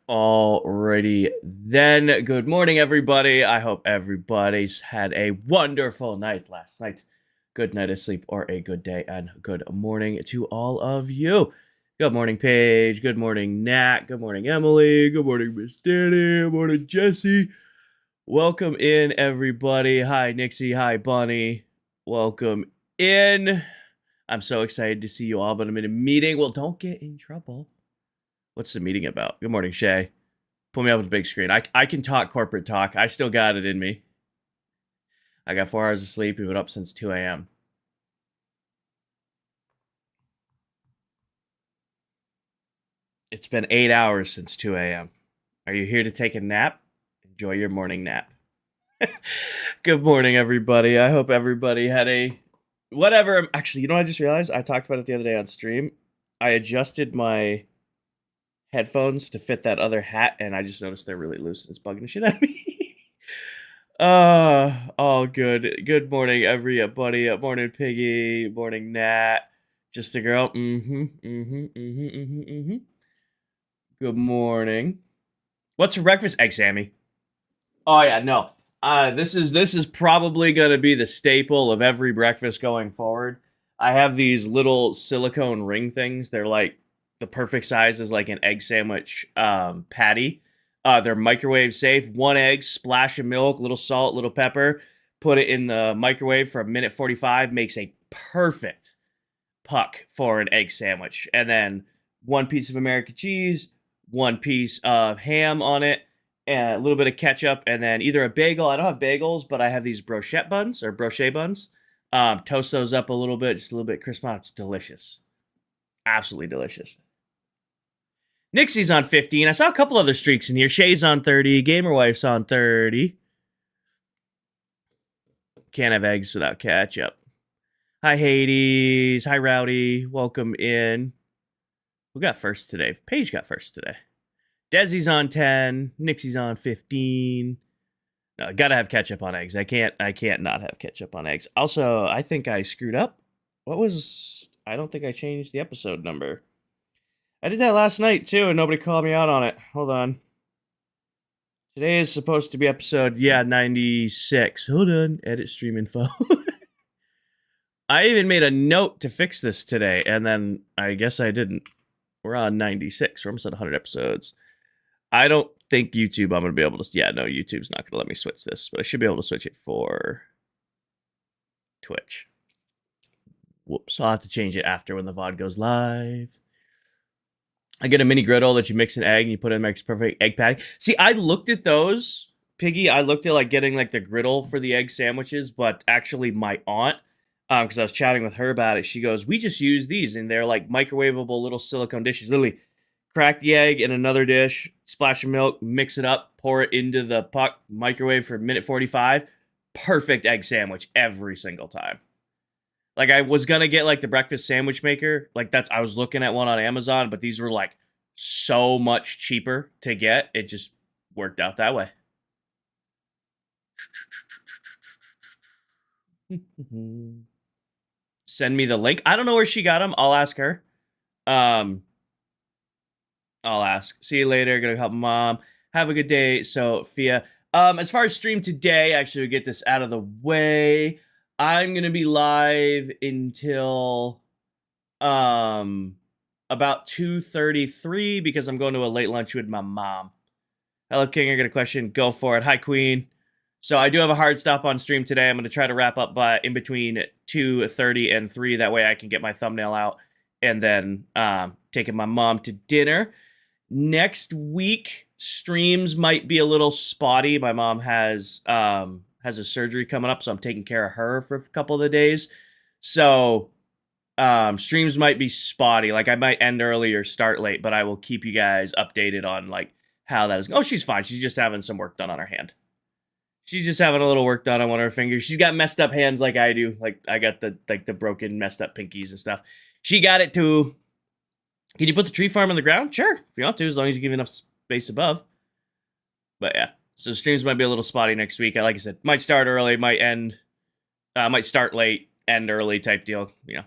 Alrighty then. Good morning, everybody. I hope everybody's had a wonderful night last night. Good night of sleep or a good day, and good morning to all of you. Good morning, Paige. Good morning, Nat. Good morning, Emily. Good morning, Miss Danny. Good morning, Jesse. Welcome in, everybody. Hi, Nixie. Hi, Bunny. Welcome in. I'm so excited to see you all, but I'm in a meeting. Well, don't get in trouble. What's the meeting about? Good morning, Shay. Pull me up with the big screen. I can talk corporate talk. I still got it in me. I got 4 hours of sleep. We've been up since 2 a.m. It's been 8 hours since 2 a.m. Are you here to take a nap? Enjoy your morning nap. Good morning, everybody. I hope everybody had a whatever. Actually, you know what I just realized? I talked about it the other day on stream. I adjusted my headphones to fit that other hat, and I just noticed they're really loose and it's bugging the shit out of me. All good. Good morning, everybody. Morning, Piggy. Morning, Nat. Just a girl. Good morning. What's for breakfast? Egg Sammy. Oh yeah, no. This is probably gonna be the staple of every breakfast going forward. I have these little silicone ring things. They're like the perfect size is like an egg sandwich patty. They're microwave safe. 1 egg, splash of milk, little salt, little pepper. Put it in the microwave for a minute 45. Makes a perfect puck for an egg sandwich. And then 1 piece of American cheese, 1 piece of ham on it, and a little bit of ketchup, and then either a bagel. I don't have bagels, but I have these brochette buns or brochet buns. Toast those up a little bit, just a little bit crisp on. It's delicious. Absolutely delicious. Nixie's on 15. I saw a couple other streaks in here. Shay's on 30. Gamerwife's on 30. Can't have eggs without ketchup. Hi, Hades. Hi, Rowdy. Welcome in. Who got first today? Paige got first today. Desi's on 10. Nixie's on 15. No, gotta have ketchup on eggs. I can't not have ketchup on eggs. Also, I think I screwed up. I don't think I changed the episode number. I did that last night, too, and nobody called me out on it. Hold on. Today is supposed to be episode, 96. Hold on. Edit stream info. I even made a note to fix this today, and then I guess I didn't. We're on 96. We're almost at 100 episodes. I don't think YouTube, I'm going to be able to... Yeah, no, YouTube's not going to let me switch this, but I should be able to switch it for Twitch. Whoops. I'll have to change it after when the VOD goes live. I get a mini griddle that you mix an egg and you put in makes perfect egg patty. See, I looked at those, Piggy. I looked at like getting like the griddle for the egg sandwiches, but actually my aunt, because I was chatting with her about it, she goes, we just use these and they're like microwavable little silicone dishes. Literally crack the egg in another dish, splash of milk, mix it up, pour it into the puck, microwave for a minute 45. Perfect egg sandwich every single time. Like, I was gonna get, like, the breakfast sandwich maker. Like, I was looking at one on Amazon, but these were, like, so much cheaper to get. It just worked out that way. Send me the link. I don't know where she got them. I'll ask her. I'll ask. See you later. Gonna help mom. Have a good day, Sophia. As far as stream today, actually, we get this out of the way. I'm going to be live until about 2:33 because I'm going to a late lunch with my mom. Hello, King. I got a question. Go for it. Hi, Queen. So I do have a hard stop on stream today. I'm going to try to wrap up by in between 2:30 and 3. That way I can get my thumbnail out and then taking my mom to dinner. Next week, streams might be a little spotty. My mom has a surgery coming up, so I'm taking care of her for a couple of the days. So streams might be spotty. Like, I might end early or start late, but I will keep you guys updated on like how that is. Oh, she's fine. She's just having some work done on her hand. She's just having a little work done on one of her fingers. She's got messed up hands like I do. Like, I got the broken, messed up pinkies and stuff. She got it too. Can you put the tree farm on the ground? Sure, if you want to, as long as you give enough space above. But yeah. So streams might be a little spotty next week. Like I said, might start early, might end, might start late, end early type deal. You know,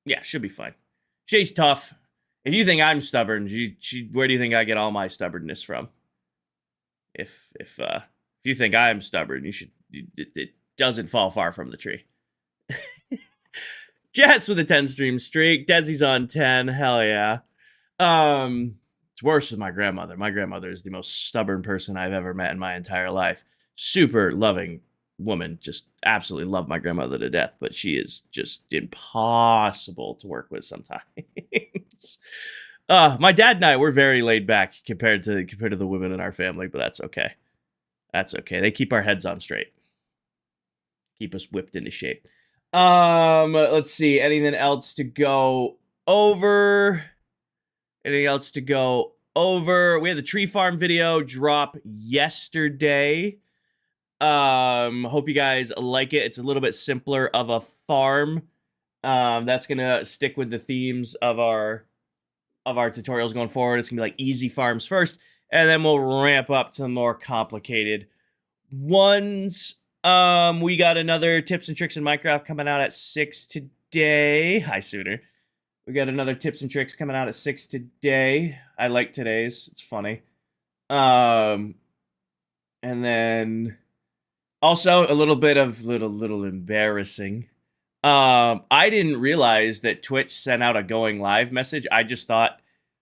yeah, should be fine. Shay's tough. If you think I'm stubborn, where do you think I get all my stubbornness from? If you think I'm stubborn, it doesn't fall far from the tree. Jess with a 10 stream streak. Desi's on 10. Hell yeah. It's worse with my grandmother. My grandmother is the most stubborn person I've ever met in my entire life. Super loving woman. Just absolutely love my grandmother to death, but she is just impossible to work with sometimes. My dad and I, we're very laid back compared to the women in our family, but that's okay. That's okay. They keep our heads on straight. Keep us whipped into shape. Let's see. Anything else to go over? Anything else to go over? We had the tree farm video drop yesterday. Hope you guys like it. It's a little bit simpler of a farm. That's gonna stick with the themes of our tutorials going forward. It's gonna be like easy farms first, and then we'll ramp up to more complicated ones. We got another tips and tricks in Minecraft coming out at 6 today. Hi, Sooner. We got another tips and tricks coming out at 6 today. I like today's. It's funny. And then also a little bit of little embarrassing. I didn't realize that Twitch sent out a going live message. I just thought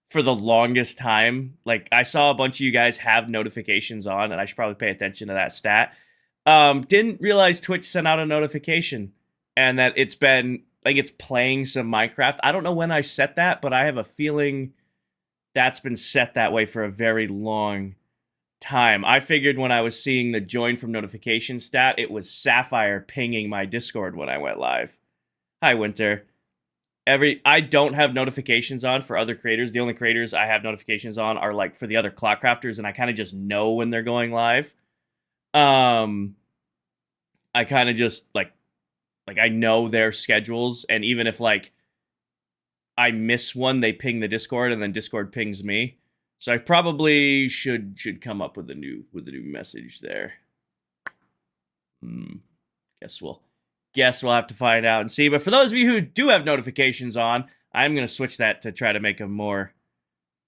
for the longest time, like I saw a bunch of you guys have notifications on, and I should probably pay attention to that stat. Didn't realize Twitch sent out a notification and that it's been like it's playing some Minecraft. I don't know when I set that, but I have a feeling that's been set that way for a very long time. I figured when I was seeing the join from notification stat, it was Sapphire pinging my Discord when I went live. Hi, Winter. I don't have notifications on for other creators. The only creators I have notifications on are like for the other ClockCrafters, and I kind of just know when they're going live. I kind of just like I know their schedules, and even if like I miss one, they ping the Discord, and then Discord pings me. So I probably should come up with a new message there. Guess we'll have to find out and see. But for those of you who do have notifications on, I'm gonna switch that to try to make them more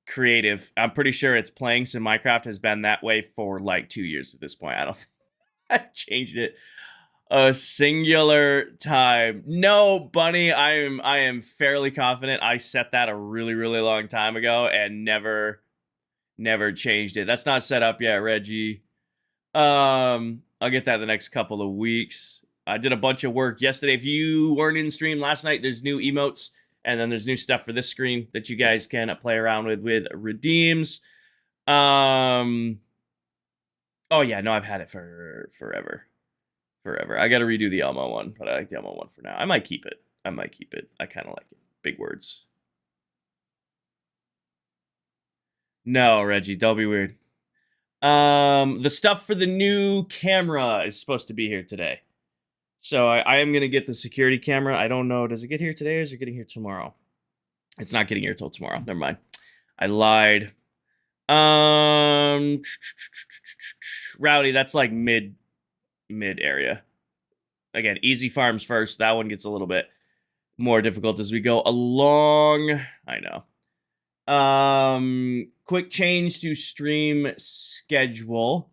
creative. I'm pretty sure it's playing some Minecraft has been that way for like 2 years at this point. I don't think I've changed it a singular time. No, Bunny, I am fairly confident I set that a really long time ago and never changed it. That's not set up yet, Reggie. I'll get that in the next couple of weeks. I did a bunch of work yesterday. If you weren't in stream last night, there's new emotes, and then there's new stuff for this screen that you guys can play around with redeems. Oh yeah, no, I've had it for forever. I gotta redo the Elmo one, but I like the Elmo one for now. I might keep it. I kind of like it. Big words. No, Reggie, don't be weird. The stuff for the new camera is supposed to be here today. So I am going to get the security camera. I don't know. Does it get here today or is it getting here tomorrow? It's not getting here till tomorrow. Never mind. I lied. Rowdy, that's like mid area. Again, easy farms first. That one gets a little bit more difficult as we go along. I know. Quick change to stream schedule.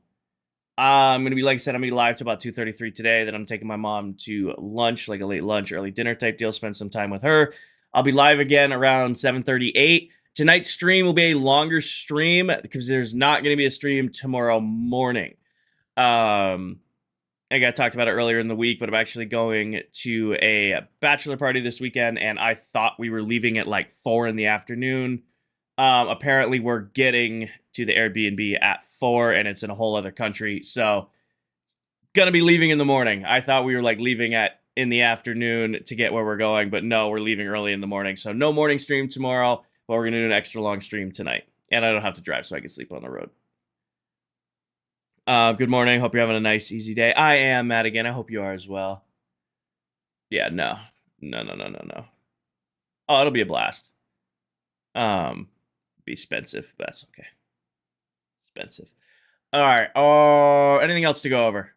I'm gonna be, like I said, I'm gonna be live to about 2:33 today. Then I'm taking my mom to lunch, like a late lunch, early dinner type deal. Spend some time with her. I'll be live again around 7:38. Tonight's stream will be a longer stream because there's not gonna be a stream tomorrow morning. I got talked about it earlier in the week, but I'm actually going to a bachelor party this weekend, and I thought we were leaving at like 4 in the afternoon. Apparently we're getting to the Airbnb at 4, and it's in a whole other country, so gonna be leaving in the morning. I thought we were like leaving in the afternoon to get where we're going, but no, we're leaving early in the morning, so no morning stream tomorrow, but we're gonna do an extra long stream tonight, and I don't have to drive, so I can sleep on the road. Good morning. Hope you're having a nice, easy day. I am, Matt, again. I hope you are as well. Yeah, no. Oh, it'll be a blast. Be expensive, but that's okay. Expensive. All right. Anything else to go over?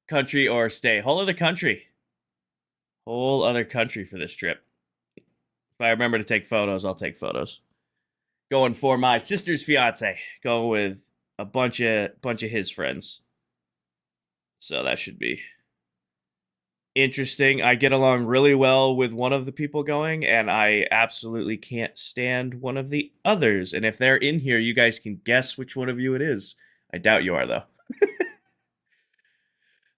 Country or stay? Whole other country. Whole other country for this trip. If I remember to take photos, I'll take photos. Going for my sister's fiance. Going with a bunch of his friends. So that should be interesting. I get along really well with one of the people going, and I absolutely can't stand one of the others. And if they're in here, you guys can guess which one of you it is. I doubt you are, though.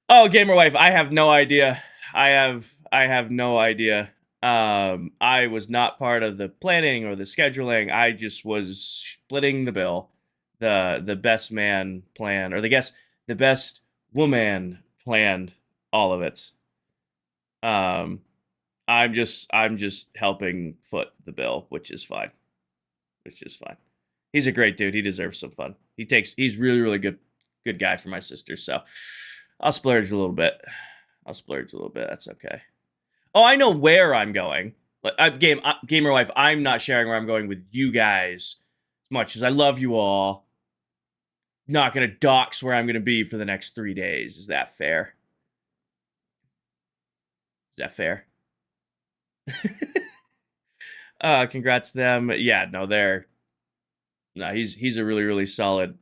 Oh, gamer wife, I have no idea. I have no idea. I was not part of the planning or the scheduling. I just was splitting the bill. The best man plan, or the best woman planned all of it. Um, I'm just helping foot the bill, which is fine. Which is fine. He's a great dude. He deserves some fun. He's really good guy for my sister. So I'll splurge a little bit. That's okay. Oh, I know where I'm going. Gamer wife, I'm not sharing where I'm going with you guys as much as I love you all. Not gonna dox where I'm gonna be for the next 3 days. Is that fair? Is that fair? Congrats to them. Yeah, no, he's a really solid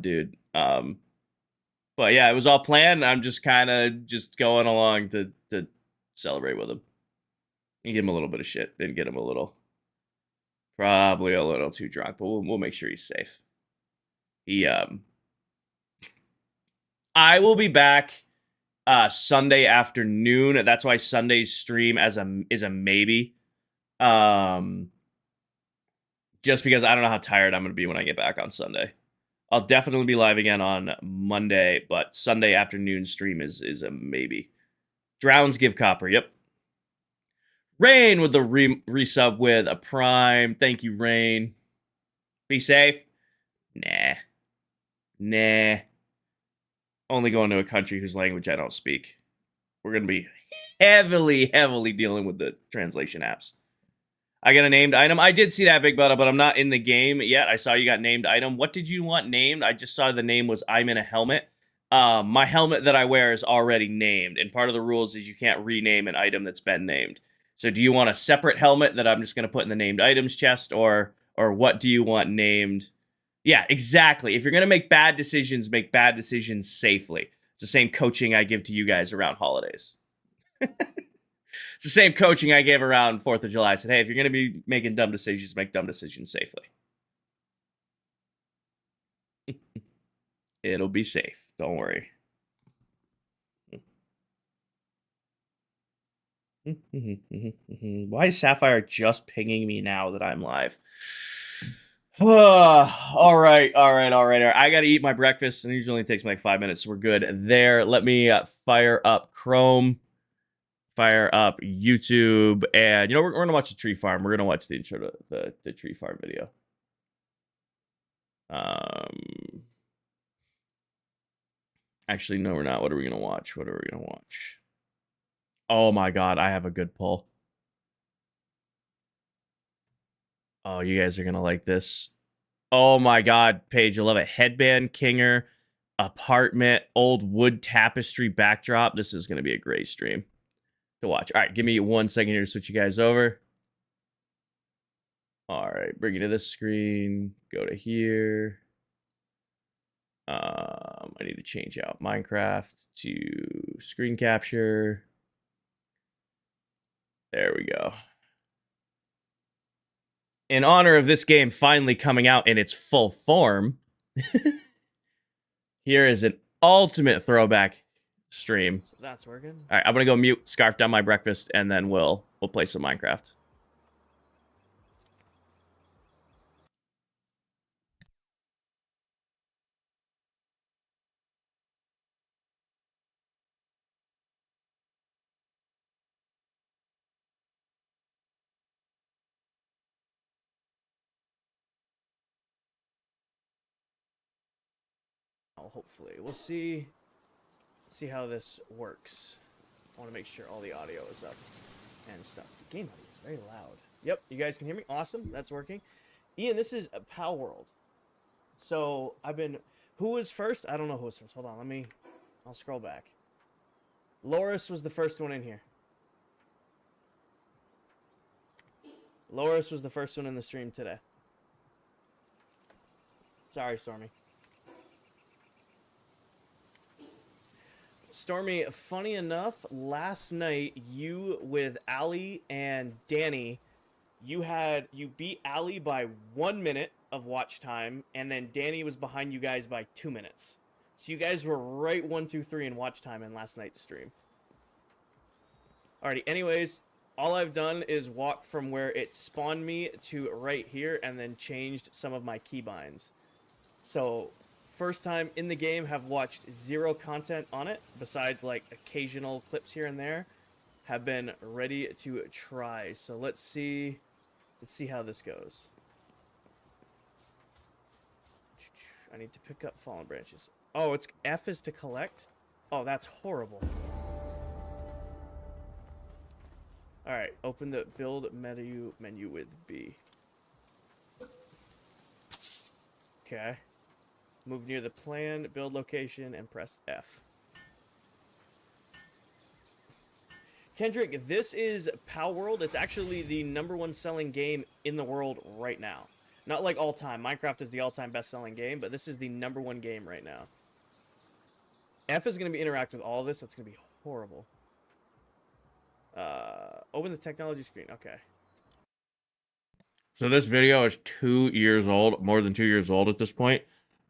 dude. But yeah, it was all planned. I'm just kind of just going along to celebrate with him and give him a little bit of shit and get him probably a little too drunk, but we'll make sure he's safe. I will be back Sunday afternoon. That's why Sunday's stream is a maybe. Just because I don't know how tired I'm going to be when I get back on Sunday. I'll definitely be live again on Monday, but Sunday afternoon stream is a maybe. Drowns give copper. Yep. Rain with the resub with a prime. Thank you, Rain. Be safe. Nah. Only going to a country whose language I don't speak. We're going to be heavily dealing with the translation apps. I got a named item. I did see that, Big Butter, but I'm not in the game yet. I saw you got named item. What did you want named? I just saw the name was I'm in a helmet. My helmet that I wear is already named, and part of the rules is you can't rename an item that's been named. So do you want a separate helmet that I'm just going to put in the named items chest, or what do you want named? Yeah, exactly. If you're going to make bad decisions safely. It's the same coaching I give to you guys around holidays. It's the same coaching I gave around 4th of July. I said, hey, if you're going to be making dumb decisions, make dumb decisions safely. It'll be safe. Don't worry. Why is Sapphire just pinging me now that I'm live? All right. I got to eat my breakfast, and it usually takes me like 5 minutes, so we're good there. Let me fire up Chrome, fire up YouTube, and we're going to watch the tree farm. We're going to watch the intro to the tree farm video. Actually, no, we're not. What are we going to watch? Oh my god, I have a good pull. Oh, you guys are going to like this. Oh my god, Paige, you'll love it. Headband Kinger, apartment, old wood tapestry backdrop. This is going to be a great stream to watch. All right, give me 1 second here to switch you guys over. All right, bring you to this screen. Go to here. I need to change out Minecraft to screen capture. There we go. In honor of this game finally coming out in its full form, here is an ultimate throwback stream. So that's working. All right, I'm gonna go mute, scarf down my breakfast, and then we'll play some Minecraft. Hopefully, we'll see how this works. I want to make sure all the audio is up and stuff. The game audio is very loud. Yep, you guys can hear me. Awesome, that's working. Ian, this is a Pal World. So who was first? I don't know who was first. Hold on, I'll scroll back. Loris was the first one in here. Loris was the first one in the stream today. Sorry, Stormy. Stormy, funny enough, last night you with Ali and Danny, you beat Ali by 1 minute of watch time, and then Danny was behind you guys by 2 minutes. So you guys were right 1, 2, 3 in watch time in last night's stream. Alrighty, anyways, all I've done is walk from where it spawned me to right here and then changed some of my keybinds. So, first time in the game, have watched 0 content on it, besides like occasional clips here and there. Have been ready to try. So let's see how this goes. I need to pick up fallen branches. Oh, it's F is to collect? Oh, that's horrible. Alright, open the build menu with B. Okay. Move near the plan, build location, and press F. Kendrick, this is Pal World. It's actually the #1 selling game in the world right now. Not like all time. Minecraft is the all-time best-selling game, but this is the #1 game right now. F is going to be interactive with all of this. That's going to be horrible. Open the technology screen. Okay. So this video is 2 years old, more than 2 years old at this point.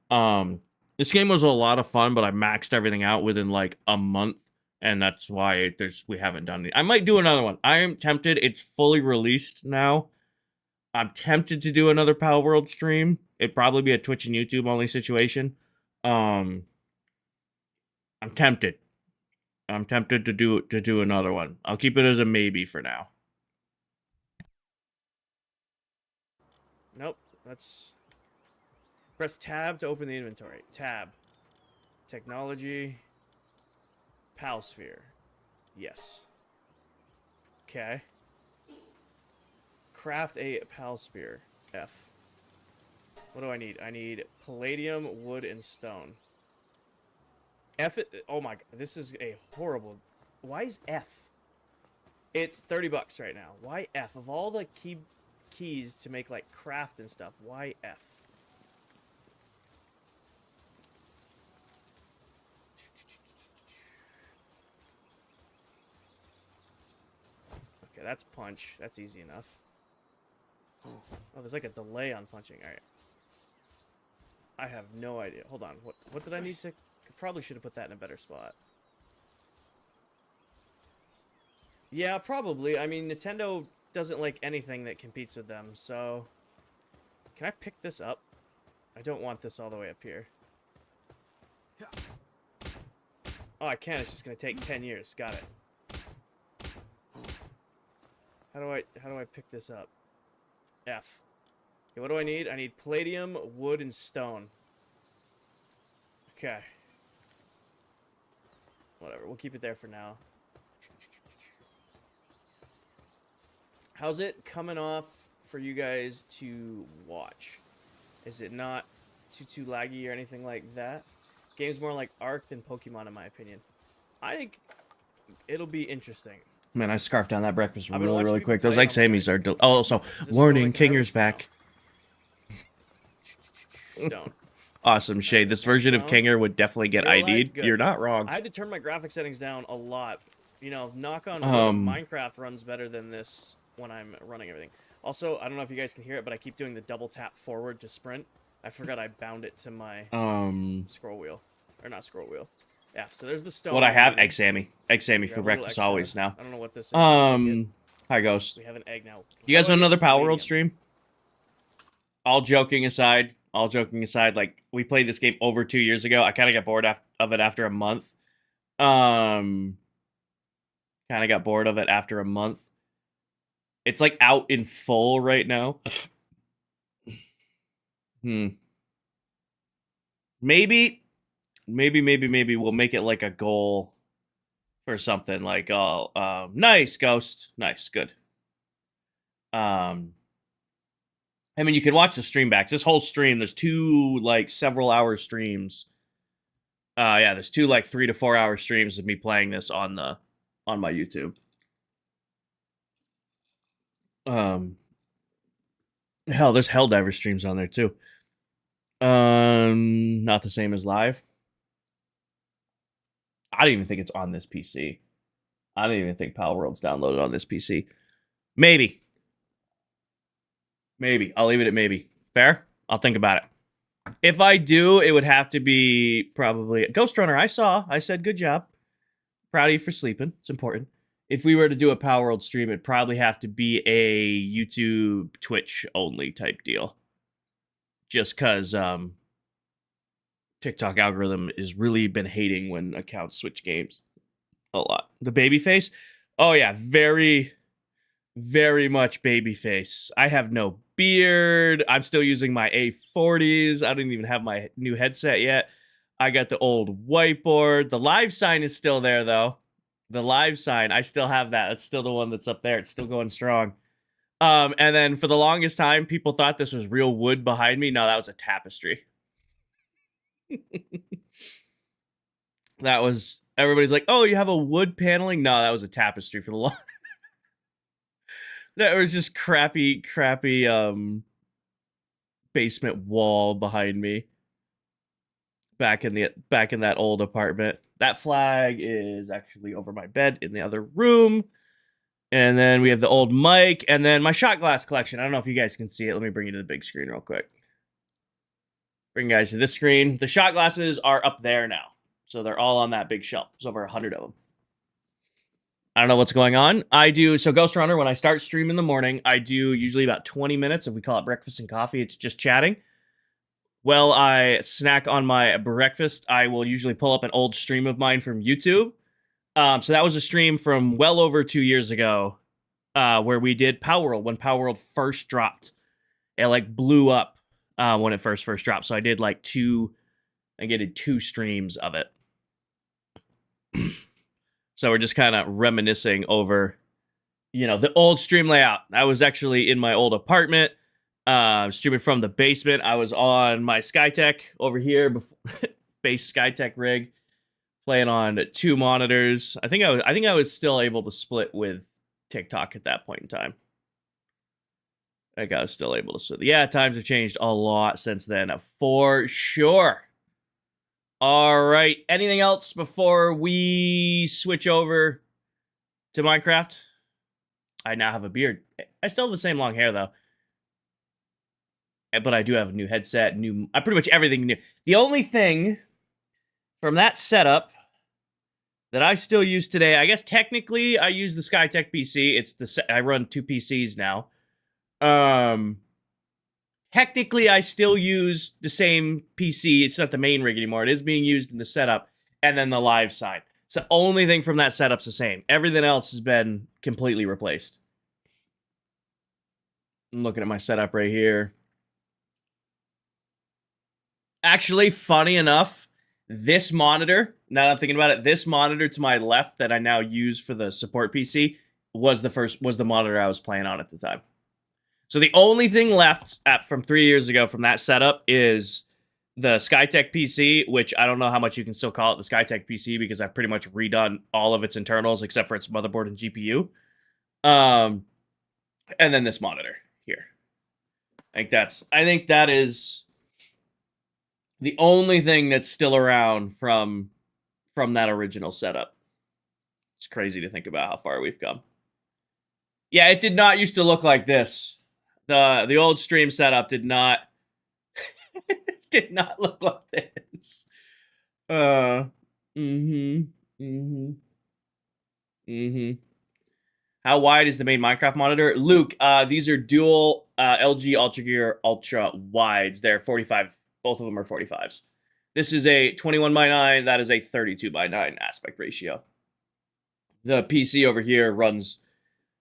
This game was a lot of fun, but I maxed everything out within like a month, and that's why we haven't done it. I might do another one. I am tempted. It's fully released now. I'm tempted to do another Pal World stream. It'd probably be a Twitch and YouTube only situation. I'm tempted. I'm tempted to do another one. I'll keep it as a maybe for now. Nope. Let's press tab to open the inventory. Tab. Technology. Palsphere. Yes. Okay. Craft a Palsphere. F. What do I need? I need palladium, wood, and stone. F it. Oh my god. This is a horrible. Why is F? It's $30 right now. Why F? Of all the keys to make like craft and stuff, why F? Okay, that's punch. That's easy enough. Oh, there's like a delay on punching. All right. I have no idea. Hold on. What did I need to? Probably should have put that in a better spot. Yeah, probably. I mean, Nintendo doesn't like anything that competes with them, so... Can I pick this up? I don't want this all the way up here. Oh, I can. It's just going to take 10 years. Got it. How do I pick this up? F. Okay, what do I need? I need palladium, wood, and stone. Okay. Whatever. We'll keep it there for now. How's it coming off for you guys to watch? Is it not too laggy or anything like that? Game's more like Ark than Pokemon in my opinion. I think it'll be interesting. Man, I scarfed down that breakfast really quick. Those egg samies are... Oh, also, warning, Kinger's back. Stone. Awesome, Shade. This version of Kinger would definitely get ID'd. You're not wrong. I had to turn my graphic settings down a lot. You know, knock on wood, Minecraft runs better than this when I'm running everything. Also, I don't know if you guys can hear it, but I keep doing the double tap forward to sprint. I forgot I bound it to my scroll wheel. Or not scroll wheel. Yeah, so there's the stone. What I have, egg Sammy. Egg Sammy for breakfast always now. I don't know what this is. Hi, Ghost. We have an egg now. You guys want another Power World stream? All joking aside, like, we played this game over 2 years ago. I kind of got bored of it after a month. Kind of got bored of it after a month. It's, like, out in full right now. Maybe we'll make it, like, a goal for something. Like, nice, Ghost. Nice, good. I mean, you can watch the stream backs. This whole stream, there's 2, like, several-hour streams. Yeah, there's 2, like, 3 to 4 hour streams of me playing this on my YouTube. Hell, there's Helldiver streams on there too. Not the same as live. I don't even think it's on this PC. I don't even think Power World's downloaded on this PC. Maybe. Maybe. I'll leave it at maybe. Fair? I'll think about it. If I do, it would have to be probably Ghost Runner. I said good job. Proud of you for sleeping. It's important. If we were to do a Power World stream, it'd probably have to be a YouTube, Twitch only type deal. Just because TikTok algorithm has really been hating when accounts switch games a lot. The baby face? Oh yeah, very, very much baby face. I have no beard. I'm still using my A40s. I didn't even have my new headset yet. I got the old whiteboard. The live sign is still there though. The live sign, I still have that. It's still the one that's up there. It's still going strong. And then for the longest time, people thought this was real wood behind me. No, that was a tapestry. That was, everybody's like, oh, you have a wood paneling? No, that was a tapestry for the long. That was just crappy basement wall behind me. Back in that old apartment. That flag is actually over my bed in the other room. And then we have the old mic, and then my shot glass collection. I don't know if you guys can see it. Let me bring you to the big screen real quick. Bring you guys to this screen. The shot glasses are up there now. So they're all on that big shelf. There's over 100 of them. I don't know what's going on. So Ghost Runner, when I start stream in the morning, I do usually about 20 minutes. If we call it breakfast and coffee, it's just chatting. While I snack on my breakfast, I will usually pull up an old stream of mine from YouTube. So that was a stream from well over 2 years ago, where we did Power World when Power World first dropped. It like blew up when it first dropped. So I did like two streams of it. So we're just kind of reminiscing over, the old stream layout. I was actually in my old apartment, streaming from the basement. I was on my Skytech over here, base Skytech rig, playing on 2 monitors. I think I was still able to split with TikTok at that point in time. I think I was still able to split. Yeah, times have changed a lot since then, for sure. All right. Anything else before we switch over to Minecraft? I now have a beard. I still have the same long hair, though. But I do have a new headset, pretty much everything new. The only thing from that setup that I still use today, I guess technically I use the Skytech PC. I run 2 PCs now. Technically, I still use the same PC. It's not the main rig anymore. It is being used in the setup and then the live side. So the only thing from that setup's the same. Everything else has been completely replaced. I'm looking at my setup right here. Actually, funny enough, this monitor, now that I'm thinking about it, this monitor to my left that I now use for the support PC was the monitor I was playing on at the time. So the only thing left from 3 years ago from that setup is the Skytech PC, which I don't know how much you can still call it the Skytech PC because I've pretty much redone all of its internals except for its motherboard and GPU. And then this monitor here. I think that is the only thing that's still around from that original setup. It's crazy to think about how far we've come. Yeah, it did not used to look like this. The old stream setup did not look like this. How wide is the main Minecraft monitor? Luke, these are dual LG Ultra Gear Ultra wides. They're 45. Both of them are 45s. This is a 21:9. That is a 32:9 aspect ratio. The PC over here runs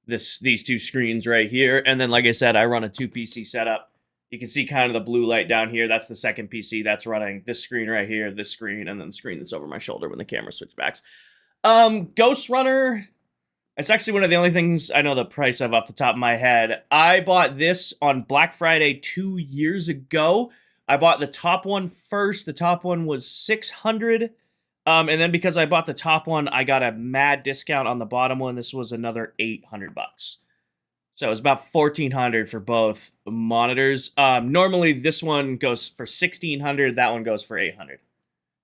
these 2 screens right here, and then like I said, I run a 2 PC setup. You can see kind of the blue light down here. That's the second PC that's running this screen right here, this screen, and then the screen that's over my shoulder when the camera switch backs. Ghost Runner, it's actually one of the only things I know the price of off the top of my head. I bought this on Black Friday 2 years ago. I bought the top one first. The top one was $600. And then because I bought the top one, I got a mad discount on the bottom one. This was another $800. So it's about 1,400 for both monitors. Normally this one goes for 1,600. That one goes for 800.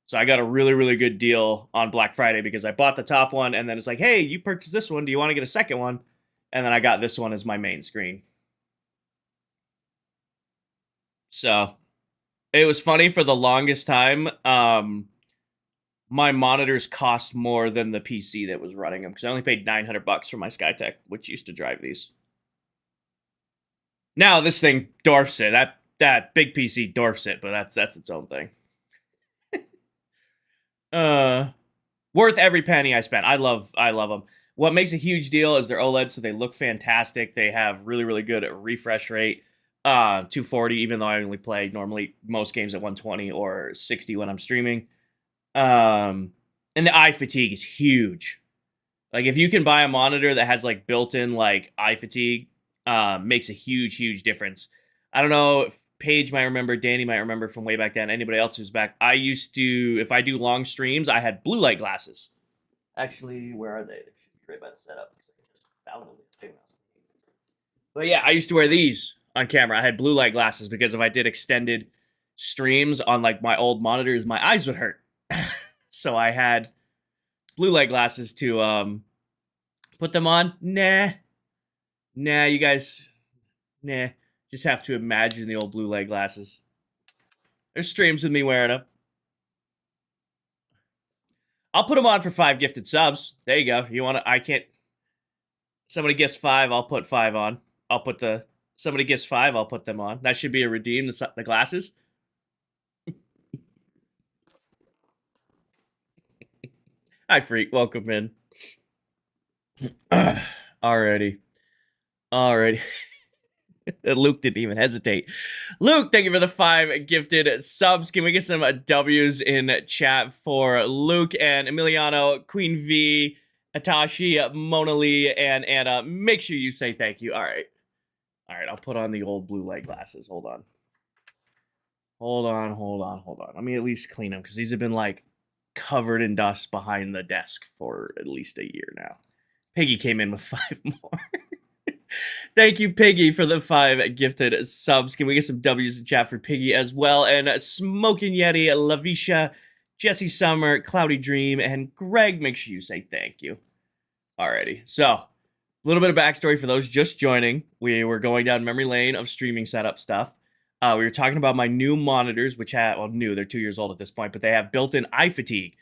So I got a really, really good deal on Black Friday because I bought the top one and then it's like, hey, you purchased this one. Do you want to get a second one? And then I got this one as my main screen. So it was funny for the longest time. My monitors cost more than the PC that was running them because I only paid $900 for my Skytech, which used to drive these. Now this thing dwarfs it. That big PC dwarfs it, but that's its own thing. Worth every penny I spent. I love them. What makes a huge deal is they're OLED, so they look fantastic. They have really, really good refresh rate. 240, even though I only play normally most games at 120 or 60 when I'm streaming. And the eye fatigue is huge. Like if you can buy a monitor that has like built-in like eye fatigue, makes a huge, huge difference. I don't know if Paige might remember, Danny might remember from way back then, anybody else who's back. I used to, if I do long streams, I had blue light glasses. Actually, where are they? They should be right by the setup. I just found them. But yeah, I used to wear these on camera. I had blue light glasses because if I did extended streams on like my old monitors, my eyes would hurt. So I had blue light glasses to put them on. Nah, you guys, nah. Just have to imagine the old blue light glasses. There's streams with me wearing them. I'll put them on for 5 gifted subs. There you go. You want to? I can't. Somebody gets 5, I'll put 5 on. I'll put the. Somebody gets 5, I'll put them on. That should be a redeem. The glasses. Hi, freak. Welcome in. Alrighty. Luke didn't even hesitate. Luke, thank you for the 5 gifted subs. Can we get some W's in chat for Luke and Emiliano, Queen V, Atashi, Mona Lee, and Anna? Make sure you say thank you. All right, I'll put on the old blue light glasses. Hold on. Let me at least clean them because these have been like covered in dust behind the desk for at least a year now. Piggy came in with 5 more. Thank you, Piggy, for the 5 gifted subs. Can we get some W's in chat for Piggy as well? And Smoking Yeti, Lavisha, Jesse Summer, Cloudy Dream, and Greg, make sure you say thank you. Alrighty, so a little bit of backstory for those just joining. We were going down memory lane of streaming setup stuff. We were talking about my new monitors, which have, well, new, they're 2 years old at this point, but they have built-in eye fatigue.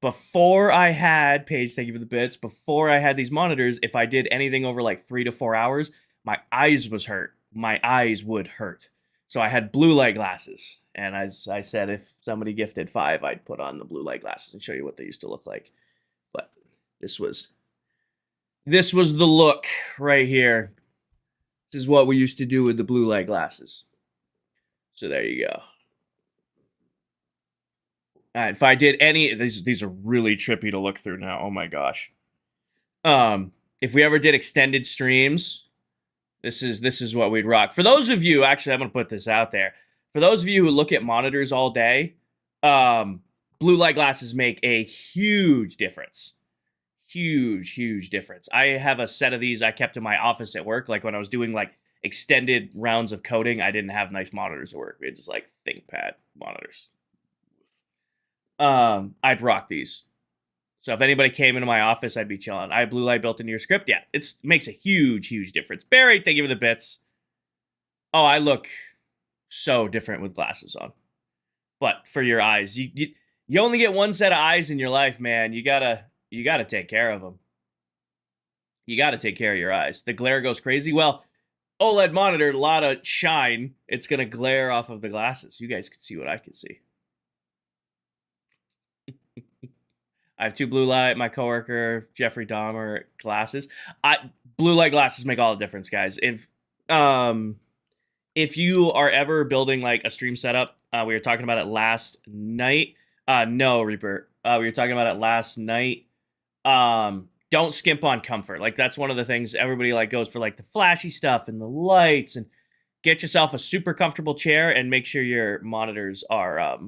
Before I had, Paige, thank you for the bits, before I had these monitors, if I did anything over like 3 to 4 hours, my eyes would hurt. So I had blue light glasses. And as I said, if somebody gifted 5, I'd put on the blue light glasses and show you what they used to look like. But this was the look right here. This is what we used to do with the blue light glasses. So there you go. If I did any, these are really trippy to look through now. Oh my gosh. If we ever did extended streams, this is what we'd rock. For those of you, actually, I'm gonna put this out there. For those of you who look at monitors all day, blue light glasses make a huge difference. Huge difference. I have a set of these I kept in my office at work. Like when I was doing like extended rounds of coding, I didn't have nice monitors at work. We had just like ThinkPad monitors. I'd rock these. So if anybody came into my office, I'd be chilling. I have blue light built into your script. Yeah, it makes a huge difference. Barry, thank you for the bits. Oh, I look so different with glasses on. But for your eyes, you only get one set of eyes in your life, man. You gotta take care of them. You gotta take care of your eyes. The glare goes crazy. Well, OLED monitor, a lot of shine. It's gonna glare off of the glasses. You guys can see what I can see. I have 2 blue light, my coworker, Jeffrey Dahmer, glasses. Blue light glasses make all the difference, guys. If you are ever building like a stream setup, we were talking about it last night. No, Reaper. We were talking about it last night. Don't skimp on comfort. Like that's one of the things everybody like goes for, like the flashy stuff and the lights, and get yourself a super comfortable chair and make sure your monitors are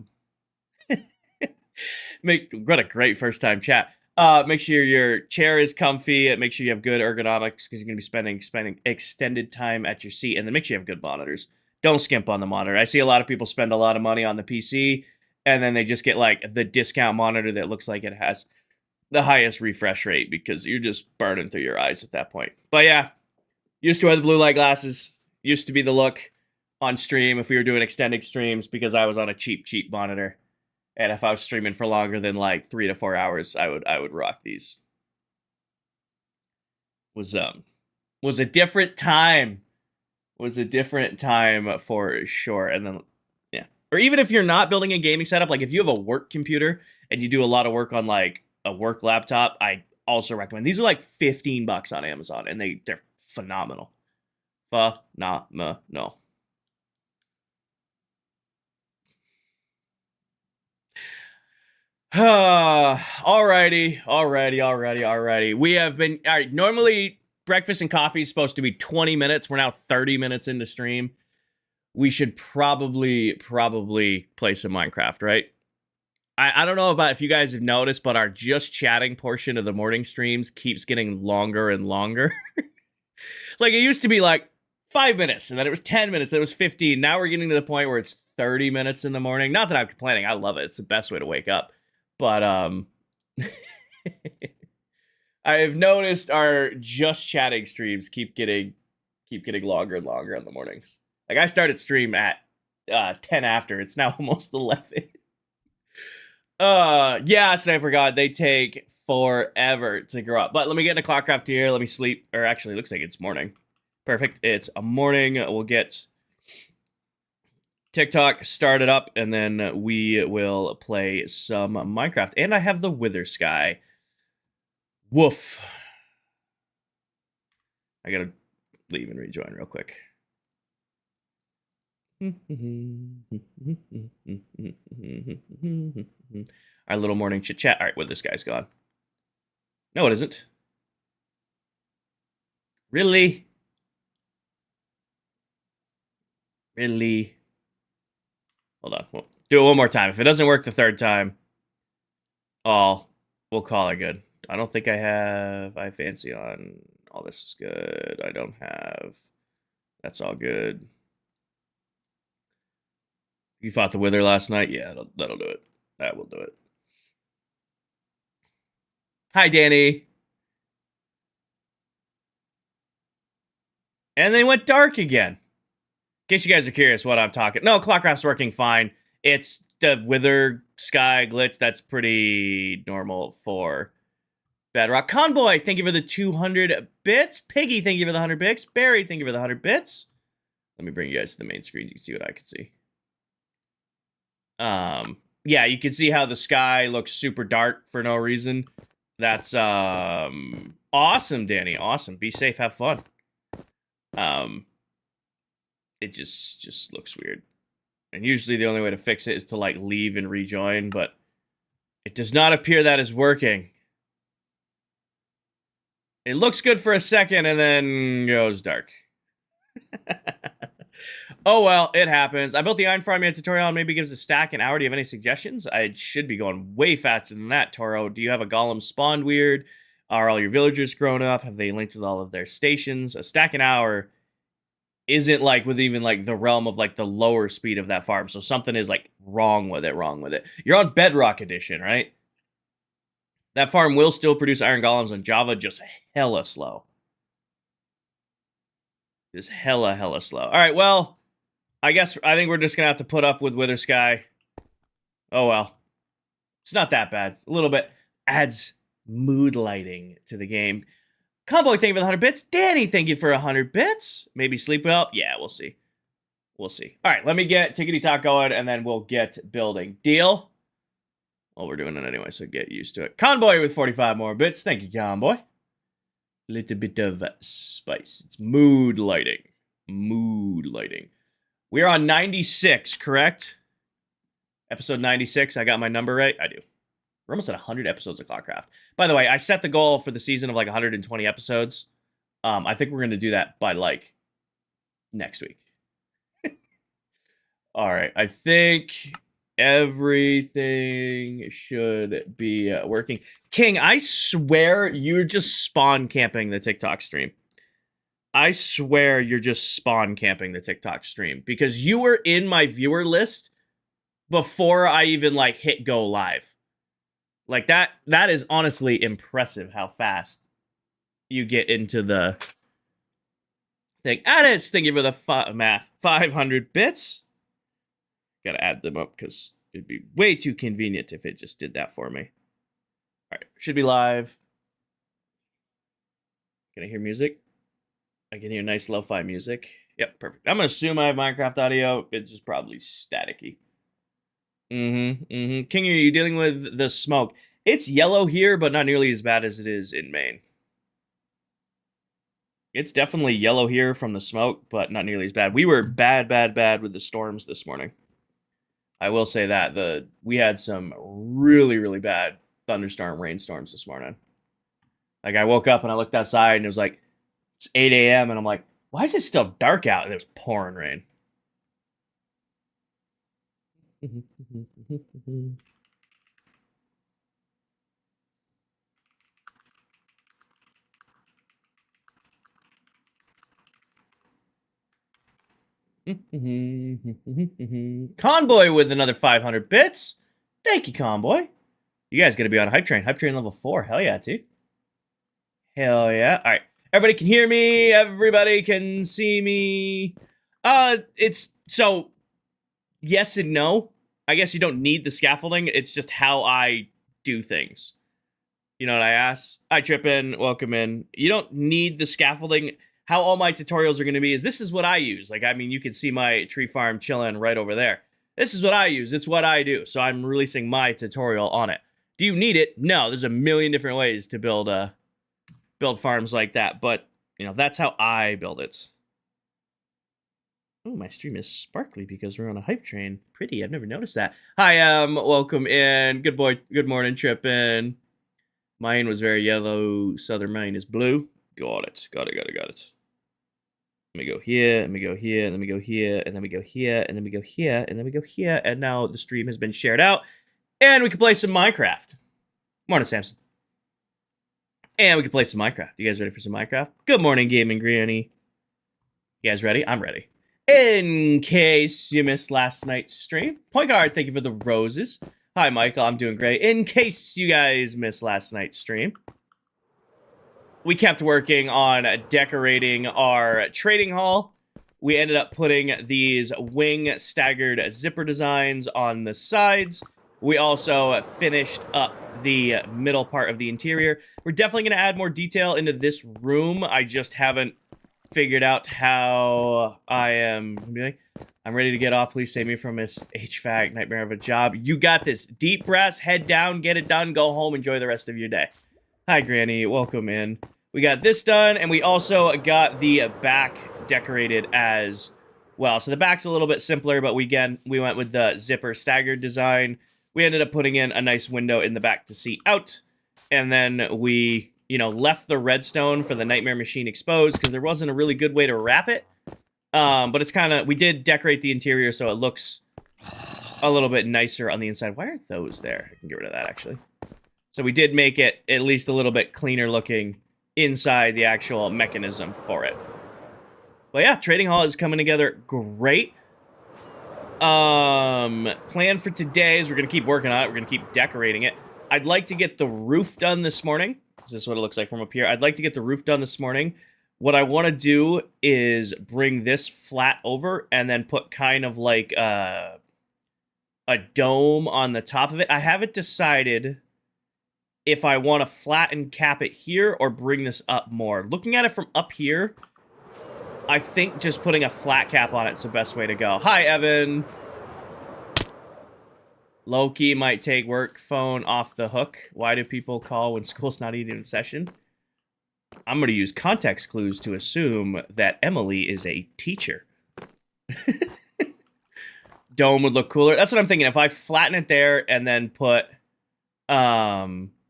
what a great first time chat. Make sure your chair is comfy. Make sure you have good ergonomics because you're going to be spending extended time at your seat. And then make sure you have good monitors. Don't skimp on the monitor. I see a lot of people spend a lot of money on the PC, and then they just get like the discount monitor that looks like it has the highest refresh rate because you're just burning through your eyes at that point. But yeah, used to wear the blue light glasses. Used to be the look on stream if we were doing extended streams because I was on a cheap monitor. And if I was streaming for longer than like 3 to 4 hours, I would rock these. Was a different time. Was a different time for sure. And then yeah. Or even if you're not building a gaming setup, like if you have a work computer and you do a lot of work on like a work laptop, I also recommend. These are like $15 on Amazon and they're phenomenal. Phenomenal. Alrighty. We have been all right. Normally, breakfast and coffee is supposed to be 20 minutes. We're now 30 minutes into stream. We should probably play some Minecraft, right? I don't know about if you guys have noticed, but our just chatting portion of the morning streams keeps getting longer and longer. Like it used to be like 5 minutes, and then it was 10 minutes, then it was 15. Now we're getting to the point where it's 30 minutes in the morning. Not that I'm complaining. I love it. It's the best way to wake up. But I've noticed our just chatting streams keep getting longer and longer in the mornings. Like I started stream at 10 after. It's now almost 11. Yeah, Sniper God, they take forever to grow up. But let me get into ClockCraft here. Let me sleep. Or actually, it looks like it's morning. Perfect. It's a morning. We'll get TikTok started up, and then we will play some Minecraft. And I have the Wither Sky. Woof. I gotta leave and rejoin real quick. Our little morning chit chat. All right, Wither Sky's gone. No, it isn't. Really? Hold on. We'll do it one more time. If it doesn't work the third time, we'll call it good. I don't think I have fancy on. All this is good. I don't have. That's all good. You fought the Wither last night? Yeah, that'll do it. That will do it. Hi, Danny. And they went dark again. In case you guys are curious what I'm talking. No, ClockCraft's working fine. It's the Wither Sky glitch. That's pretty normal for Bedrock. Convoy, thank you for the 200 bits. Piggy, thank you for the 100 bits. Barry, thank you for the 100 bits. Let me bring you guys to the main screen. You can see what I can see. Yeah, you can see how the sky looks super dark for no reason. That's awesome, Danny. Awesome. Be safe. Have fun. It just looks weird. And usually the only way to fix it is to like leave and rejoin, but it does not appear that is working. It looks good for a second and then goes dark. Oh well, it happens. I built the iron farm tutorial and maybe gives a stack an hour. Do you have any suggestions? I should be going way faster than that, Toro. Do you have a golem spawned weird? Are all your villagers grown up? Have they linked with all of their stations? A stack an hour isn't like with even like the realm of like the lower speed of that farm. So something is like wrong with it. You're on Bedrock Edition, right? That farm will still produce iron golems on Java, just hella slow. Just hella slow. All right, well, I think we're just gonna have to put up with Wither Sky. Oh well. It's not that bad. A little bit adds mood lighting to the game. Convoy, thank you for the 100 bits. Danny, thank you for 100 bits. Maybe sleep well. Yeah, we'll see. All right, let me get Tickety Talk going, and then we'll get building. Deal? Well, we're doing it anyway, so get used to it. Convoy with 45 more bits. Thank you, Convoy. Little bit of spice. It's mood lighting. We're on 96, correct? Episode 96. I got my number right? I do. We're almost at 100 episodes of ClockCraft. By the way, I set the goal for the season of like 120 episodes. I think we're going to do that by like next week. All right. I think Everything should be working. King, I swear you're just spawn camping the TikTok stream. I swear you're just spawn camping the TikTok stream because you were in my viewer list before I even like hit go live. Like that is honestly impressive how fast you get into the thing. Addis, thank you for the math. 500 bits. Gotta add them up because it'd be way too convenient if it just did that for me. All right, should be live. Can I hear music? I can hear nice lo-fi music. Yep, perfect. I'm gonna assume I have Minecraft audio. It's just probably staticky. King, are you dealing with the smoke? It's yellow here, but not nearly as bad as it is in Maine. It's definitely yellow here from the smoke, but not nearly as bad. We were bad with the storms this morning. I will say that we had some really bad thunderstorm rainstorms this morning. Like I woke up and I looked outside and it was like it's 8 a.m. and I'm like, why is it still dark out? And it was pouring rain. Convoy with another 500 bits. Thank you, Convoy. You guys gonna be on Hype Train. Hype Train level 4. Hell yeah, dude. Hell yeah. All right. Everybody can hear me. Everybody can see me. It's so yes and no. I guess you don't need the scaffolding. It's just how I do things. You know what I ask? I trip in, welcome in. You don't need the scaffolding. How all my tutorials are going to be is this is what I use. Like, I mean, you can see my tree farm chilling right over there. This is what I use. It's what I do. So I'm releasing my tutorial on it. Do you need it? No, there's a million different ways to build farms like that. But, you know, that's how I build it. Oh, my stream is sparkly because we're on a hype train. Pretty, I've never noticed that. Hi, welcome in. Good morning, Trippin'. Mine was very yellow. Southern Maine is blue. Got it. Let me go here, let me go here, and then we go here, and then we go here, and then we go here, and then we go here, and now the stream has been shared out, and we can play some Minecraft. Morning, Samson. And we can play some Minecraft. You guys ready for some Minecraft? Good morning, Gaming Granny. You guys ready? I'm ready. In case you missed last night's stream, Point Guard, thank you for the roses. Hi, Michael, I'm doing great. In case you guys missed last night's stream, we kept working on decorating our trading hall. We ended up putting these wing staggered zipper designs on the sides. We also finished up the middle part of the interior. We're definitely going to add more detail into this room. I just haven't figured out how I'm ready to get off. Please save me from this HVAC nightmare of a job. You got this. Deep breaths, head down, get it done, go home, enjoy the rest of your day. Hi, Granny. Welcome in. We got this done, and we also got the back decorated as well. So the back's a little bit simpler, but we went with the zipper staggered design. We ended up putting in a nice window in the back to see out, and then we, left the redstone for the Nightmare Machine exposed because there wasn't a really good way to wrap it. But it's we did decorate the interior so it looks a little bit nicer on the inside. Why are those there? I can get rid of that, actually. So we did make it at least a little bit cleaner looking inside the actual mechanism for it. But yeah, Trading Hall is coming together great. Plan for today is we're going to keep working on it. We're going to keep decorating it. I'd like to get the roof done this morning. This is what it looks like from up here. I'd like to get the roof done this morning. What I want to do is bring this flat over and then put kind of like a dome on the top of it. I haven't decided if I want to flatten cap it here or bring this up more. Looking at it from up here, I think just putting a flat cap on it's the best way to go. Hi, Evan. Loki might take work phone off the hook. Why do people call when school's not even in session? I'm going to use context clues to assume that Emily is a teacher. Dome would look cooler. That's what I'm thinking. If I flatten it there and then put...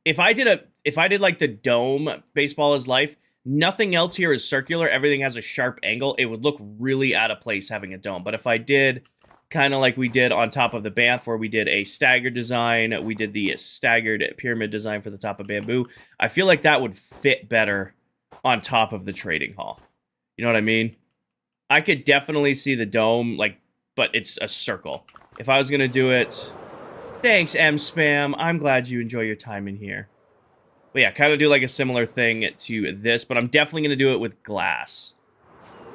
If I did like the dome, baseball is life, nothing else here is circular, everything has a sharp angle, it would look really out of place having a dome. But if I did kind of like we did on top of the Banff, where we did a staggered design. We did the staggered pyramid design for the top of Bamboo. I feel like that would fit better on top of the trading hall. You know what I mean? I could definitely see the dome, like, but it's a circle. If I was going to do it... Thanks, M-Spam. I'm glad you enjoy your time in here. But yeah, kind of do like a similar thing to this, but I'm definitely going to do it with glass.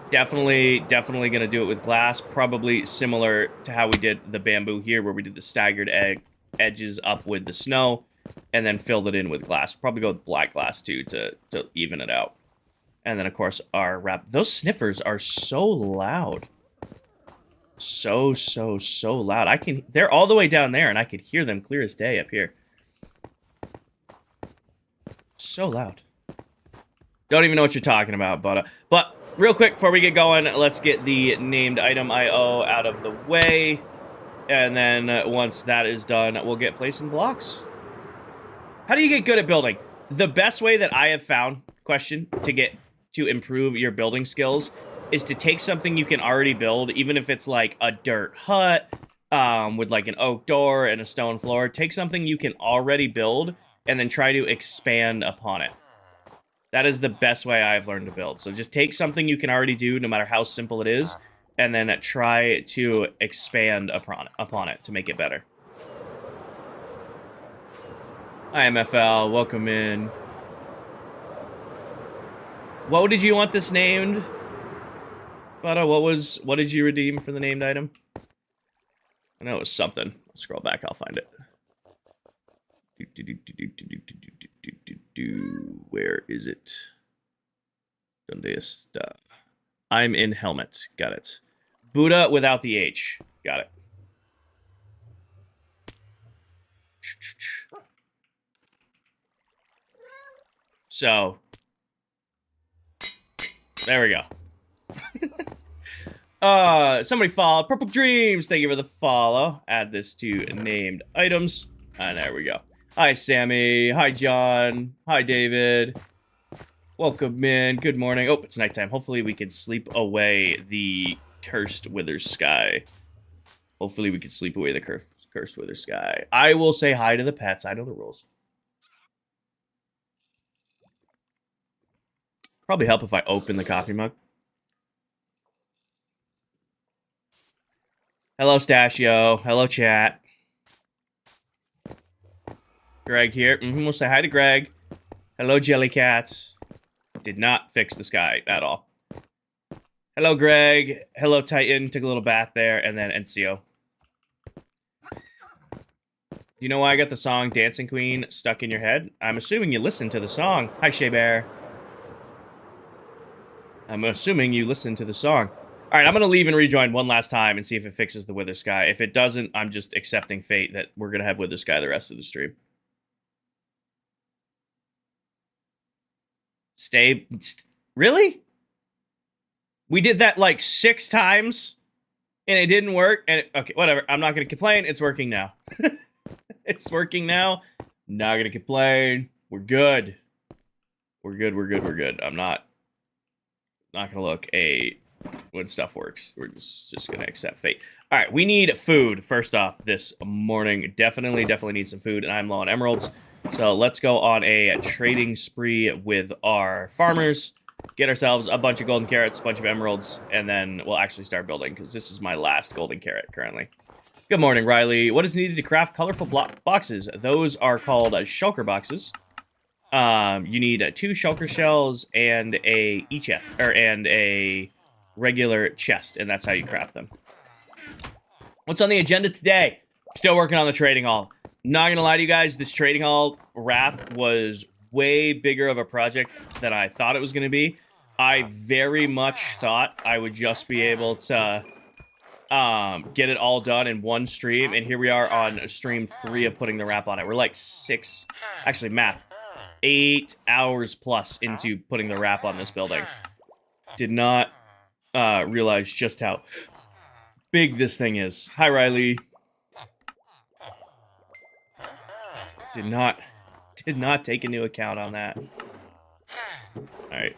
Definitely going to do it with glass. Probably similar to how we did the Bamboo here, where we did the staggered edges up with the snow, and then filled it in with glass. Probably go with black glass, too, to even it out. And then, of course, our wrap. Those sniffers are so loud. So loud. They're all the way down there, and I could hear them clear as day up here. So loud. Don't even know what you're talking about, but real quick, before we get going, let's get the named item IO out of the way. And then once that is done, we'll get placing blocks. How do you get good at building? The best way that I have found, to improve your building skills, is to take something you can already build, even if it's like a dirt hut with like an oak door and a stone floor. Take something you can already build and then try to expand upon it. That is the best way I've learned to build. So just take something you can already do, no matter how simple it is, and then try to expand upon it to make it better. Hi, MFL. Welcome in. What did you want this named? But what did you redeem for the named item? I know it was something. I'll scroll back, I'll find it. Where is it? Donde está? I'm in helmet. Got it. Buddha without the H. Got it. So, there we go. Somebody followed. Purple Dreams, thank you for the follow. Add this to named items. And there we go. Hi, Sammy. Hi, John. Hi, David. Welcome in. Good morning. Oh, it's nighttime. Hopefully we can sleep away the cursed wither sky. Hopefully we can sleep away the cursed wither sky. I will say hi to the pets. I know the rules. Probably help if I open the coffee mug. Hello, Stashio. Hello, chat. Greg here. We'll say hi to Greg. Hello, Jellycats. Did not fix the sky at all. Hello, Greg. Hello, Titan. Took a little bath there. And then NCO. Do you know why I got the song Dancing Queen stuck in your head? I'm assuming you listened to the song. Hi, Shea Bear. I'm assuming you listened to the song. All right, I'm going to leave and rejoin one last time and see if it fixes the Wither Sky. If it doesn't, I'm just accepting fate that we're going to have Wither Sky the rest of the stream. Really? We did that like 6 times and it didn't work. And okay, whatever. I'm not going to complain. It's working now. It's working now. Not going to complain. We're good. We're good. I'm not going to look when stuff works. We're just going to accept fate. All right, we need food first off this morning. Definitely need some food, and I'm low on emeralds. So let's go on a trading spree with our farmers, get ourselves a bunch of golden carrots, a bunch of emeralds, and then we'll actually start building, because this is my last golden carrot currently. Good morning, Riley. What is needed to craft colorful boxes? Those are called shulker boxes. You need 2 shulker shells and a regular chest, and that's how you craft them. What's on the agenda today? Still working on the trading hall. Not gonna lie to you guys, this trading hall wrap was way bigger of a project than I thought it was gonna be. I very much thought I would just be able to get it all done in one stream, and here we are on stream 3 of putting the wrap on it. We're like 8 hours plus into putting the wrap on this building. Did not realize just how big this thing is. Hi, Riley. Did not take into account on that. All right.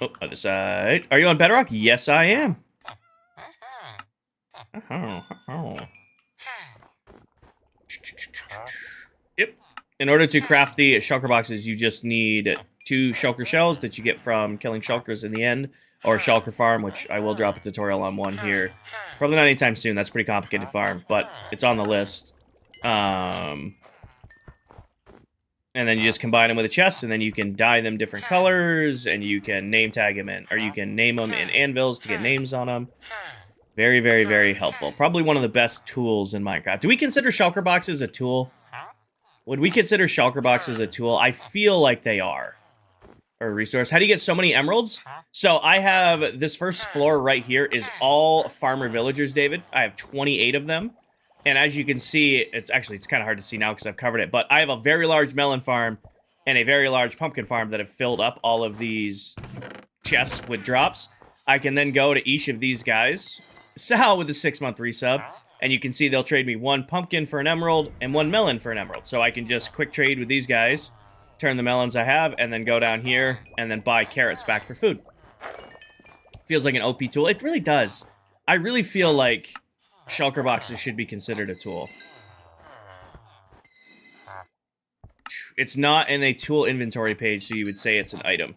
Oh, other side. Are you on Bedrock? Yes, I am. Yep. In order to craft the shulker boxes, you just need 2 shulker shells that you get from killing shulkers in the end, or shulker farm, which I will drop a tutorial on one here. Probably not anytime soon. That's a pretty complicated farm, but it's on the list. And then you just combine them with a chest, and then you can dye them different colors, and you can name tag them in, or you can name them in anvils to get names on them. Very, very, very helpful. Probably one of the best tools in Minecraft. Do we consider shulker boxes a tool? Would we consider shulker boxes a tool? I feel like they are. Or a resource. How do you get so many emeralds? So I have this first floor right here is all farmer villagers, David. I have 28 of them. And as you can see, it's kind of hard to see now because I've covered it, but I have a very large melon farm and a very large pumpkin farm that have filled up all of these chests with drops. I can then go to each of these guys, Sal with the 6-month resub, and you can see they'll trade me 1 pumpkin for an emerald and 1 melon for an emerald. So I can just quick trade with these guys, turn the melons I have, and then go down here and then buy carrots back for food. Feels like an OP tool. It really does. I really feel like shulker boxes should be considered a tool. It's not in a tool inventory page, so you would say it's an item.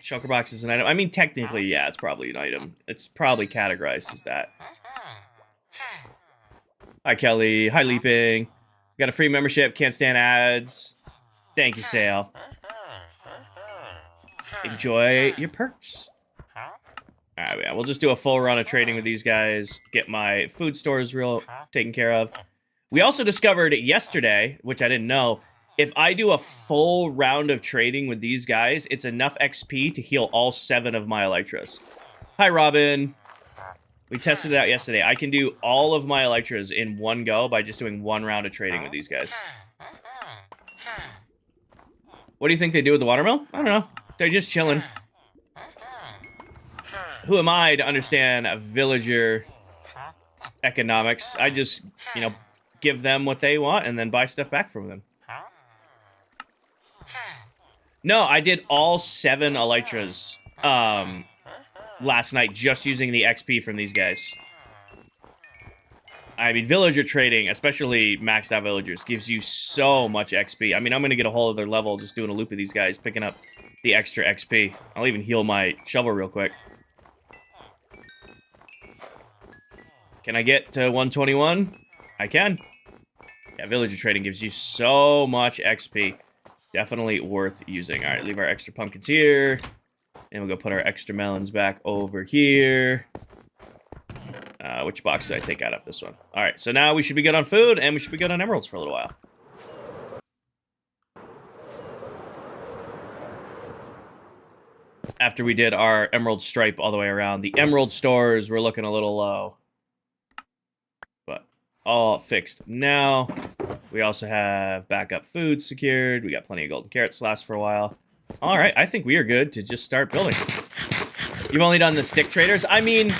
Shulker box is an item. I mean, technically, yeah, it's probably an item. It's probably categorized as that. Hi, Kelly. Hi, Leaping. Got a free membership. Can't stand ads. Thank you, Sale. Enjoy your perks. Alright, yeah, we'll just do a full run of trading with these guys, get my food stores taken care of. We also discovered yesterday, which I didn't know, if I do a full round of trading with these guys, it's enough XP to heal all 7 of my Elytras. Hi, Robin. We tested it out yesterday. I can do all of my Elytras in one go by just doing 1 round of trading with these guys. What do you think they do with the watermill? I don't know. They're just chilling. Who am I to understand villager economics? I just, give them what they want and then buy stuff back from them. No, I did all 7 Elytras last night just using the XP from these guys. I mean, villager trading, especially maxed out villagers, gives you so much XP. I mean, I'm going to get a whole other level just doing a loop of these guys, picking up the extra XP. I'll even heal my shovel real quick. Can I get to 121? I can. Yeah, villager trading gives you so much XP. Definitely worth using. All right, leave our extra pumpkins here. And we'll go put our extra melons back over here. Which box did I take out of this one? All right, so now we should be good on food, and we should be good on emeralds for a little while. After we did our emerald stripe all the way around, the emerald stores were looking a little low. But all fixed now. We also have backup food secured. We got plenty of golden carrots to last for a while. All right, I think we are good to just start building. You've only done the stick traders? I mean,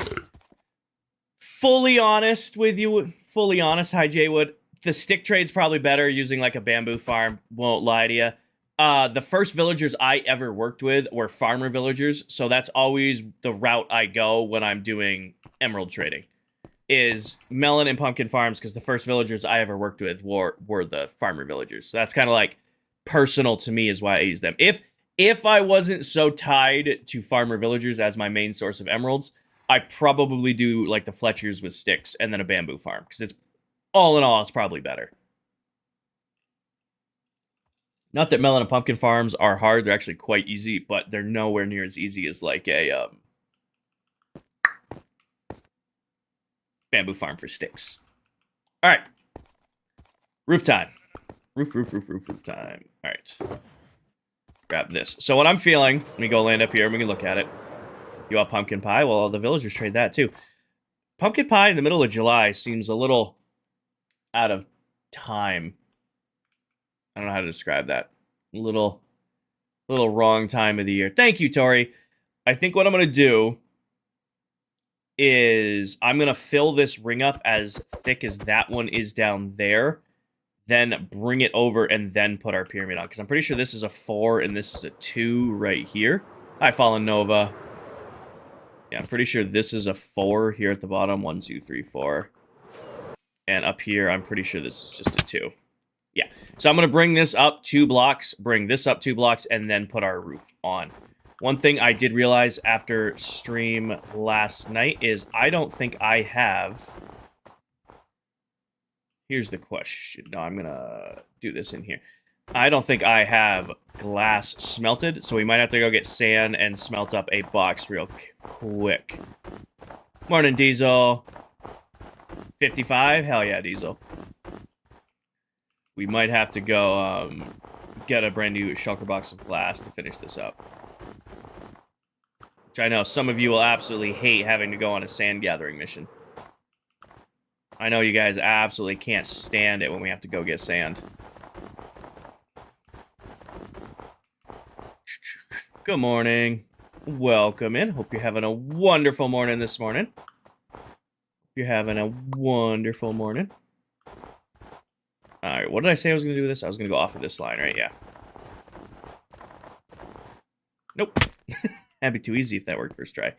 fully honest with you, hi Jaywood, the stick trade's probably better using like a bamboo farm, won't lie to you. The first villagers I ever worked with were farmer villagers, so that's always the route I go when I'm doing emerald trading, is melon and pumpkin farms, because the first villagers I ever worked with were the farmer villagers. So that's kind of like personal to me is why I use them. If I wasn't so tied to farmer villagers as my main source of emeralds, I probably do like the Fletchers with sticks and then a bamboo farm, because it's all in all, it's probably better. Not that melon and pumpkin farms are hard, they're actually quite easy, but they're nowhere near as easy as like a bamboo farm for sticks. All right. Roof time. Roof time. All right. Grab this. So what I'm feeling, let me go land up here and we can look at it. You want pumpkin pie? Well, the villagers trade that too. Pumpkin pie in the middle of July seems a little out of time. I don't know how to describe that. A little wrong time of the year. Thank you, Tori. I think what I'm going to do is I'm going to fill this ring up as thick as that one is down there. then bring it over and then put our pyramid on. Because I'm pretty sure this is a 4 and this is a 2 right here. Hi, Fallen Nova. Yeah, I'm pretty sure this is a 4 here at the bottom. 1, 2, 3, 4. And up here, I'm pretty sure this is just a 2. Yeah. So I'm going to bring this up 2 blocks, bring this up 2 blocks, and then put our roof on. One thing I did realize after stream last night is I don't think I have... Here's the question. No, I'm going to do this in here. I don't think I have glass smelted, so we might have to go get sand and smelt up a box real quick. Morning, Diesel. 55? Hell yeah, Diesel. We might have to go get a brand new shulker box of glass to finish this up. Which I know some of you will absolutely hate having to go on a sand gathering mission. I know you guys absolutely can't stand it when we have to go get sand. Good morning. Welcome in. Hope you're having a wonderful morning this morning. You're having a wonderful morning. Alright, what did I say I was going to do with this? I was going to go off of this line, right? Yeah. Nope. That'd be too easy if that worked first try.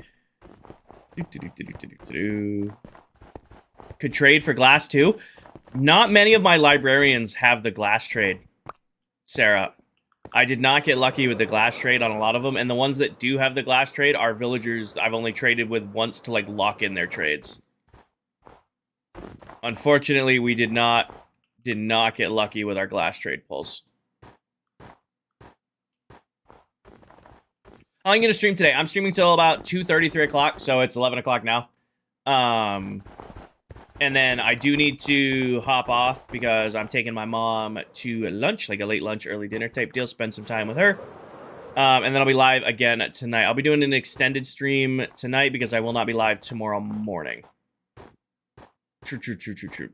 Could trade for glass too. Not many of my librarians have the glass trade, Sarah. I did not get lucky with the glass trade on a lot of them, and the ones that do have the glass trade are villagers I've only traded with once to, like, lock in their trades. Unfortunately, we did not get lucky with our glass trade pulls. How am I going to stream today? I'm streaming till about 2:30, 3 o'clock, so it's 11 o'clock now. And then I do need to hop off because I'm taking my mom to lunch, like a late lunch, early dinner type deal, spend some time with her. And then I'll be live again tonight. I'll be doing an extended stream tonight because I will not be live tomorrow morning. True.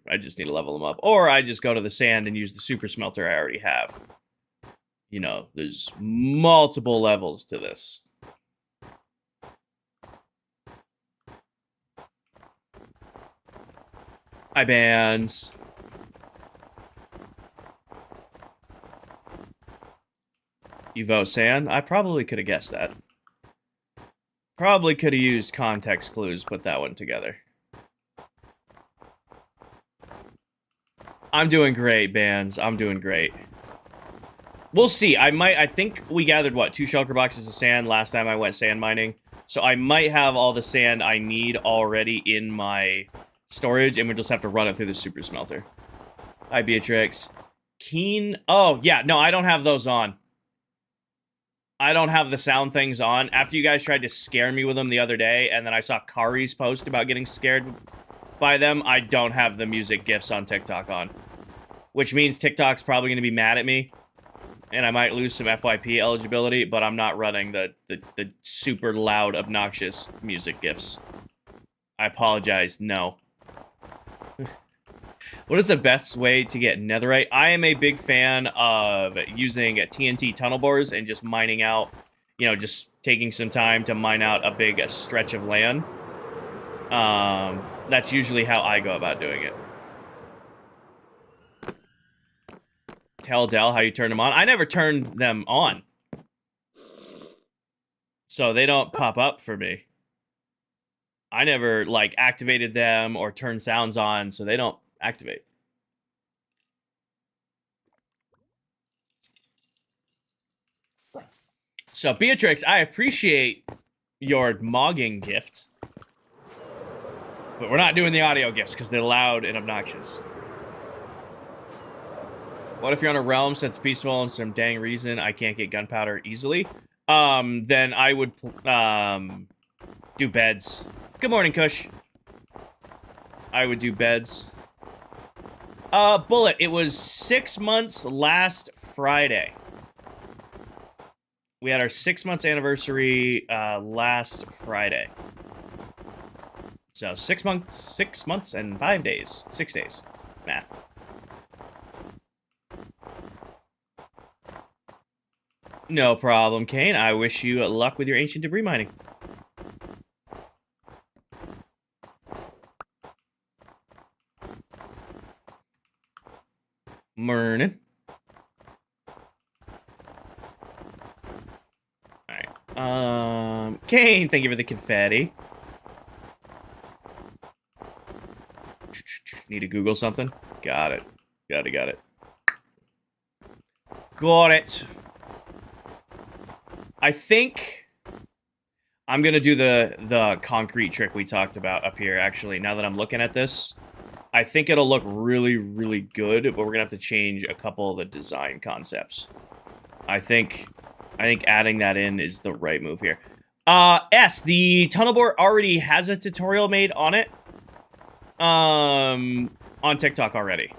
I just need to level them up. Or I just go to the sand and use the super smelter I already have. You know, there's multiple levels to this. Hi, bands. You vote sand? I probably could have guessed that. Probably could have used context clues, put that one together. I'm doing great, bands. I'm doing great. We'll see. I think we gathered, what, 2 shulker boxes of sand last time I went sand mining. So I might have all the sand I need already in my storage, and we just have to run it through the super smelter. Hi, Beatrix. Keen. Oh, yeah. No, I don't have those on. I don't have the sound things on. After you guys tried to scare me with them the other day, and then I saw Kari's post about getting scared by them, I don't have the music gifs on TikTok on. Which means TikTok's probably going to be mad at me, and I might lose some FYP eligibility, but I'm not running the super loud, obnoxious music gifs. I apologize, no. What is the best way to get netherite? I am a big fan of using TNT tunnel bores and just mining out, you know, just taking some time to mine out a big stretch of land. That's usually how I go about doing it. Tell Dell how you turn them on. I never turned them on, so they don't pop up for me. I never, like, activated them or turned sounds on, so they don't activate. So, Beatrix, I appreciate your mogging gift, but we're not doing the audio gifts because they're loud and obnoxious. What if you're on a realm since peaceful and some dang reason I can't get gunpowder easily? Then I would do beds. Good morning, Kush. I would do beds. Bullet, it was 6 months last Friday. We had our 6 months anniversary last Friday. So 6 months and 5 days. 6 days. Math. No problem, Kane. I wish you luck with your ancient debris mining. Morning. Alright. Kane, thank you for the confetti. Need to Google something? Got it. Got it. Got it. I think I'm gonna do the concrete trick we talked about up here, actually, now that I'm looking at this. I think it'll look really, really good, but we're gonna have to change a couple of the design concepts. I think adding that in is the right move here. The tunnel board already has a tutorial made on it. On TikTok already.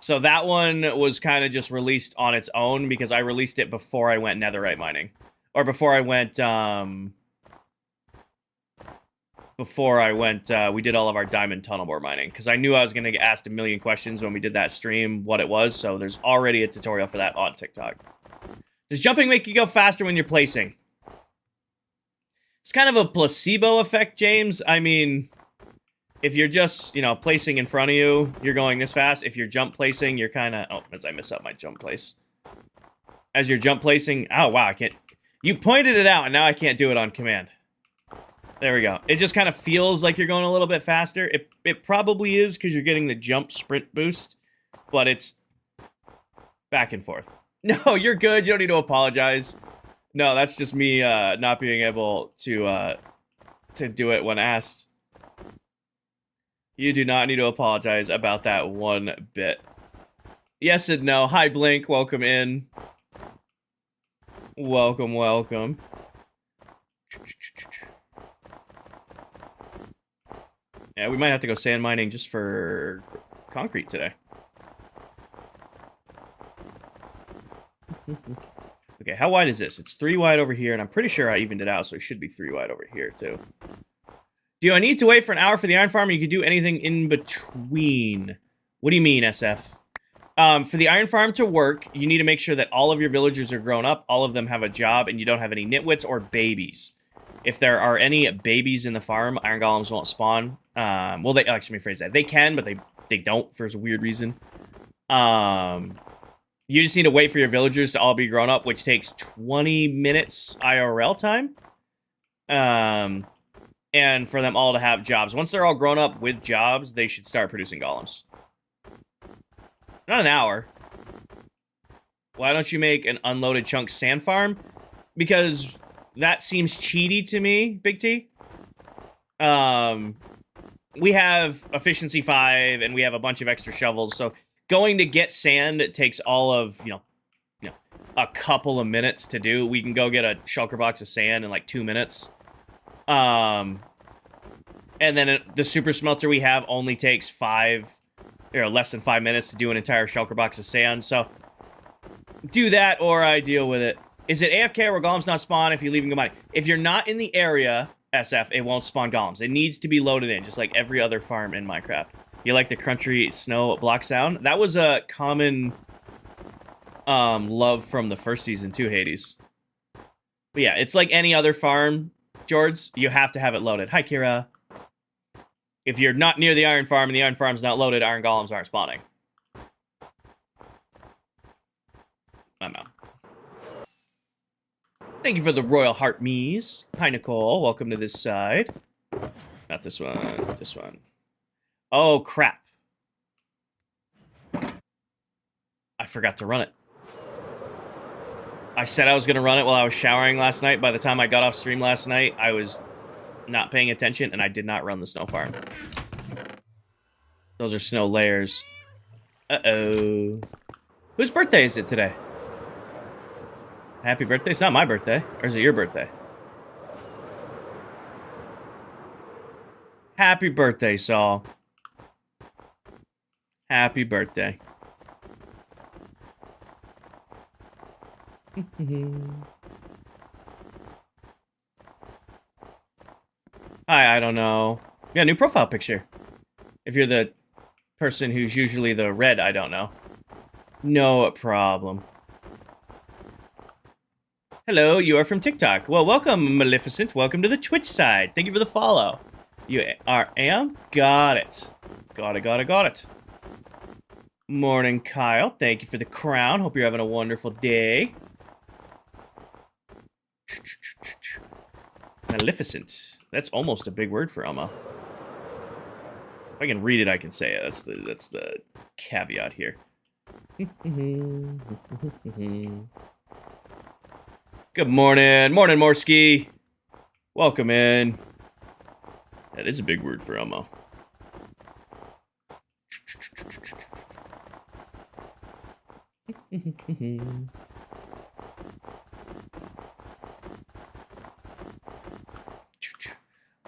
So that one was kind of just released on its own because I released it before I went netherite mining. Or before I went, we did all of our diamond tunnel bore mining. Because I knew I was going to get asked a million questions when we did that stream, what it was. So there's already a tutorial for that on TikTok. Does jumping make you go faster when you're placing? It's kind of a placebo effect, James. I mean, if you're just, you know, placing in front of you, you're going this fast. If you're jump placing, you're kind of... Oh, as I mess up my jump place. As you're jump placing... Oh, wow, I can't... You pointed it out, and now I can't do it on command. There we go. It just kind of feels like you're going a little bit faster. It probably is because you're getting the jump sprint boost, but it's back and forth. No, you're good. You don't need to apologize. No, that's just me not being able to do it when asked. You do not need to apologize about that one bit. Yes and no. Hi, Blink. Welcome in. Welcome, welcome. Yeah, we might have to go sand mining just for concrete today. Okay, how wide is this? It's 3 wide over here, and I'm pretty sure I evened it out, so it should be 3 wide over here, too. Do I need to wait for an hour for the iron farm, or you can do anything in between? What do you mean, SF? For the iron farm to work, you need to make sure that all of your villagers are grown up, all of them have a job, and you don't have any nitwits or babies. If there are any babies in the farm, iron golems won't spawn. Well, they actually rephrase that. They can, but they don't for some weird reason. You just need to wait for your villagers to all be grown up, which takes 20 minutes IRL time. And for them all to have jobs. Once they're all grown up with jobs, they should start producing golems. Not an hour. Why don't you make an unloaded chunk sand farm? Because that seems cheaty to me, Big T. We have efficiency 5, and we have a bunch of extra shovels, so going to get sand takes all of, you know, a couple of minutes to do. We can go get a shulker box of sand in like 2 minutes. And then the super smelter we have only takes less than 5 minutes to do an entire shulker box of sand. So do that, or I deal with it. Is it AFK or golems not spawn if you leave and go mining? If you're not in the area, SF, it won't spawn golems. It needs to be loaded in, just like every other farm in Minecraft. You like the crunchy snow block sound? That was a common love from the first season too, Hades. But yeah, it's like any other farm, George. You have to have it loaded. Hi, Kira. If you're not near the iron farm and the iron farm's not loaded, iron golems aren't spawning. I'm out. Thank you for the Royal Heart Mees. Hi, Nicole. Welcome to this side. Not this one. This one. Oh, crap. I forgot to run it. I said I was going to run it while I was showering last night. By the time I got off stream last night, I was not paying attention, and I did not run the snow farm. Those are snow layers. Uh-oh. Whose birthday is it today? Happy birthday. It's not my birthday. Or is it your birthday? Happy birthday, Saul. Happy birthday. Hi, I don't know. Yeah, new profile picture. If you're the person who's usually the red, I don't know. No problem. Hello, you are from TikTok. Well, welcome, Maleficent. Welcome to the Twitch side. Thank you for the follow. You are am? Got it. Got it. Morning, Kyle. Thank you for the crown. Hope you're having a wonderful day. Maleficent. That's almost a big word for Elmo. If I can read it, I can say it. That's the caveat here. Good morning. Morning, Morski. Welcome in. That is a big word for Elmo.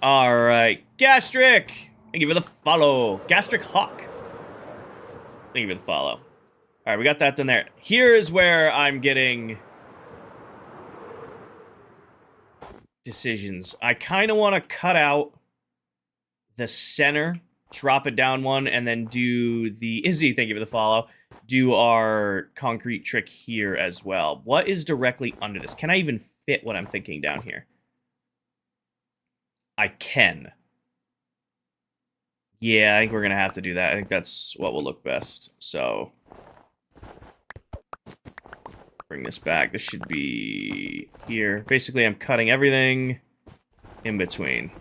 All right, Gastric. Thank you for the follow. Gastric Hawk. Thank you for the follow. All right, we got that done there. Here is where I'm getting decisions. I kind of want to cut out the center, drop it down one, and then do the Izzy, thank you for the follow, do our concrete trick here as well. What is directly under this? Can I even fit what I'm thinking down here? I can. Yeah, I think we're going to have to do that. I think that's what will look best. So, bring this back. This should be here. Basically, I'm cutting everything in between.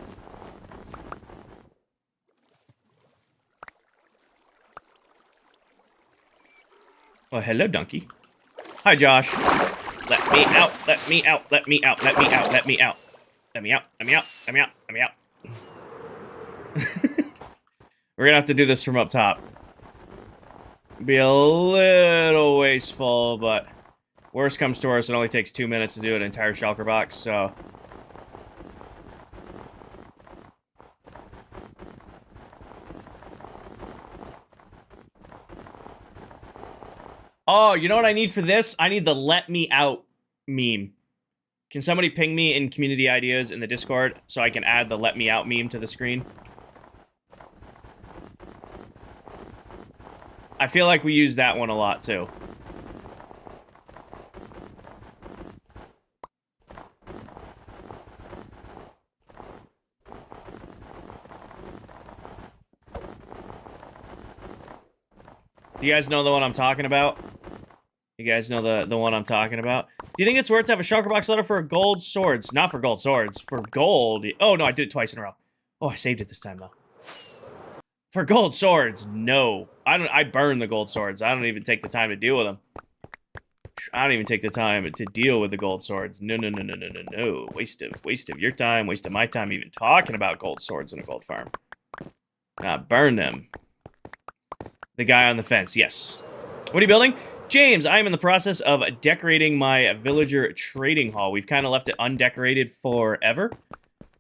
Oh, hello, donkey. Hi, Josh. Let me out. Let me out. Let me out. Let me out. Let me out. Let me out. Let me out. Let me out. Let me out. We're gonna have to do this from up top. Be a little wasteful, but worst comes to worst, it only takes 2 minutes to do an entire shulker box, so. Oh, you know what I need for this? I need the let me out meme. Can somebody ping me in community ideas in the Discord so I can add the let me out meme to the screen? I feel like we use that one a lot too. Do you guys know the one I'm talking about? You guys know the one I'm talking about? Do you think it's worth to have a shulker box letter for gold swords? Not for gold swords. For gold. Oh, no, I did it twice in a row. Oh, I saved it this time, though. For gold swords, no. I burn the gold swords. I don't even take the time to deal with them. I don't even take the time to deal with the gold swords. No, no, no, no, no, no, no. Waste of your time, waste of my time even talking about gold swords in a gold farm. Burn them. The guy on the fence, yes. What are you building? James, I am in the process of decorating my villager trading hall. We've kind of left it undecorated forever.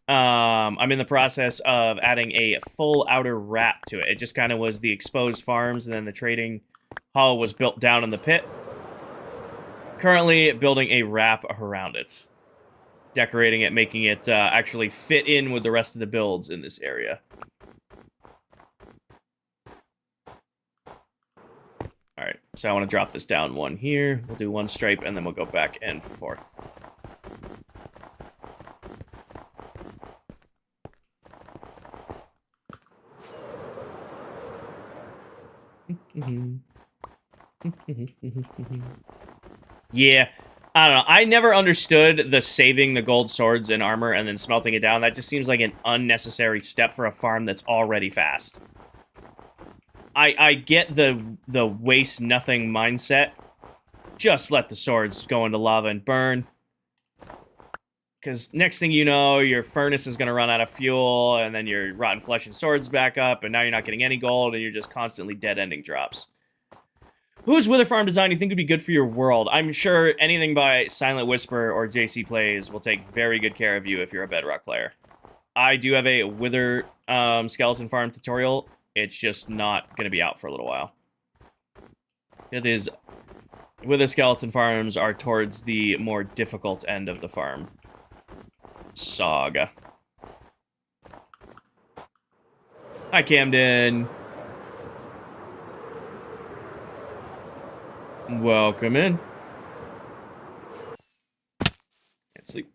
I'm in the process of adding a full outer wrap to it. It just kind of was the exposed farms, and then the trading hall was built down in the pit. Currently building a wrap around it. Decorating it, making it actually fit in with the rest of the builds in this area. Alright, so I want to drop this down one here. We'll do one stripe, and then we'll go back and forth. Yeah, I don't know. I never understood the saving the gold swords and armor and then smelting it down. That just seems like an unnecessary step for a farm that's already fast. I get the waste nothing mindset. Just let the swords go into lava and burn. Because next thing you know, your furnace is going to run out of fuel, and then your rotten flesh and swords back up, and now you're not getting any gold, and you're just constantly dead-ending drops. Whose Wither Farm design do you think would be good for your world? I'm sure anything by Silent Whisper or JC Plays will take very good care of you if you're a Bedrock player. I do have a Wither skeleton farm tutorial. It's just not going to be out for a little while. It is... Wither skeleton farms are towards the more difficult end of the farm saga. Hi, Camden. Welcome in. Can't sleep.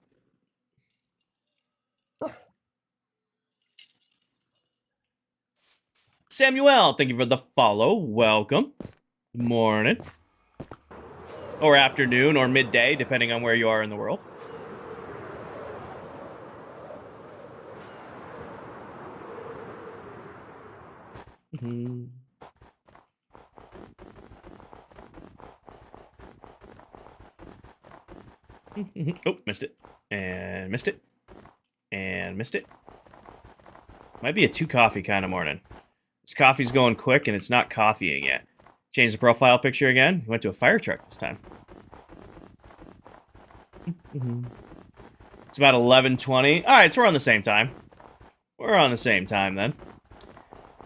Samuel, thank you for the follow. Welcome. Morning. Or afternoon or midday, depending on where you are in the world. Oh, missed it. And missed it. And missed it. Might be a 2 coffee kind of morning. This coffee's going quick and it's not coffeeing yet. Change the profile picture again. Went to a fire truck this time. It's about 11:20. Alright, so we're on the same time. We're on the same time then.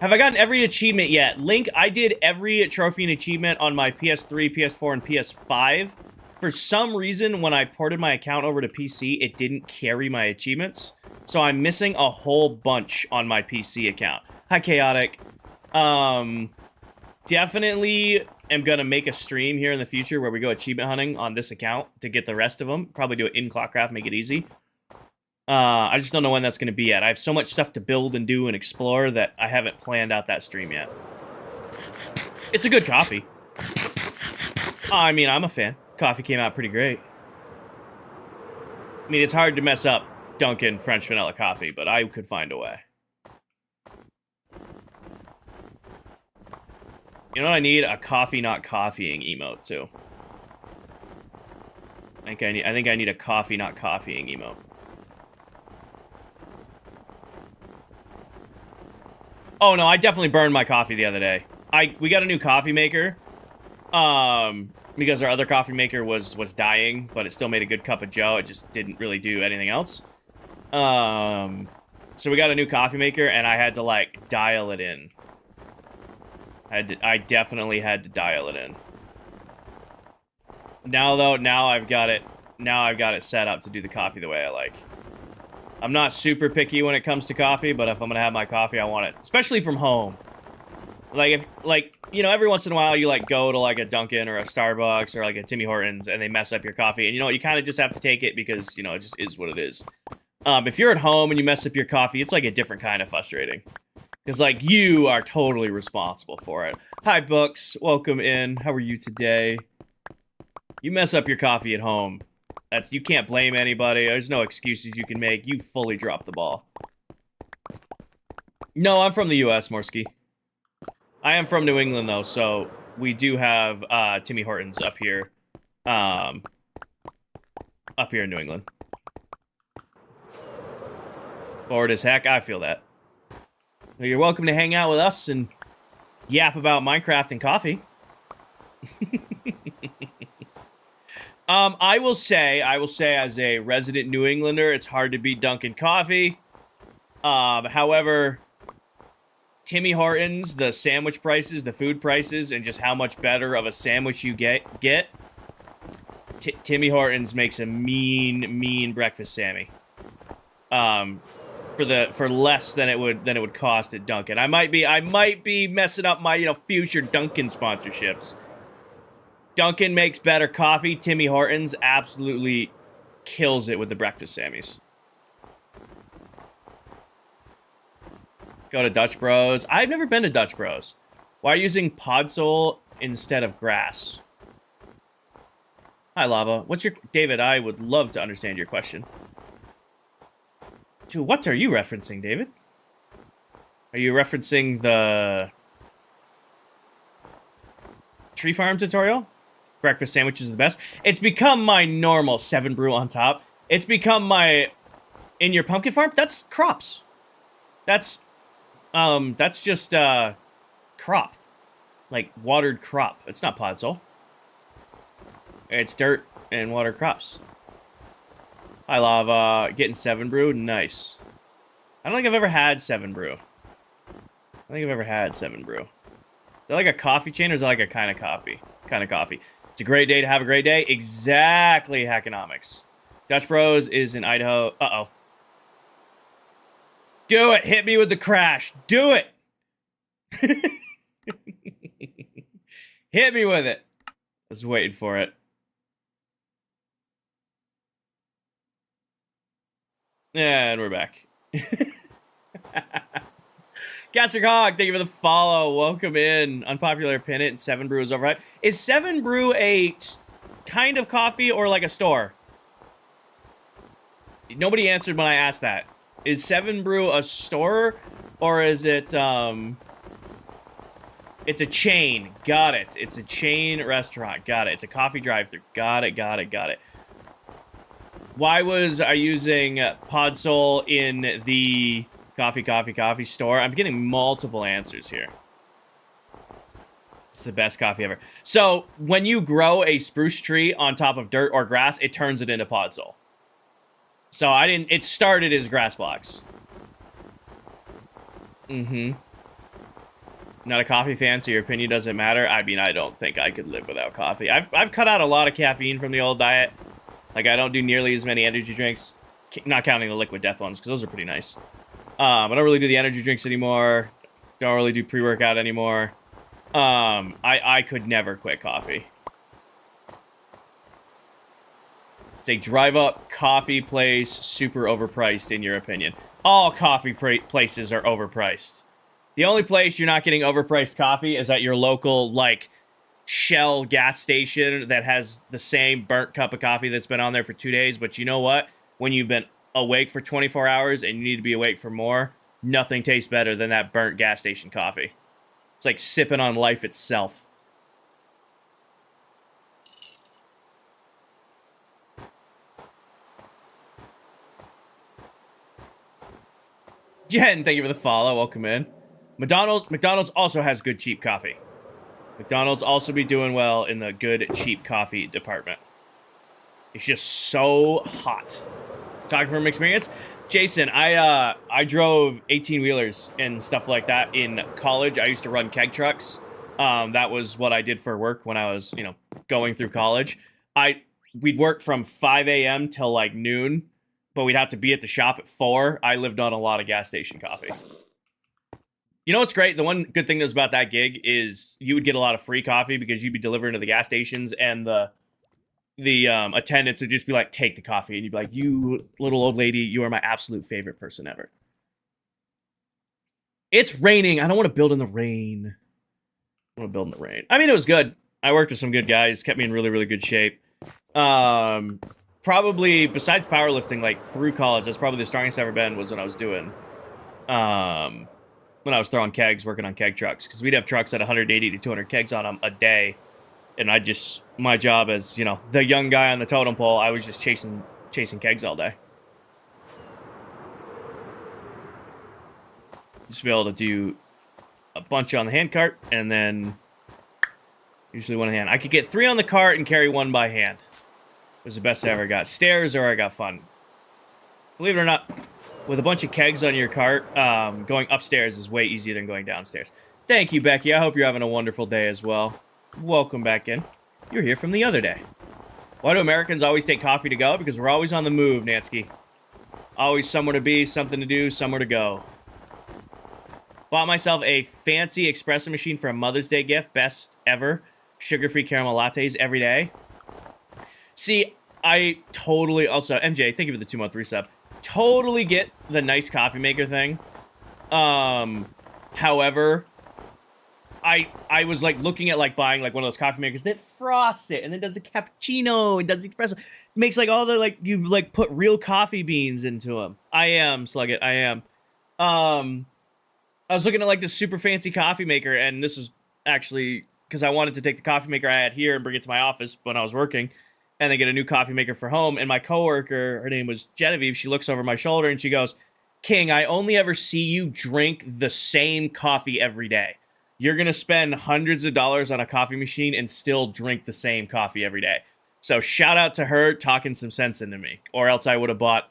Have I gotten every achievement yet? Link, I did every trophy and achievement on my PS3, PS4, and PS5. For some reason, when I ported my account over to PC, it didn't carry my achievements. So I'm missing a whole bunch on my PC account. Hi, Chaotic. Definitely am gonna make a stream here in the future where we go achievement hunting on this account to get the rest of them. Probably do it in ClockCraft, make it easy. I just don't know when that's gonna be at. I have so much stuff to build and do and explore that I haven't planned out that stream yet. It's a good coffee. I mean, I'm a fan. Coffee came out pretty great. I mean, it's hard to mess up Dunkin' French vanilla coffee, but I could find a way. You know what I need? A coffee not coffeeing emote too. I think I need a coffee not coffeeing emote. Oh no, I definitely burned my coffee the other day. We got a new coffee maker. Because our other coffee maker was dying, but it still made a good cup of joe. It just didn't really do anything else. So we got a new coffee maker, and I had to, like, dial it in. I definitely had to dial it in. Now, though, now I've got it set up to do the coffee the way I like. I'm not super picky when it comes to coffee, but if I'm gonna have my coffee, I want it, especially from home. Like, you know, every once in a while you, like, go to, like, a Dunkin' or a Starbucks or, like, a Timmy Hortons, and they mess up your coffee. And, you know, you kind of just have to take it because, you know, it just is what it is. If you're at home and you mess up your coffee, it's, like, a different kind of frustrating. Because, like, you are totally responsible for it. Hi, Books. Welcome in. How are you today? You mess up your coffee at home. You can't blame anybody. There's no excuses you can make. You fully dropped the ball. No, I'm from the U.S., Morsky. I am from New England, though, so we do have Timmy Hortons up here. Up here in New England. Bored as heck, I feel that. Well, you're welcome to hang out with us and yap about Minecraft and coffee. I will say, as a resident New Englander, it's hard to beat Dunkin' Coffee. However, Timmy Hortons, the sandwich prices, the food prices, and just how much better of a sandwich you get. Timmy Hortons makes a mean breakfast Sammy. For less than it would cost at Dunkin'. I might be messing up my, you know, future Dunkin' sponsorships. Dunkin' makes better coffee. Timmy Hortons absolutely kills it with the breakfast Sammys. Go to Dutch Bros. I've never been to Dutch Bros. Why are you using Podsole instead of grass? Hi, Lava. What's your... David, I would love to understand your question. To what are you referencing, David? Are you referencing the... Tree Farm tutorial? Breakfast sandwich is the best. It's become my normal 7 brew on top. It's become my... In your pumpkin farm? That's crops. That's just, crop. Like, watered crop. It's not Podsole. It's dirt and watered crops. Hi, Lava. Getting 7 brew? Nice. I don't think I've ever had 7 brew. I think I've ever had 7 brew. Is that like a coffee chain, or is that like a kind of coffee? Kind of coffee. It's a great day to have a great day. Exactly, Hackonomics. Dutch Bros is in Idaho. Uh-oh. Do it! Hit me with the crash! Do it! Hit me with it! I was waiting for it. And we're back. Gastric Hog, thank you for the follow. Welcome in. Unpopular opinion, and 7 Brew is overhyped. Is 7 Brew a kind of coffee or like a store? Nobody answered when I asked that. Is 7 Brew a store or is it, it's a chain. Got it. It's a chain restaurant. Got it. It's a coffee drive-thru. Got it. Why was I using Podsole in the coffee store? I'm getting multiple answers here. It's the best coffee ever. So, when you grow a spruce tree on top of dirt or grass, it turns it into Podsole. So, it started as grass blocks. Not a coffee fan, so your opinion doesn't matter. I mean, I don't think I could live without coffee. I've cut out a lot of caffeine from the old diet. Like, I don't do nearly as many energy drinks. Not counting the liquid death ones, because those are pretty nice. I don't really do the energy drinks anymore. Don't really do pre-workout anymore. I could never quit coffee. It's a drive-up coffee place, super overpriced, in your opinion. All coffee places are overpriced. The only place you're not getting overpriced coffee is at your local, like, Shell gas station that has the same burnt cup of coffee that's been on there for 2 days. But you know what? When you've been awake for 24 hours and you need to be awake for more, nothing tastes better than that burnt gas station coffee. It's like sipping on life itself. Jen, thank you for the follow. Welcome in. McDonald's also has good cheap coffee. McDonald's also be doing well in the good cheap coffee department. It's just so hot. Talking from experience, Jason, I drove 18-wheelers and stuff like that in college. I used to run keg trucks. That was what I did for work when I was, going through college. We'd work from 5 a.m. till like noon, but we'd have to be at the shop at 4. I lived on a lot of gas station coffee. You know what's great? The one good thing that was about that gig is you would get a lot of free coffee because you'd be delivering to the gas stations, and the attendants would just be like, take the coffee, and you'd be like, you little old lady, you are my absolute favorite person ever. It's raining. I don't want to build in the rain. I want to build in the rain. I mean, it was good. I worked with some good guys, kept me in really, really good shape. Probably, besides powerlifting, like, through college, that's probably the strongest I've ever been was when I was doing, when I was throwing kegs, working on keg trucks, because we'd have trucks at 180 to 200 kegs on them a day, and my job as, the young guy on the totem pole, I was just chasing kegs all day. Just be able to do a bunch on the hand cart, and then usually one in hand. I could get 3 on the cart and carry 1 by hand. It was the best I ever got. Stairs or I got fun. Believe it or not, with a bunch of kegs on your cart, going upstairs is way easier than going downstairs. Thank you, Becky. I hope you're having a wonderful day as well. Welcome back in. You're here from the other day. Why do Americans always take coffee to go? Because we're always on the move, Nansky. Always somewhere to be, something to do, somewhere to go. Bought myself a fancy espresso machine for a Mother's Day gift. Best ever. Sugar-free caramel lattes every day. See, I totally... Also, MJ, thank you for the 2-month resub. Totally get the nice coffee maker thing. However, I was like looking at like buying like one of those coffee makers that frosts it and then does the cappuccino and does the espresso. Makes like all the like you like put real coffee beans into them. I am Slug It. I am. I was looking at like this super fancy coffee maker, and this is actually because I wanted to take the coffee maker I had here and bring it to my office when I was working, and then get a new coffee maker for home. And my coworker, her name was Genevieve, she looks over my shoulder and she goes, King, I only ever see you drink the same coffee every day. You're going to spend hundreds of dollars on a coffee machine and still drink the same coffee every day. So shout out to her talking some sense into me, or else I would have bought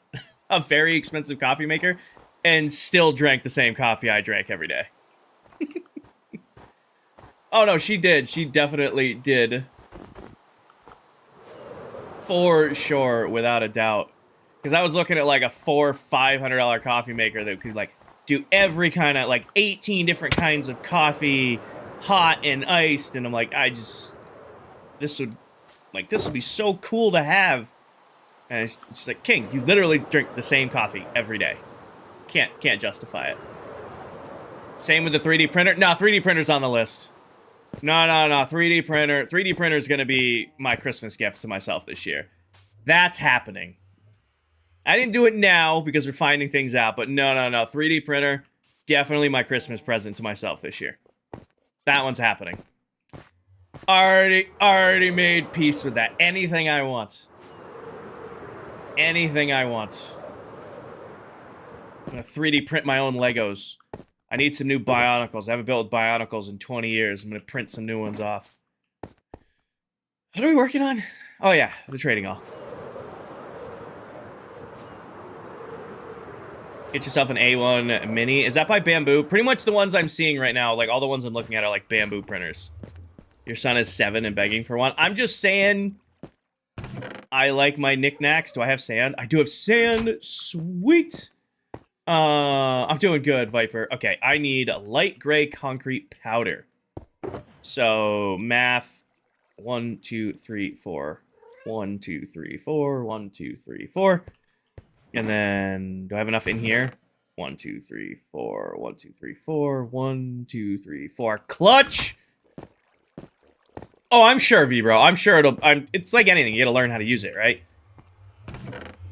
a very expensive coffee maker and still drank the same coffee I drank every day. Oh no, she did. She definitely did. For sure, without a doubt. Because I was looking at like a $400-500 coffee maker that could like do every kind of like 18 different kinds of coffee, hot and iced, and I'm like, this would be so cool to have. And it's just like, King, you literally drink the same coffee every day. Can't justify it. Same with the 3D printer. No, 3D printer's on the list. No. 3D printer. 3D printer is going to be my Christmas gift to myself this year. That's happening. I didn't do it now because we're finding things out, but no. 3D printer, definitely my Christmas present to myself this year. That one's happening. Already made peace with that. Anything I want. Anything I want. I'm gonna 3D print my own Legos. I need some new Bionicles. I haven't built Bionicles in 20 years. I'm gonna print some new ones off. What are we working on? Oh yeah, the trading hall. Get yourself an A1 Mini. Is that by Bamboo? Pretty much the ones I'm seeing right now, like all the ones I'm looking at are like Bamboo printers. Your son is 7 and begging for one. I'm just saying I like my knickknacks. Do I have sand? I do have sand. Sweet. I'm doing good, Viper. Okay, I need a light gray concrete powder. So, math. 1, 2, 3, 4. 1, 2, 3, 4. 1, 2, 3, 4. And then, do I have enough in here? 1, 2, 3, 4. 1, 2, 3, 4. 1, 2, 3, 4. Clutch! Oh, I'm sure, V-Bro. I'm sure it's like anything. You gotta learn how to use it, right?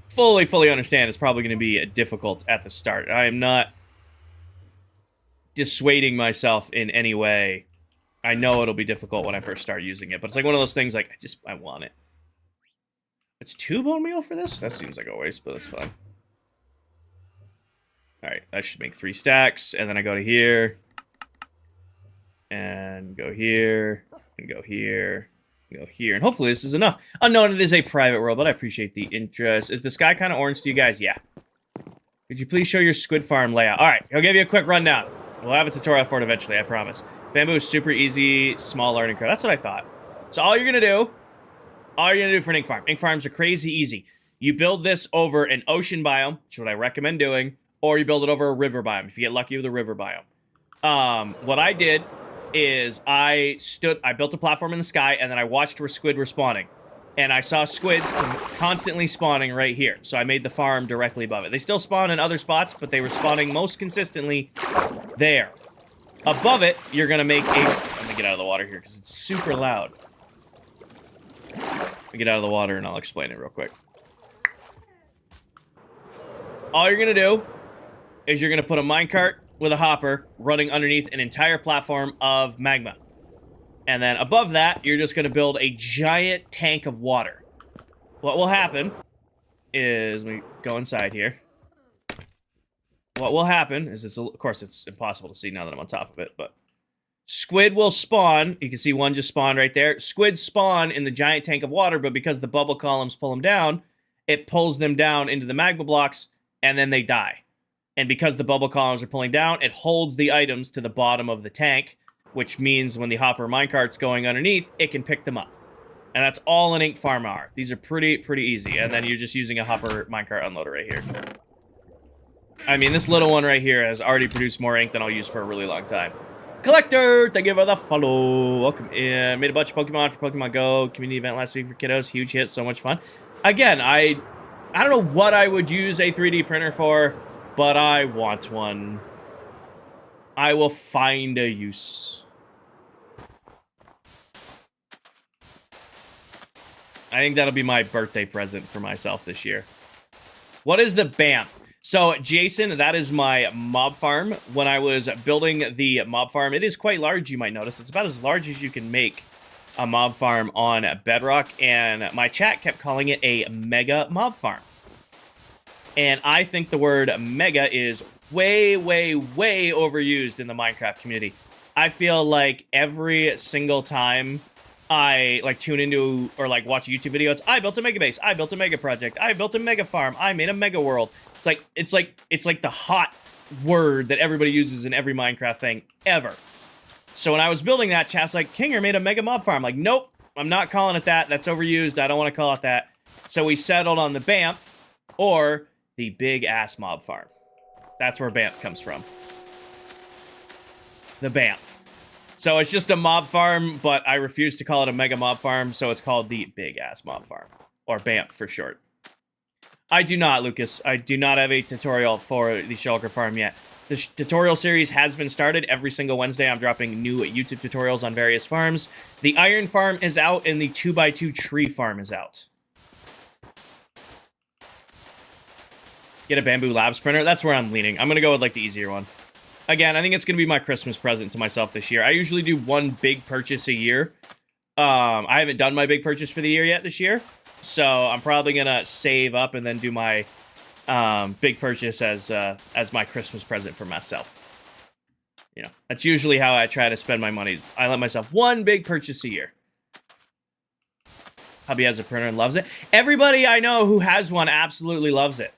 Fully understand it's probably going to be difficult at the start. I am not dissuading myself in any way. I know it'll be difficult when I first start using it, but it's like one of those things like, I want it. It's 2 bone meal for this? That seems like a waste, but that's fine. Alright, I should make 3 stacks, and then I go to here. And go here. And go here. Go here, and hopefully this is enough. Unknown, it is a private world, but I appreciate the interest. Is the sky kind of orange to you guys? Yeah. Could you please show your squid farm layout? All right, I'll give you a quick rundown. We'll have a tutorial for it eventually, I promise. Bamboo is super easy, small learning curve. That's what I thought. So all you're gonna do for an ink farm. Ink farms are crazy easy. You build this over an ocean biome, which is what I recommend doing, or you build it over a river biome, if you get lucky with a river biome. What I did is I built a platform in the sky, and then I watched where squid were spawning. And I saw squids constantly spawning right here. So I made the farm directly above it. They still spawn in other spots, but they were spawning most consistently there. Above it, you're going to make a... Let me get out of the water here, because it's super loud. Let me get out of the water, and I'll explain it real quick. All you're going to do is you're going to put a minecart with a hopper running underneath an entire platform of magma. And then above that, you're just going to build a giant tank of water. What will happen is, let me go inside here. What will happen is, of course, it's impossible to see now that I'm on top of it, but squid will spawn. You can see one just spawned right there. Squid spawn in the giant tank of water, but because the bubble columns pull them down, it pulls them down into the magma blocks, and then they die. And because the bubble columns are pulling down, it holds the items to the bottom of the tank, which means when the hopper minecart's going underneath, it can pick them up. And that's all an ink farm are. These are pretty easy. And then you're just using a hopper minecart unloader right here. I mean, this little one right here has already produced more ink than I'll use for a really long time. Collector, thank you for the follow. Welcome in. Made a bunch of Pokemon for Pokemon Go. Community event last week for kiddos. Huge hit, so much fun. Again, I don't know what I would use a 3D printer for, but I want one. I will find a use. I think that'll be my birthday present for myself this year. What is the BAMF? So, Jason, that is my mob farm. When I was building the mob farm, it is quite large, you might notice. It's about as large as you can make a mob farm on Bedrock, and my chat kept calling it a mega mob farm. And I think the word mega is way overused in the Minecraft community. I feel like every single time I tune into or watch a YouTube video, it's I built a mega base, I built a mega project, I built a mega farm, I made a mega world. It's like the hot word that everybody uses in every Minecraft thing ever. So when I was building that, chat's like, Kinger made a mega mob farm. Like, nope, I'm not calling it that. That's overused. I don't want to call it that. So we settled on the BAMF or the big ass mob farm. That's where BAMF comes from. The BAMF. So it's just a mob farm, but I refuse to call it a mega mob farm, so it's called the big ass mob farm. Or BAMF for short. I do not, Lucas. I do not have a tutorial for the shulker farm yet. The tutorial series has been started. Every single Wednesday, I'm dropping new YouTube tutorials on various farms. The iron farm is out, and the 2x2 tree farm is out. Get a Bamboo Labs printer. That's where I'm leaning. I'm going to go with, like, the easier one. Again, I think it's going to be my Christmas present to myself this year. I usually do one big purchase a year. I haven't done my big purchase for the year yet this year. So I'm probably going to save up and then do my big purchase as my Christmas present for myself. You know, that's usually how I try to spend my money. I let myself one big purchase a year. Hubby has a printer and loves it. Everybody I know who has one absolutely loves it.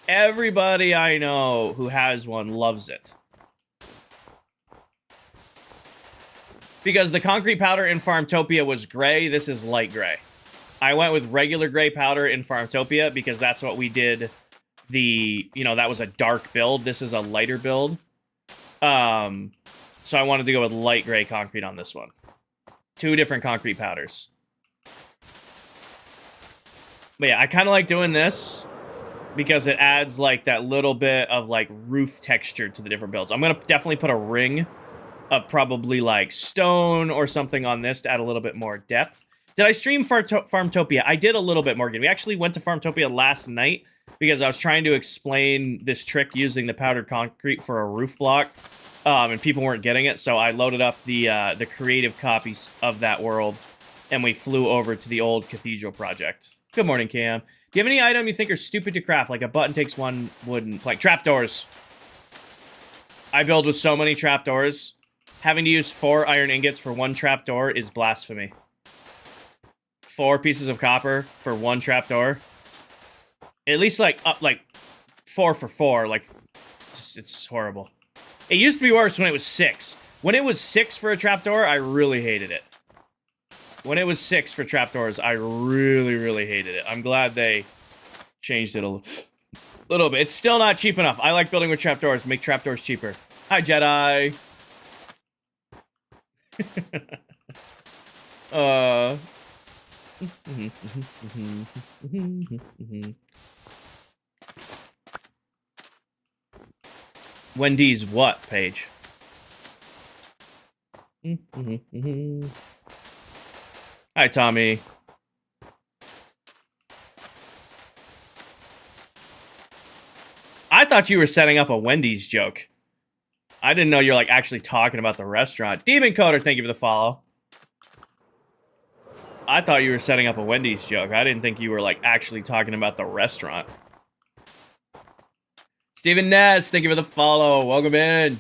Everybody I know who has one loves it. Because the concrete powder in Farmtopia was gray, this is light gray. I went with regular gray powder in Farmtopia because that's what we did. That was a dark build. This is a lighter build. So I wanted to go with light gray concrete on this one. 2 different concrete powders. But yeah, I kind of like doing this because it adds, like, that little bit of, like, roof texture to the different builds. I'm going to definitely put a ring of probably, like, stone or something on this to add a little bit more depth. Did I stream Farmtopia? I did a little bit, Morgan. We actually went to Farmtopia last night because I was trying to explain this trick using the powdered concrete for a roof block, and people weren't getting it, so I loaded up the creative copies of that world, and we flew over to the old cathedral project. Good morning, Cam. Do you have any item you think are stupid to craft, like a button takes 1 wooden plank? Trapdoors. I build with so many trapdoors. Having to use 4 iron ingots for 1 trapdoor is blasphemy. 4 pieces of copper for 1 trapdoor. At least, like, 4 for 4. Like, it's horrible. It used to be worse when it was 6. When it was 6 for a trapdoor, I really hated it. When it was 6 for trapdoors, I really, really hated it. I'm glad they changed it a little bit. It's still not cheap enough. I like building with trapdoors. Make trapdoors cheaper. Hi, Jedi. Wendy's what, Paige? Hi, Tommy. I thought you were setting up a Wendy's joke. I didn't know you're, like, actually talking about the restaurant. Demon Coder, thank you for the follow. I thought you were setting up a Wendy's joke. I didn't think you were, like, actually talking about the restaurant. Stephen Ness, thank you for the follow. Welcome in.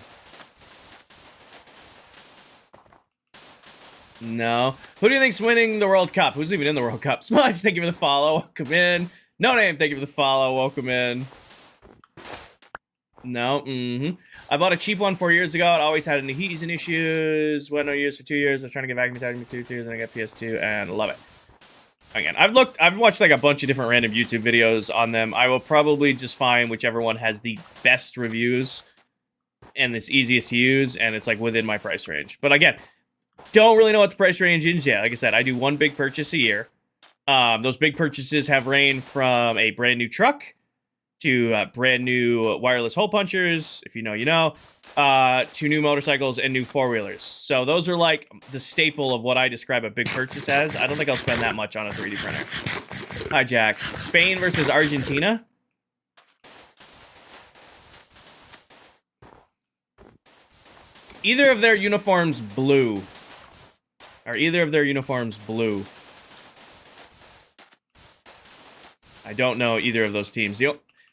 No. Who do you think's winning the World Cup? Who's even in the World Cup? Smudge, thank you for the follow. Welcome in. No Name, thank you for the follow. Welcome in. No. I bought a cheap one 4 years ago. It always had any heating issues. Went no use for 2 years. I was trying to get vacuum time for 2 years, then I got PS2 and love it. Again, I've watched like a bunch of different random YouTube videos on them. I will probably just find whichever one has the best reviews and it's easiest to use, and it's like within my price range. But again, don't really know what the price range is yet. Like I said, I do one big purchase a year. Those big purchases have ranged from a brand new truck to brand new wireless hole punchers, if you know, you know, to new motorcycles and new four-wheelers. So those are like the staple of what I describe a big purchase as. I don't think I'll spend that much on a 3D printer. Hi, Jax. Spain versus Argentina. Either of their uniforms blue. Are either of their uniforms blue? I don't know either of those teams.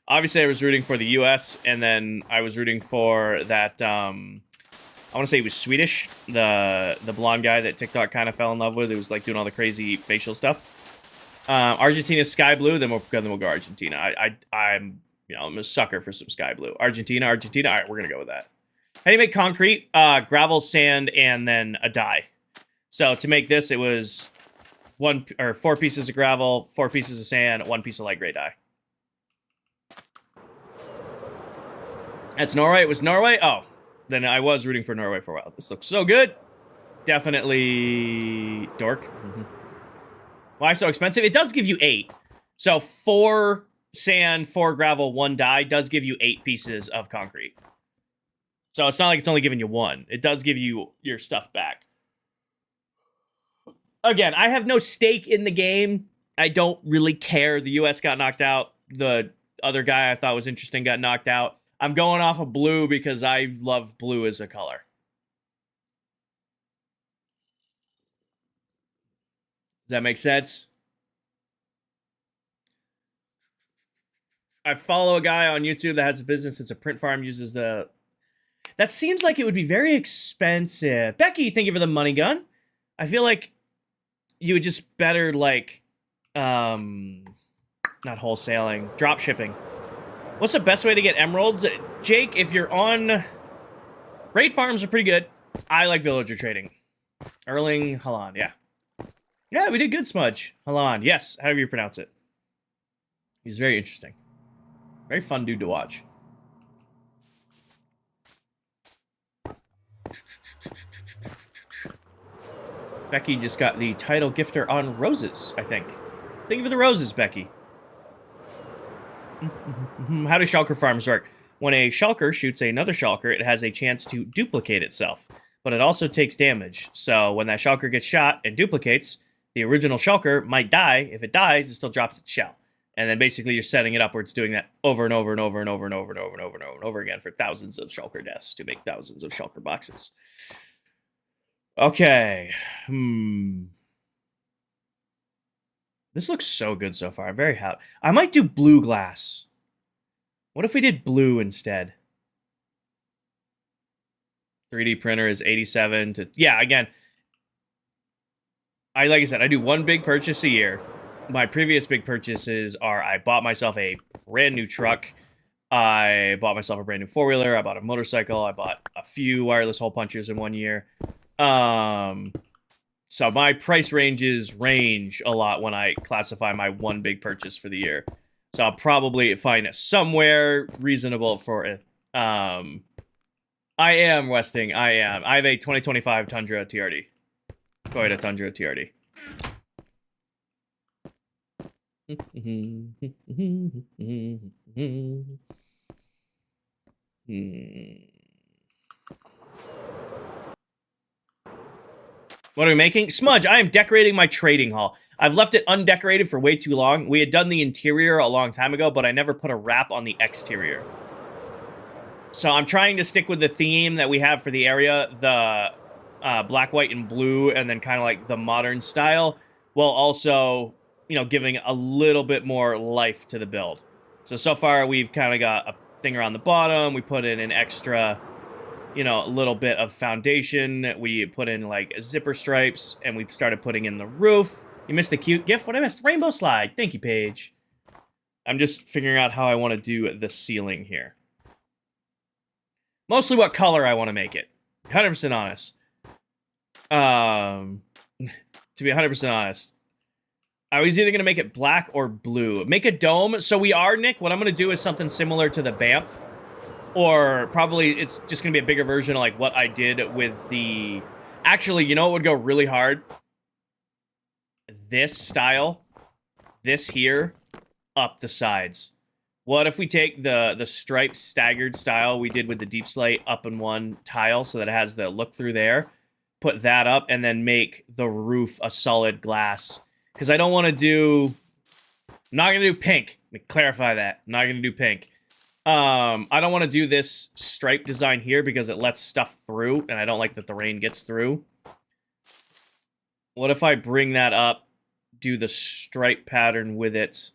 Obviously, I was rooting for the U.S., and then I was rooting for that, I want to say he was Swedish, the blonde guy that TikTok kind of fell in love with, who was, like, doing all the crazy facial stuff. Argentina's sky blue, then we'll go Argentina. I'm a sucker for some sky blue. Argentina, all right, we're going to go with that. How do you make concrete? Gravel, sand, and then a dye. So to make this, it was 4 pieces of gravel, 4 pieces of sand, 1 piece of light gray dye. That's Norway. It was Norway? Oh, then I was rooting for Norway for a while. This looks so good. Definitely dork. Why so expensive? It does give you 8. So 4 sand, 4 gravel, 1 dye does give you 8 pieces of concrete. So it's not like it's only giving you 1. It does give you your stuff back. Again, I have no stake in the game. I don't really care. The US got knocked out. The other guy I thought was interesting got knocked out. I'm going off of blue because I love blue as a color. Does that make sense? I follow a guy on YouTube that has a business. It's a print farm, uses the... That seems like it would be very expensive. Becky, thank you for the money gun. I feel like you would just better, like, not wholesaling, drop shipping. What's the best way to get emeralds? Jake, if you're on... Raid farms are pretty good. I like villager trading. Erling Haaland, yeah. Yeah, we did good, Smudge. Haaland, yes, however you pronounce it. He's very interesting. Very fun dude to watch. Becky just got the title gifter on roses, I think. Thank you for the roses, Becky. How do shulker farms work? When a shulker shoots another shulker, it has a chance to duplicate itself, but it also takes damage. So when that shulker gets shot and duplicates, the original shulker might die. If it dies, it still drops its shell. And then basically you're setting it up where it's doing that over and over and over and over and over and over and over and over and over again for thousands of shulker deaths to make thousands of shulker boxes. Okay. This looks so good so far. I'm very happy. I might do blue glass. What if we did blue instead? 3D printer is 87 to... Yeah, again. Like I said, I do one big purchase a year. My previous big purchases are I bought myself a brand new truck. I bought myself a brand new 4-wheeler. I bought a motorcycle. I bought a few wireless hole punchers in 1 year. So my price ranges range a lot when I classify my one big purchase for the year. So I'll probably find it somewhere reasonable for it. I am Westing. I am. I have a 2025 Tundra TRD. Toyota Tundra TRD. What are we making? Smudge, I am decorating my trading hall. I've left it undecorated for way too long. We had done the interior a long time ago, but I never put a wrap on the exterior. So I'm trying to stick with the theme that we have for the area, the black, white, and blue, and then kind of like the modern style, while also, you know, giving a little bit more life to the build. So far we've kind of got a thing around the bottom. We put in an extra, you know, a little bit of foundation. We put in like zipper stripes, and we started putting in the roof. You missed the cute gift? What I missed? Rainbow slide. Thank you, Paige. I'm just figuring out how I want to do the ceiling here. Mostly what color I want to make it. 100% honest. To be 100% honest, I was either going to make it black or blue. Make a dome. So we are, Nick, what I'm going to do is something similar to the Banff. Or probably it's just going to be a bigger version of like what I did with the... Actually, you know what would go really hard? This style. This here. Up the sides. What if we take the striped staggered style we did with the deep slate up in one tile so that it has the look through there? Put that up and then make the roof a solid glass. Because I don't want to do... I'm not going to do pink. Let me clarify that. I'm not going to do pink. I don't want to do this stripe design here because it lets stuff through, and I don't like that the rain gets through. What if I bring that up, do the stripe pattern with it,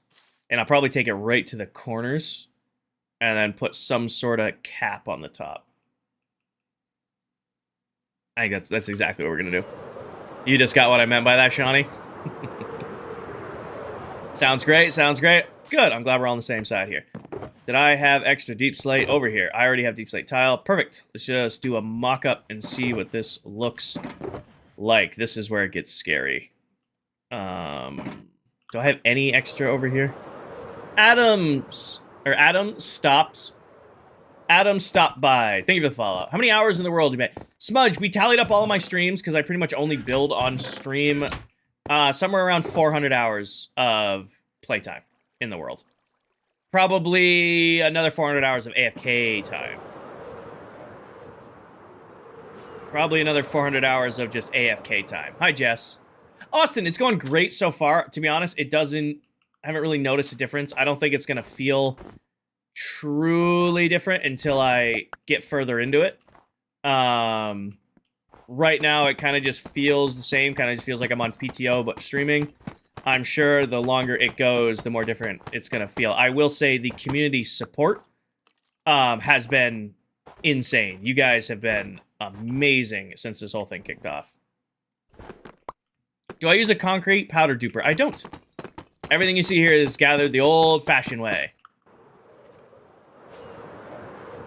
and I'll probably take it right to the corners, and then put some sort of cap on the top. I think that's exactly what we're going to do. You just got what I meant by that, Shawnee? Sounds great, sounds great. Good, I'm glad we're all on the same side here. Did I have extra deep slate over here? I already have deep slate tile. Perfect. Let's just do a mock-up and see what this looks like. This is where it gets scary. Do I have any extra over here? Adam stopped by. Thank you for the follow. How many hours in the world you made? Smudge, we tallied up all of my streams because I pretty much only build on stream Somewhere around 400 hours of playtime in the world. Probably another 400 hours of AFK time. Probably another 400 hours of just AFK time. Hi, Jess. Austin, it's going great so far. To be honest, I haven't really noticed a difference. I don't think it's going to feel truly different until I get further into it. Right now, it kind of just feels the same. Kind of just feels like I'm on PTO, but streaming. I'm sure the longer it goes, the more different it's going to feel. I will say the community support has been insane. You guys have been amazing since this whole thing kicked off. Do I use a concrete powder duper? I don't. Everything you see here is gathered the old-fashioned way.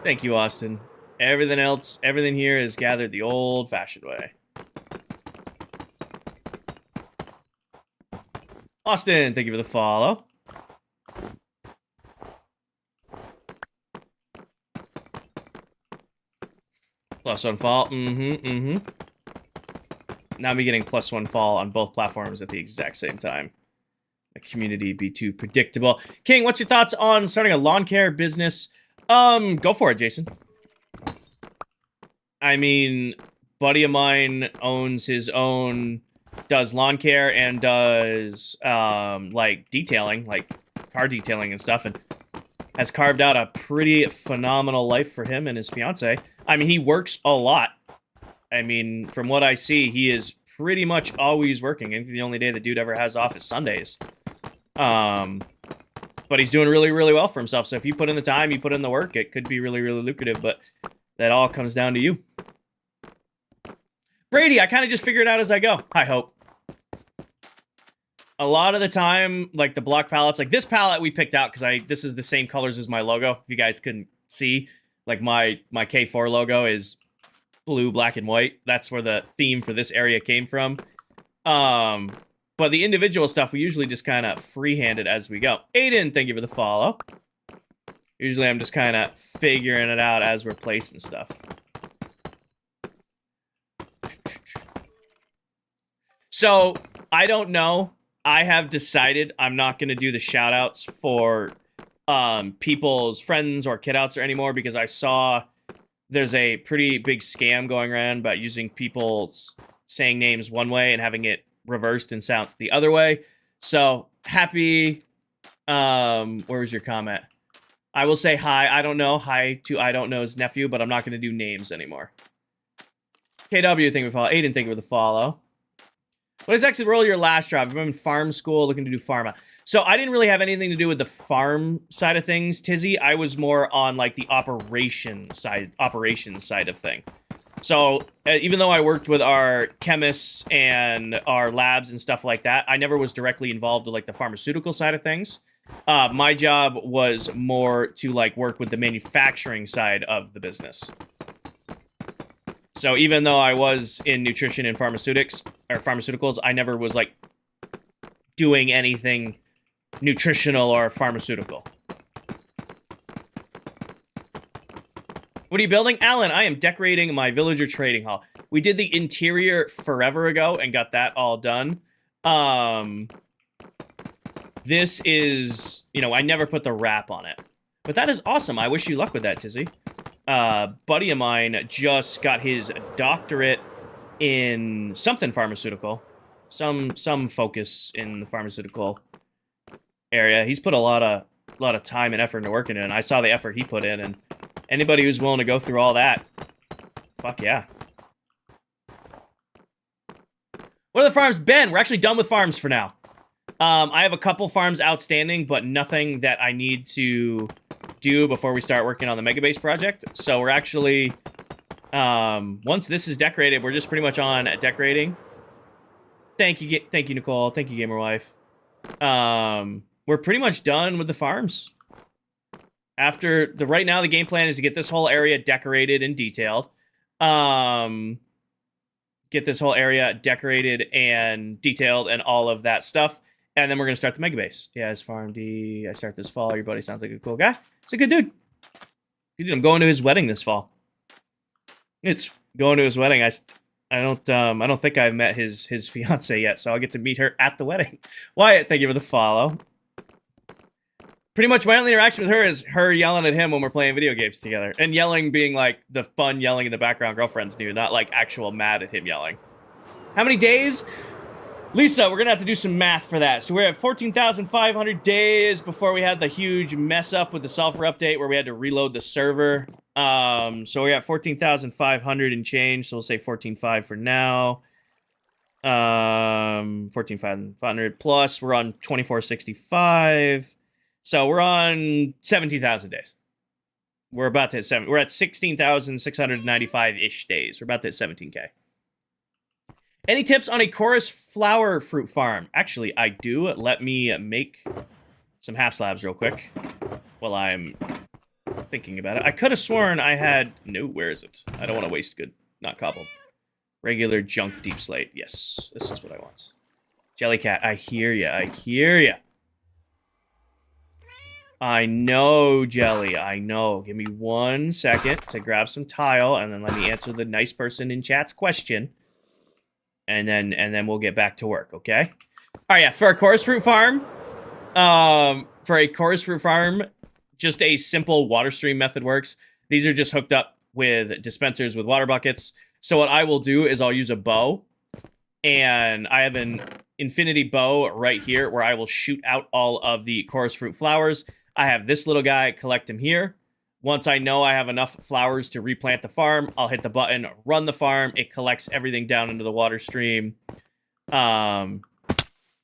Thank you, Austin. Everything here is gathered the old-fashioned way. Austin, thank you for the follow. +1 fall. Now I'm getting +1 fall on both platforms at the exact same time. The community be too predictable. King, what's your thoughts on starting a lawn care business? Go for it, Jason. I mean, buddy of mine owns his own, does lawn care and does, like, detailing, like, car detailing and stuff, and has carved out a pretty phenomenal life for him and his fiance. I mean, he works a lot. I mean, from what I see, he is pretty much always working. I think the only day the dude ever has off is Sundays. But he's doing really, really well for himself. So if you put in the time, you put in the work, it could be really, really lucrative. But that all comes down to you. Brady, I kind of just figure it out as I go. I hope. A lot of the time, like the block palettes, like this palette we picked out because this is the same colors as my logo. If you guys couldn't see, like my K4 logo is blue, black, and white. That's where the theme for this area came from. But the individual stuff, we usually just kind of freehand it as we go. Aiden, thank you for the follow. Usually I'm just kind of figuring it out as we're placing stuff. So, I don't know. I have decided I'm not going to do the shout-outs for people's friends or kidouts or anymore because I saw there's a pretty big scam going around about using people's saying names one way and having it reversed and sound the other way. So, happy... where was your comment? I will say hi, I don't know. Hi to I don't know's nephew, but I'm not going to do names anymore. KW, thank you for the follow. Aiden, thank you for the follow. What is actually the role of your last job? I'm in farm school looking to do pharma. So I didn't really have anything to do with the farm side of things, Tizzy. I was more on like the operations side of thing. So even though I worked with our chemists and our labs and stuff like that, I never was directly involved with like the pharmaceutical side of things. My job was more to like work with the manufacturing side of the business. So even though I was in nutrition and pharmaceuticals, I never was like doing anything nutritional or pharmaceutical. What are you building? Alan, I am decorating my villager trading hall. We did the interior forever ago and got that all done. This is, you know, I never put the wrap on it. But that is awesome. I wish you luck with that, Tizzy. Buddy of mine just got his doctorate in something pharmaceutical. Some focus in the pharmaceutical area. He's put a lot of time and effort into working in it, and I saw the effort he put in, and anybody who's willing to go through all that, fuck yeah. What are the farms? Ben, we're actually done with farms for now. I have a couple farms outstanding, but nothing that I need to do before we start working on the Megabase project. So we're actually, once this is decorated, we're just pretty much on decorating. Thank you, Nicole. Thank you, Gamer Wife. We're pretty much done with the farms. Right now, the game plan is to get this whole area decorated and detailed. Get this whole area decorated and detailed and all of that stuff. And then we're going to start the Megabase. Yeah, it's Farm D. I start this fall. Your buddy sounds like a cool guy. He's a good dude. Good dude. I'm going to his wedding this fall. It's going to his wedding. I don't think I've met his fiance yet, so I'll get to meet her at the wedding. Wyatt, thank you for the follow. Pretty much my only interaction with her is her yelling at him when we're playing video games together. And yelling being like the fun yelling in the background girlfriends do, not like actual mad at him yelling. How many days? Lisa, we're gonna have to do some math for that. So we're at 14,500 days before we had the huge mess up with the software update where we had to reload the server. So we're at 14,500 and change, so we'll say 14.5 for now. 14,500 plus, we're on 2465. So we're on 17,000 days. We're about to hit 7. We're at 16,695-ish days. We're about to hit 17K. Any tips on a chorus flower fruit farm? Actually, I do. Let me make some half slabs real quick while I'm thinking about it. I could have sworn I had... No, where is it? I don't want to waste good. Not cobbled. Regular junk deep slate. Yes, this is what I want. Jellycat, I hear ya. I hear ya. I know, Jelly. I know. Give me 1 second to grab some tile, and then let me answer the nice person in chat's question. And then we'll get back to work, okay? All right, yeah. For a chorus fruit farm, just a simple water stream method works. These are just hooked up with dispensers with water buckets. So what I will do is I'll use a bow, and I have an infinity bow right here where I will shoot out all of the chorus fruit flowers. I have this little guy collect them here. Once I know I have enough flowers to replant the farm, I'll hit the button, run the farm. It collects everything down into the water stream. Down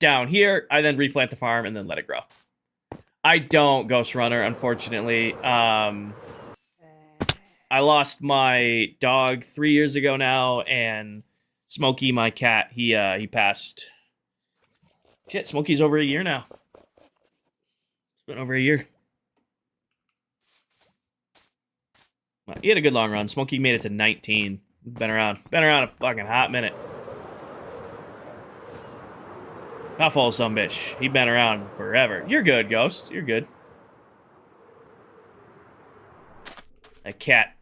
here, I then replant the farm and then let it grow. I don't Ghost Runner, unfortunately. I lost my dog 3 years ago now, and Smokey, my cat, he passed. Shit, Smokey's over a year now. It's been over a year. He had a good long run. Smokey made it to 19. Been around a fucking hot minute. Puffle, some bitch. He been around forever. You're good, Ghost. You're good. That cat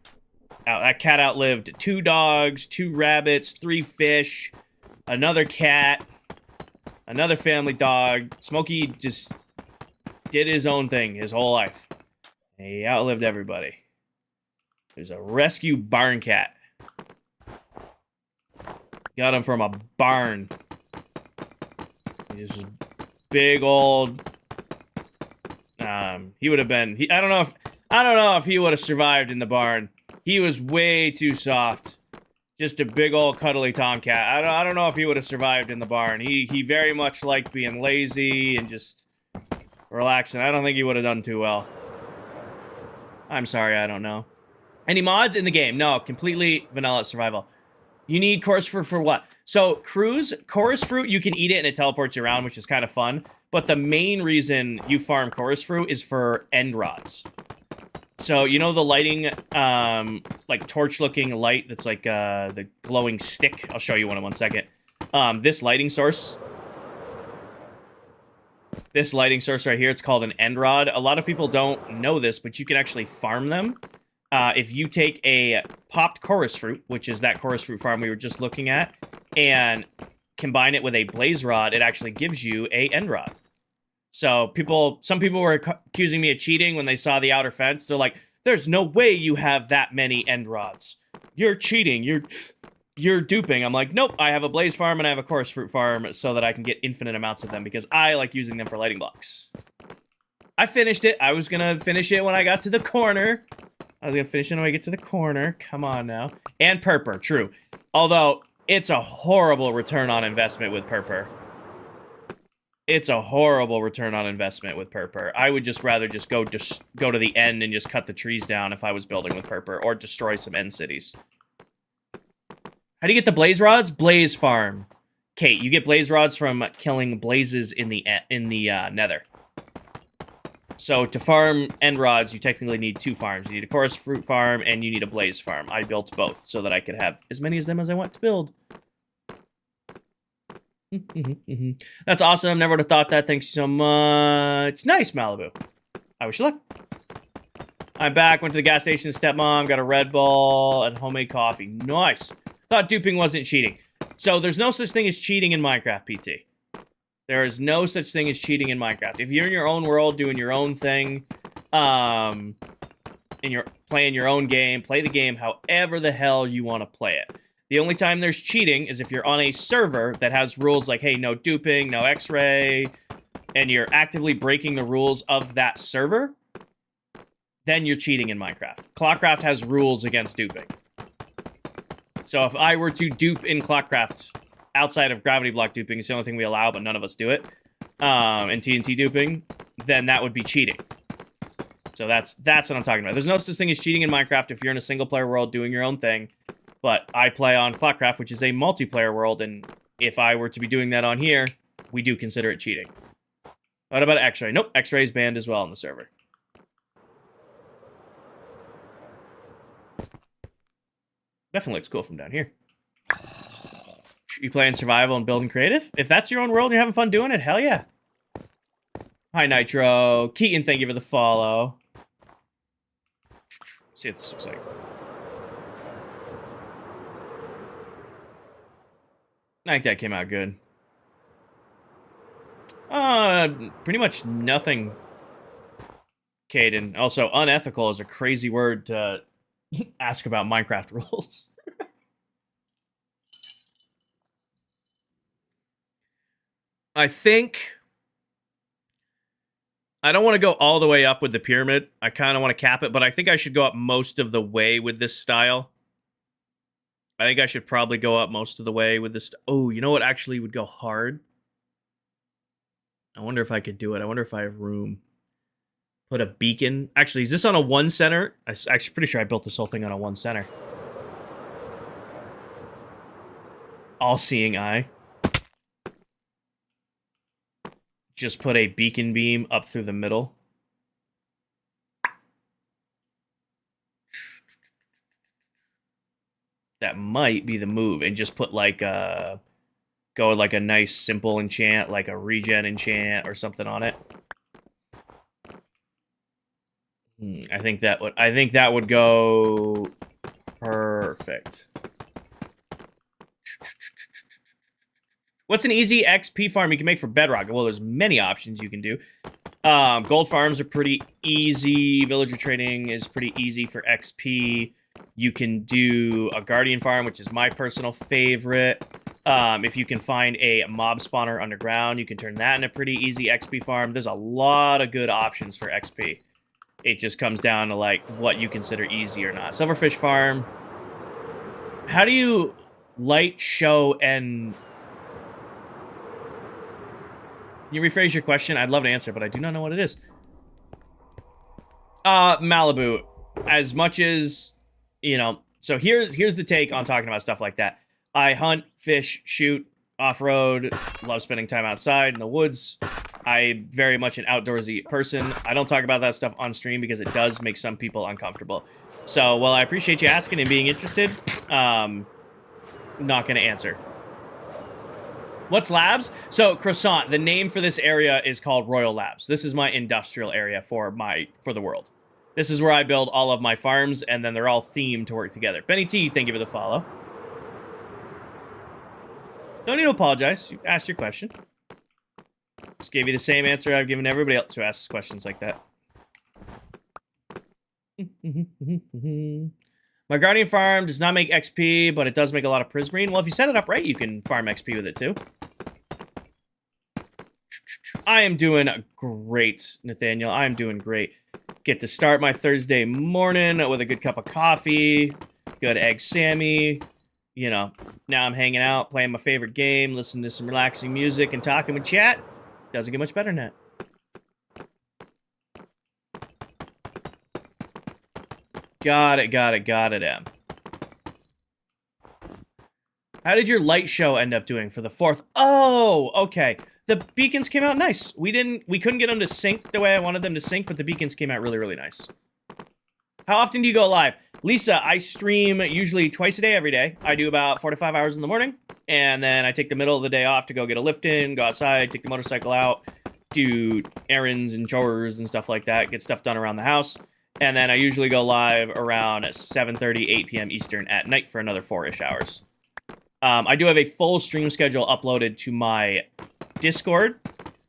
outlived 2 dogs, 2 rabbits, 3 fish, another cat, another family dog. Smokey just did his own thing his whole life. He outlived everybody. There's a rescue barn cat. Got him from a barn. He's just big old. He would have been. I don't know if he would have survived in the barn. He was way too soft. Just a big old cuddly tomcat. I don't know if he would have survived in the barn. He very much liked being lazy and just relaxing. I don't think he would have done too well. I'm sorry, I don't know. Any mods in the game? No, completely vanilla survival. You need chorus fruit for what? So, chorus fruit, you can eat it and it teleports you around, which is kind of fun. But the main reason you farm chorus fruit is for end rods. So, you know the lighting, like torch-looking light that's like the glowing stick? I'll show you one in 1 second. This lighting source right here, it's called an end rod. A lot of people don't know this, but you can actually farm them. If you take a popped chorus fruit, which is that chorus fruit farm we were just looking at, and combine it with a blaze rod, it actually gives you a end rod. So some people were accusing me of cheating when they saw the outer fence. They're like, "There's no way you have that many end rods. You're cheating. You're duping." I'm like, "Nope. I have a blaze farm and I have a chorus fruit farm so that I can get infinite amounts of them because I like using them for lighting blocks." I finished it. I was gonna finish it when I got to the corner. Come on now. And Purper, true. Although, it's a horrible return on investment with Purper. I would just rather just go to the end and just cut the trees down if I was building with Purper, or destroy some end cities. How do you get the blaze rods? Blaze farm. Kate, you get blaze rods from killing blazes in the nether. So to farm end rods, you technically need 2 farms. You need a chorus fruit farm and you need a blaze farm. I built both so that I could have as many of them as I want to build. That's awesome. Never would have thought that. Thanks so much. Nice, Malibu. I wish you luck. I'm back. Went to the gas station. Stepmom got a Red Bull and homemade coffee. Nice. Thought duping wasn't cheating. So there's no such thing as cheating in Minecraft, PT. There is no such thing as cheating in Minecraft. If you're in your own world doing your own thing, and you're playing your own game, play the game however the hell you want to play it. The only time there's cheating is if you're on a server that has rules like, hey, no duping, no x-ray, and you're actively breaking the rules of that server, then you're cheating in Minecraft. ClockCraft has rules against duping. So if I were to dupe in ClockCraft outside of gravity block duping, it's the only thing we allow, but none of us do it, and TNT duping, then that would be cheating. So that's what I'm talking about. There's no such thing as cheating in Minecraft if you're in a single-player world doing your own thing, but I play on ClockCraft, which is a multiplayer world, and if I were to be doing that on here, we do consider it cheating. What about X-ray? Nope, X-ray is banned as well on the server. Definitely looks cool from down here. You playing survival and building creative? If that's your own world and you're having fun doing it, hell yeah. Hi, Nitro. Keaton, thank you for the follow. Let's see what this looks like. I think that came out good. Pretty much nothing, Caden. Also, unethical is a crazy word to ask about Minecraft rules. I think I don't want to go all the way up with the pyramid. I kind of want to cap it, but I think I should go up most of the way with this style. I think I should probably go up most of the way with this. Oh, you know what actually would go hard? I wonder if I could do it. I wonder if I have room. Put a beacon. Actually, is this on a 1 center? I'm actually pretty sure I built this whole thing on a 1 center. All-seeing eye. Just put a beacon beam up through the middle. That might be the move. And just put like a... Go with like a nice simple enchant, like a regen enchant or something on it. I think that would go perfect. What's an easy XP farm you can make for Bedrock? Well, there's many options you can do. Gold farms are pretty easy. Villager trading is pretty easy for XP. You can do a Guardian farm, which is my personal favorite. If you can find a mob spawner underground, you can turn that into a pretty easy XP farm. There's a lot of good options for XP. It just comes down to, like, what you consider easy or not. Silverfish farm. How do you light, show, and... Can you rephrase your question? I'd love to answer, but I do not know what it is. Malibu. As much as, you know... So here's the take on talking about stuff like that. I hunt, fish, shoot, off-road, love spending time outside in the woods. I'm very much an outdoorsy person. I don't talk about that stuff on stream because it does make some people uncomfortable. So, while I appreciate you asking and being interested, not going to answer. What's Labs? So, Croissant, the name for this area is called Royal Labs. This is my industrial area for the world. This is where I build all of my farms, and then they're all themed to work together. Benny T, thank you for the follow. Don't need to apologize. You asked your question. Just gave you the same answer I've given everybody else who asks questions like that. My Guardian farm does not make XP, but it does make a lot of Prismarine. Well, if you set it up right, you can farm XP with it too. I am doing great, Nathaniel. I am doing great. Get to start my Thursday morning with a good cup of coffee, good egg Sammy. You know, now I'm hanging out, playing my favorite game, listening to some relaxing music, and talking with chat. Doesn't get much better than that. Got it, Em. How did your light show end up doing for the 4th? Oh, okay. The beacons came out nice. We couldn't get them to sync the way I wanted them to sync, but the beacons came out really, really nice. How often do you go live? Lisa, I stream usually twice a day, every day. I do about 4 to 5 hours in the morning, and then I take the middle of the day off to go get a lift in, go outside, take the motorcycle out, do errands and chores and stuff like that, get stuff done around the house, and then I usually go live around 7:30, 8 p.m. Eastern at night for another 4-ish hours. I do have a full stream schedule uploaded to my Discord.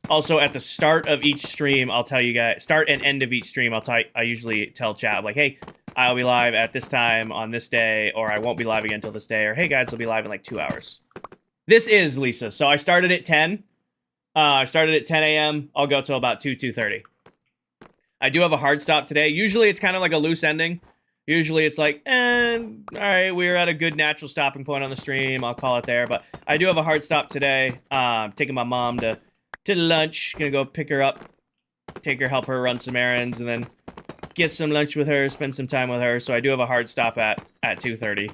Also, at the start of each stream, I'll tell you guys, start and end of each stream, I usually tell chat, like, hey, I'll be live at this time on this day, or I won't be live again until this day, or hey guys, I'll be live in like 2 hours. This is Lisa. So I started at 10. I started at 10 a.m. I'll go till about 2:30. I do have a hard stop today. Usually it's kind of like a loose ending. Usually it's like, all right, we're at a good natural stopping point on the stream. I'll call it there. But I do have a hard stop today. Taking my mom to lunch. Gonna go pick her up, take her, help her run some errands, and then get some lunch with her, spend some time with her. So I do have a hard stop at 2:30.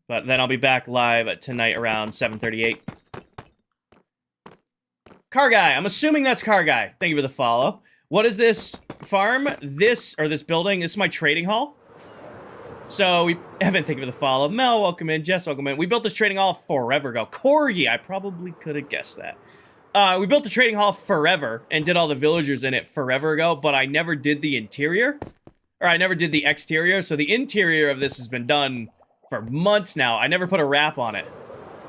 But then I'll be back live tonight around 7:38. Car Guy. I'm assuming that's Car Guy. Thank you for the follow. What is this farm? This building? This is my trading hall. So Evan, thank you for the follow. Mel, welcome in. Jess, welcome in. We built this trading hall forever ago. Corgi, I probably could have guessed that. We built the trading hall forever and did all the villagers in it forever ago, but I never did the interior. Or I never did the exterior, so the interior of this has been done for months now. I never put a wrap on it.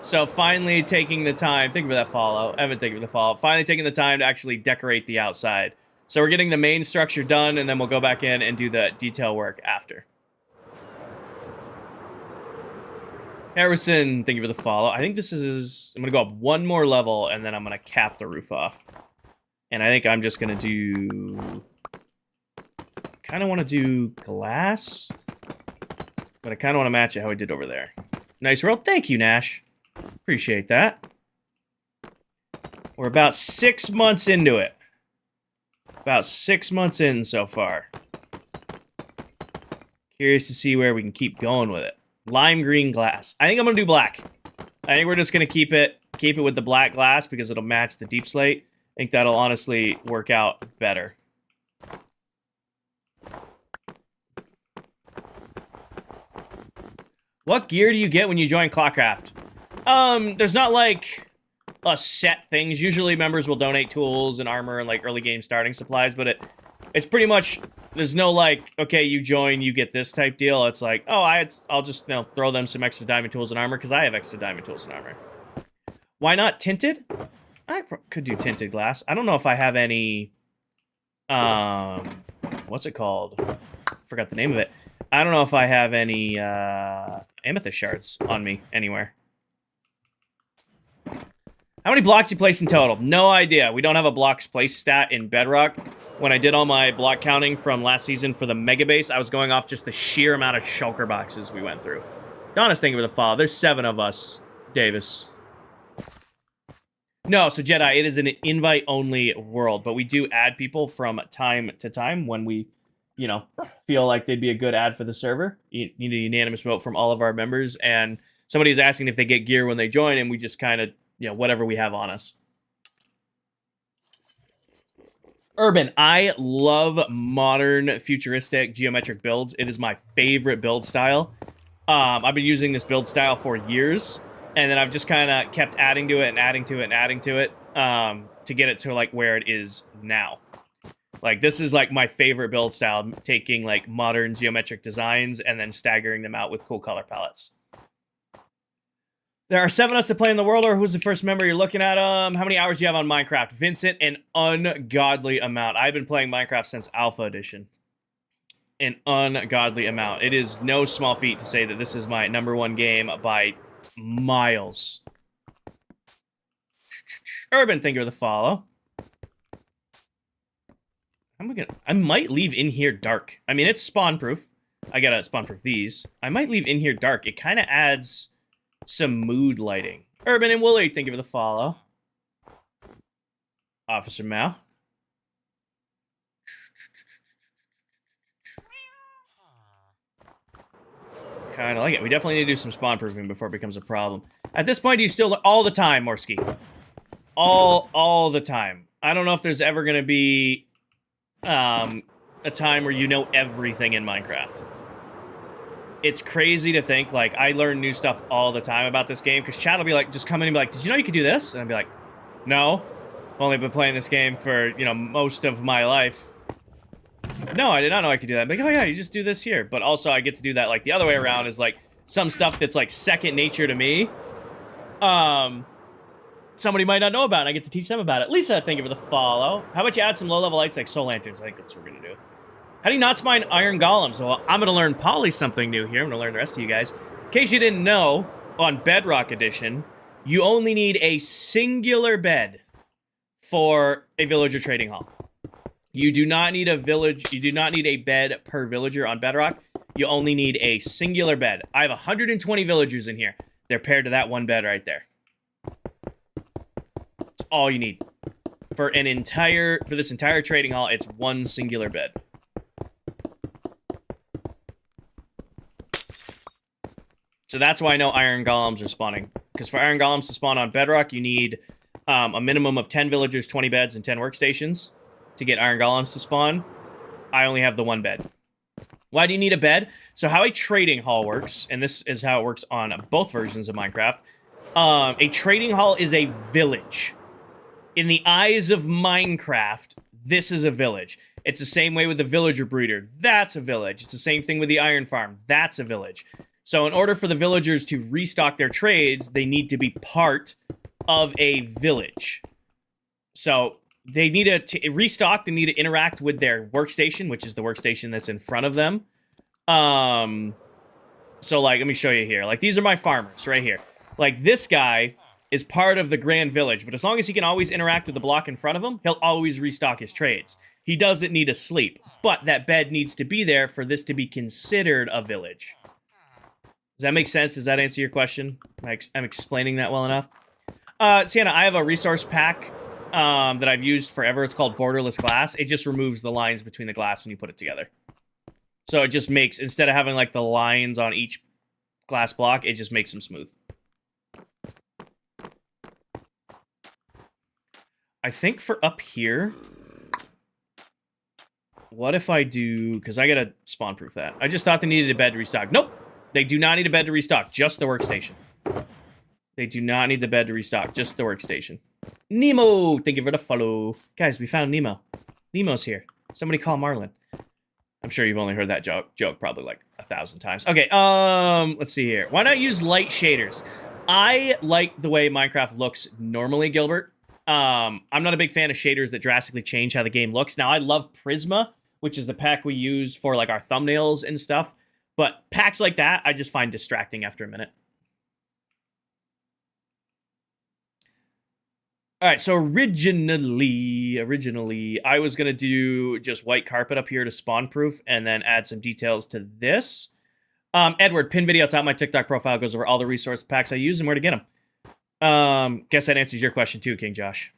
So finally taking the time, thank you for that follow. Evan, thank you for the follow. Finally taking the time to actually decorate the outside. So we're getting the main structure done, and then we'll go back in and do the detail work after. Harrison, thank you for the follow. I think this is, I'm gonna go up one more level, and then I'm gonna cap the roof off. And I think I'm just gonna do, kind of want to do glass, but I kind of want to match it how I did over there. Nice roll. Thank you, Nash. Appreciate that. We're about 6 months into it. About 6 months in so far. Curious to see where we can keep going with it. Lime green glass. I think I'm going to do black. I think we're just going to keep it with the black glass because it'll match the deep slate. I think that'll honestly work out better. What gear do you get when you join ClockCraft? There's not like a set things. Usually members will donate tools and armor and like early game starting supplies, but it's pretty much, there's no like, okay, you join, you get this type deal. It's like, oh, I'll just, you know, throw them some extra diamond tools and armor because I have extra diamond tools and armor. Why not tinted? I could do tinted glass. I don't know if I have any, what's it called? Forgot the name of it. I don't know if I have any amethyst shards on me anywhere. How many blocks you place in total? No idea. We don't have a blocks place stat in Bedrock. When I did all my block counting from last season for the Mega Base, I was going off just the sheer amount of shulker boxes we went through. Donna's thank you for the follow. There's 7 of us, Davis. No, so Jedi, it is an invite-only world, but we do add people from time to time when we, you know, feel like they'd be a good ad for the server. You need a unanimous vote from all of our members, and somebody's asking if they get gear when they join, and we just kind of, you know, whatever we have on us. Urban, I love modern, futuristic, geometric builds. It is my favorite build style. I've been using this build style for years, and then I've just kind of kept adding to it and adding to it and adding to it to get it to like where it is now. Like, this is like my favorite build style, taking like modern geometric designs and then staggering them out with cool color palettes. There are 7 of us to play in the world, or who's the first member you're looking at? How many hours do you have on Minecraft? Vincent, an ungodly amount. I've been playing Minecraft since Alpha Edition. An ungodly amount. It is no small feat to say that this is my #1 game by miles. Urban, thank you for the follow. I might leave in here dark. I mean, it's spawn proof. I gotta spawn proof these. I might leave in here dark. It kind of adds some mood lighting. Urban and Wooly, thank you for the follow. Officer Mao. Kind of like it. We definitely need to do some spawn proofing before it becomes a problem. At this point, do you still all the time, Morsky? All the time. I don't know if there's ever gonna be a time where you know everything in Minecraft. It's crazy to think, like, I learn new stuff all the time about this game, because chat will be like, just come in and be like, did you know you could do this? And I'll be like, no. I've only been playing this game for, you know, most of my life. No, I did not know I could do that. I'm like, oh yeah, you just do this here. But also, I get to do that, like, the other way around is, like, some stuff that's like second nature to me. Somebody might not know about, and I get to teach them about it. Lisa, thank you for the follow. How about you add some low-level lights like soul lanterns? I think that's what we're gonna do. How do you not spine iron golems? Well, I'm gonna learn Poly something new here. I'm gonna learn the rest of you guys. In case you didn't know, on Bedrock Edition, you only need a singular bed for a villager trading hall. You do not need a village. You do not need a bed per villager on Bedrock. You only need a singular bed. I have 120 villagers in here. They're paired to that one bed right there. That's all you need for this entire trading hall. It's one singular bed. So that's why no iron golems are spawning. Because for iron golems to spawn on Bedrock, you need a minimum of 10 villagers, 20 beds, and 10 workstations to get iron golems to spawn. I only have the one bed. Why do you need a bed? So how a trading hall works, and this is how it works on both versions of Minecraft, a trading hall is a village. In the eyes of Minecraft, this is a village. It's the same way with the villager breeder. That's a village. It's the same thing with the iron farm. That's a village. So in order for the villagers to restock their trades, they need to be part of a village. So they need to restock, they need to interact with their workstation, which is the workstation that's in front of them. So like, let me show you here. Like, these are my farmers right here. Like, this guy is part of the grand village, but as long as he can always interact with the block in front of him, he'll always restock his trades. He doesn't need to sleep, but that bed needs to be there for this to be considered a village. Does that make sense? Does that answer your question? I'm explaining that well enough. Sienna, I have a resource pack that I've used forever. It's called Borderless Glass. It just removes the lines between the glass when you put it together. So it just makes, instead of having like the lines on each glass block, it just makes them smooth. I think for up here, what if I do, because I gotta spawn proof that. I just thought they needed a bed to restock. Nope. They do not need a bed to restock, just the workstation. They do not need the bed to restock, just the workstation. Nemo! Thank you for the follow. Guys, we found Nemo. Nemo's here. Somebody call Marlin. I'm sure you've only heard that joke probably like 1,000 times. Okay, let's see here. Why not use light shaders? I like the way Minecraft looks normally, Gilbert. I'm not a big fan of shaders that drastically change how the game looks. Now, I love Prisma, which is the pack we use for like our thumbnails and stuff. But packs like that, I just find distracting after a minute. All right, so originally, I was going to do just white carpet up here to spawn proof and then add some details to this. Edward, pin video top of my TikTok profile goes over all the resource packs I use and where to get them. Guess that answers your question too, King Josh.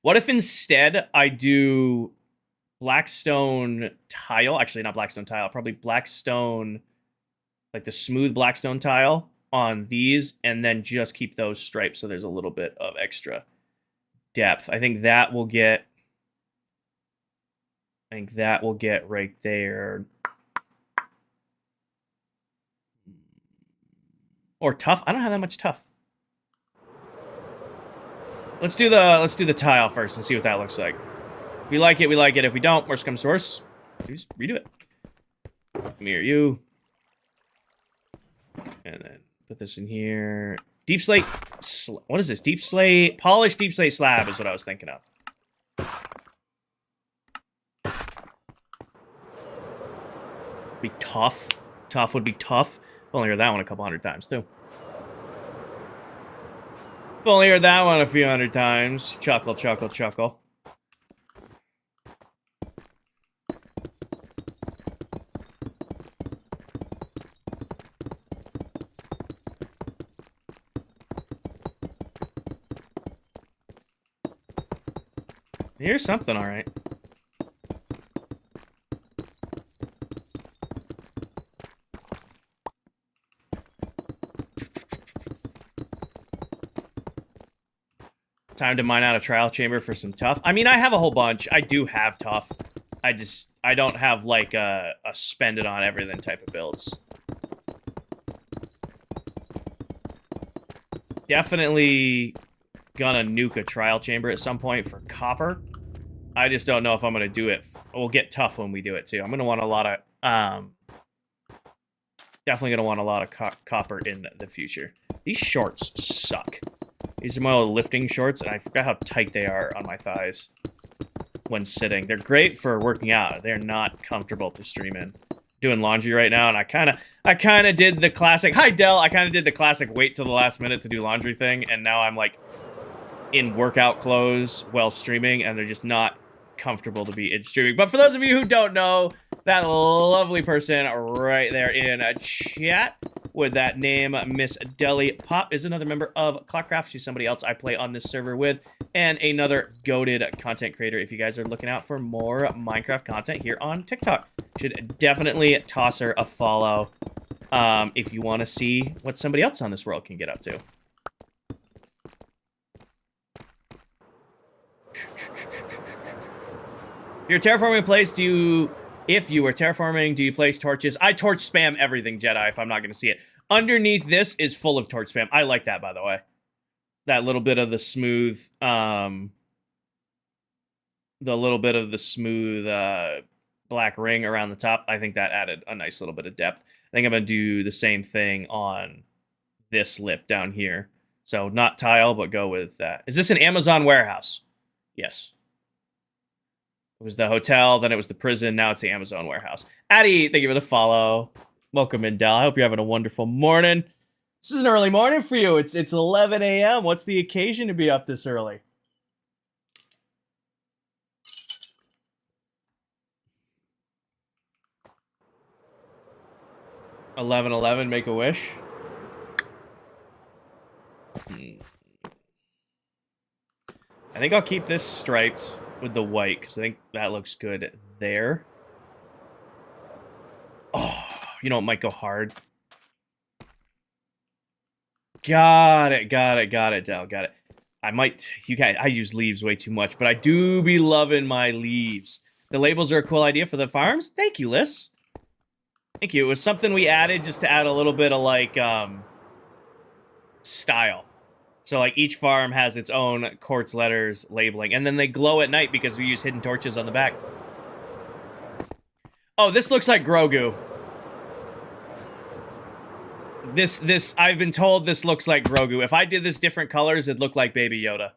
What if instead I do Blackstone tile? Actually, not Blackstone tile. Probably Blackstone, like the smooth Blackstone tile on these, and then just keep those stripes so there's a little bit of extra depth. I think that will get right there. Or tough. I don't have that much tough. Let's do the tile first and see what that looks like. If we like it, we like it. If we don't, worst comes to worst, just redo it. Mirror you. And then put this in here. Deep slate. What is this? Deep slate. Polished deep slate slab is what I was thinking of. Be tough. Tough would be tough. I've only heard that one a couple hundred times, too. I've only heard that one a few hundred times. Chuckle, chuckle, chuckle. Here's something, all right. Time to mine out a trial chamber for some tough. I mean, I have a whole bunch. I do have tough. I don't have like a spend it on everything type of builds. Definitely gonna nuke a trial chamber at some point for copper. I just don't know if I'm gonna do it. We'll get tough when we do it too. I'm gonna want a lot of Definitely going to want a lot of copper in the future. These shorts suck. These are my old lifting shorts, and I forgot how tight they are on my thighs when sitting. They're great for working out. They're not comfortable to stream in. Doing laundry right now, and I kind of did the classic, hi Dell, I kind of did the classic wait till the last minute to do laundry thing, and now I'm like in workout clothes while streaming, and they're just not comfortable to be in streaming. But for those of you who don't know, that lovely person right there in a chat with that name, Miss Deli Pop, is another member of ClockCraft. She's somebody else I play on this server with, and another goated content creator. If you guys are looking out for more Minecraft content here on TikTok, should definitely toss her a follow if you want to see what somebody else on this world can get up to. Your terraforming place, if you were terraforming, do you place torches? I torch spam everything, Jedi, if I'm not going to see it. Underneath this is full of torch spam. I like that, by the way. That little bit of the smooth, black ring around the top. I think that added a nice little bit of depth. I think I'm going to do the same thing on this lip down here. So not tile, but go with that. Is this an Amazon warehouse? Yes. It was the hotel, then it was the prison, now it's the Amazon warehouse. Addie, thank you for the follow. Welcome in, Del. I hope you're having a wonderful morning. This is an early morning for you. It's 11 a.m. What's the occasion to be up this early? $11:11, make a wish. I think I'll keep this striped with the white, because I think that looks good there. Oh, you know, it might go hard. Got it, Del, got it. I use leaves way too much, but I do be loving my leaves. The labels are a cool idea for the farms. Thank you, Liz. Thank you. It was something we added just to add a little bit of, like, style. So, like, each farm has its own quartz letters labeling. And then they glow at night because we use hidden torches on the back. Oh, this looks like Grogu. I've been told this looks like Grogu. If I did this different colors, it'd look like Baby Yoda.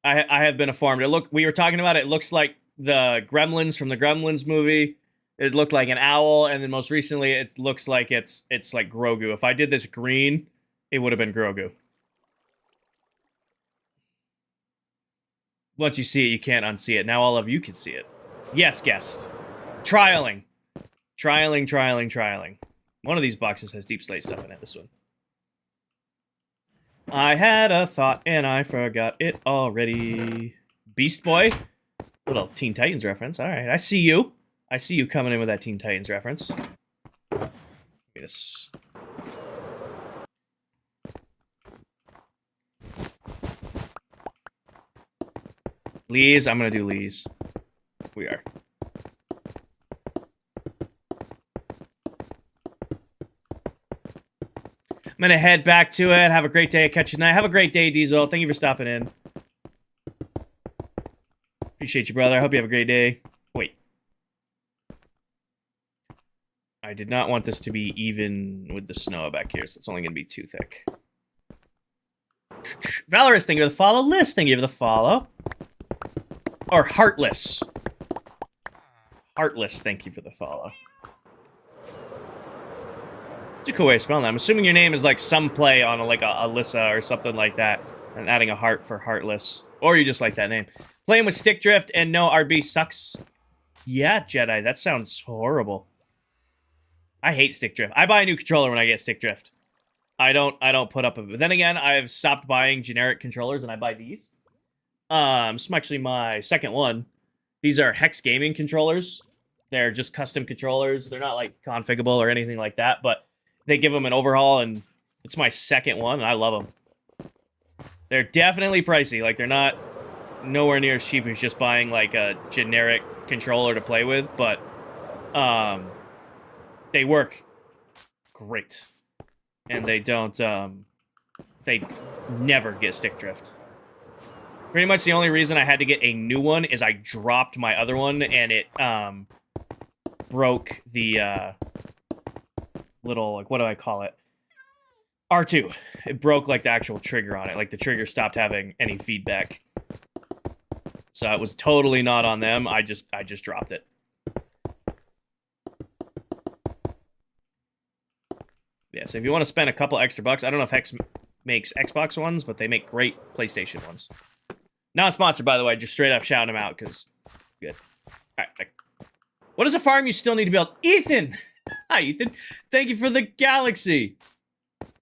I have been informed. We were talking about it. It looks like the Gremlins from the Gremlins movie. It looked like an owl. And then most recently, it looks like it's like Grogu. If I did this green, it would have been Grogu. Once you see it, you can't unsee it. Now all of you can see it. Yes, guest. Trialing. Trialing. One of these boxes has deep slate stuff in it, this one. I had a thought and I forgot it already. Beast Boy? Little Teen Titans reference. Alright, I see you. I see you coming in with that Teen Titans reference. Yes. Leaves, I'm gonna do leaves. We are. I'm gonna head back to it. Have a great day. Catch you tonight. Have a great day, Diesel. Thank you for stopping in. Appreciate you, brother. I hope you have a great day. Wait. I did not want this to be even with the snow back here, so it's only gonna be too thick. Valorous, thank you for the follow. Liz, thank you for the follow. Or Heartless. Heartless, thank you for the follow. It's a cool way of spelling that. I'm assuming your name is like some play on like a Alyssa or something like that, and adding a heart for Heartless. Or you just like that name. Playing with stick drift and no RB sucks. Yeah, Jedi, that sounds horrible. I hate stick drift. I buy a new controller when I get stick drift. I don't put up with it. But then again, I've stopped buying generic controllers and I buy these. This is actually my second one. These are Hex Gaming controllers. They're just custom controllers. They're not like configurable or anything like that, but they give them an overhaul, and it's my second one, and I love them. They're definitely pricey. Like, they're not nowhere near as cheap as just buying like a generic controller to play with, but they work great, and they don't they never get stick drift. Pretty much the only reason I had to get a new one is I dropped my other one, and it broke the little, like, what do I call it? R2. It broke, like, the actual trigger on it. Like, the trigger stopped having any feedback. So it was totally not on them. I just dropped it. Yeah, so if you want to spend a couple extra bucks, I don't know if Hex makes Xbox ones, but they make great PlayStation ones. Not sponsored, by the way. Just straight up shouting them out, because good. All right. What is a farm you still need to build? Ethan! Hi, Ethan. Thank you for the galaxy.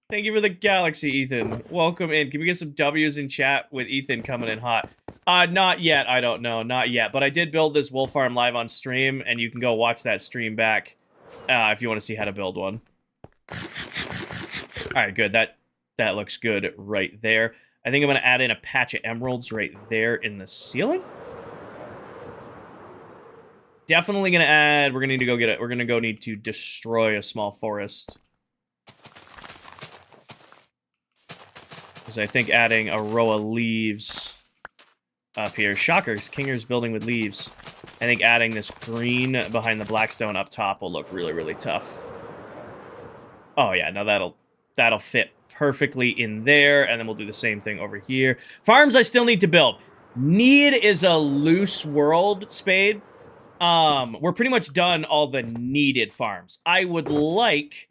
Thank you for the galaxy, Ethan. Welcome in. Can we get some W's in chat with Ethan coming in hot? Not yet. I don't know. Not yet. But I did build this wolf farm live on stream, and you can go watch that stream back if you want to see how to build one. All right, good. That looks good right there. I think I'm going to add in a patch of emeralds right there in the ceiling. Definitely going to add... We're going to need to go get it. We're going to need to destroy a small forest. Because I think adding a row of leaves up here. Shockers. Kinger's building with leaves. I think adding this green behind the blackstone up top will look really, really tough. Oh, yeah. No, that'll fit perfectly in there, and then we'll do the same thing over here. Farms I still need to build. Need is a loose world, Spade. We're pretty much done all the needed farms. I would like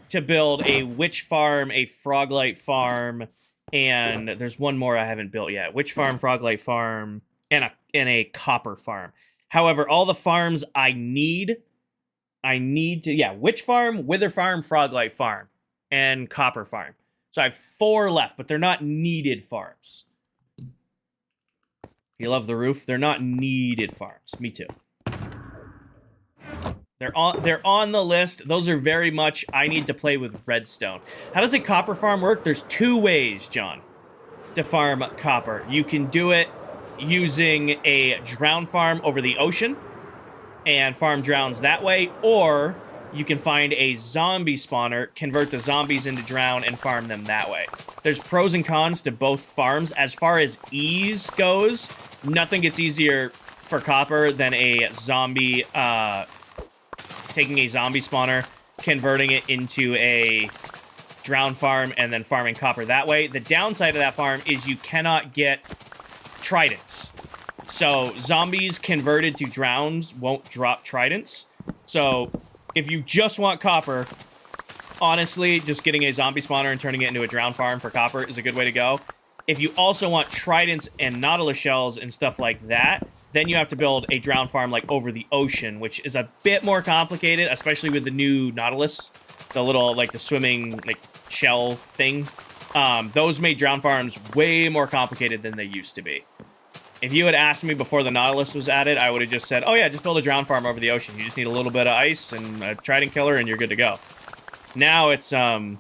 to build a witch farm, a froglight farm, and there's one more I haven't built yet. Witch farm, froglight farm, and a copper farm. However, all the farms I need to, yeah, witch farm, wither farm, froglight farm, and copper farm. So I have 4 left, but they're not needed farms. You love the roof? They're not needed farms. Me too. They're on the list. Those are very much, I need to play with redstone. How does a copper farm work? There's 2 ways, John, to farm copper. You can do it using a drown farm over the ocean and farm drowns that way, or you can find a zombie spawner, convert the zombies into drown, and farm them that way. There's pros and cons to both farms. As far as ease goes, nothing gets easier for copper than a zombie, taking a zombie spawner, converting it into a drown farm, and then farming copper that way. The downside of that farm is you cannot get tridents. So zombies converted to drowns won't drop tridents. So if you just want copper, honestly, just getting a zombie spawner and turning it into a drown farm for copper is a good way to go. If you also want tridents and nautilus shells and stuff like that, then you have to build a drown farm like over the ocean, which is a bit more complicated, especially with the new nautilus, the little, like, the swimming, like, shell thing. Those made drown farms way more complicated than they used to be. If you had asked me before the nautilus was added, I would have just said, oh yeah, just build a drown farm over the ocean. You just need a little bit of ice and a trident killer and you're good to go. Now it's, now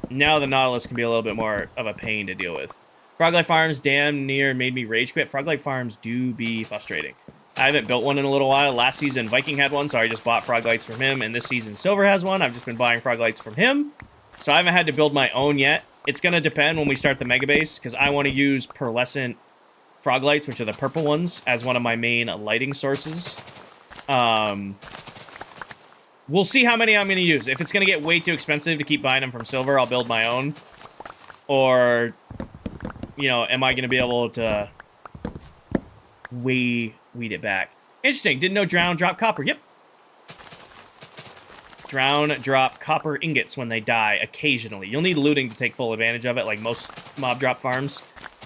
the nautilus can be a little bit more of a pain to deal with. Froglight farms damn near made me rage quit. Froglight farms do be frustrating. I haven't built one in a little while. Last season, Viking had one, so I just bought Froglights from him. And this season, Silver has one. I've just been buying Froglights from him. So I haven't had to build my own yet. It's going to depend when we start the Mega Base, because I want to use pearlescent Froglights, which are the purple ones, as one of my main lighting sources. We'll see how many I'm going to use. If it's going to get way too expensive to keep buying them from Silver, I'll build my own. Or, you know, am I going to be able to weed it back? Interesting. Didn't know Drown drop copper. Yep. Drown drop copper ingots when they die, occasionally. You'll need looting to take full advantage of it, like most mob drop farms.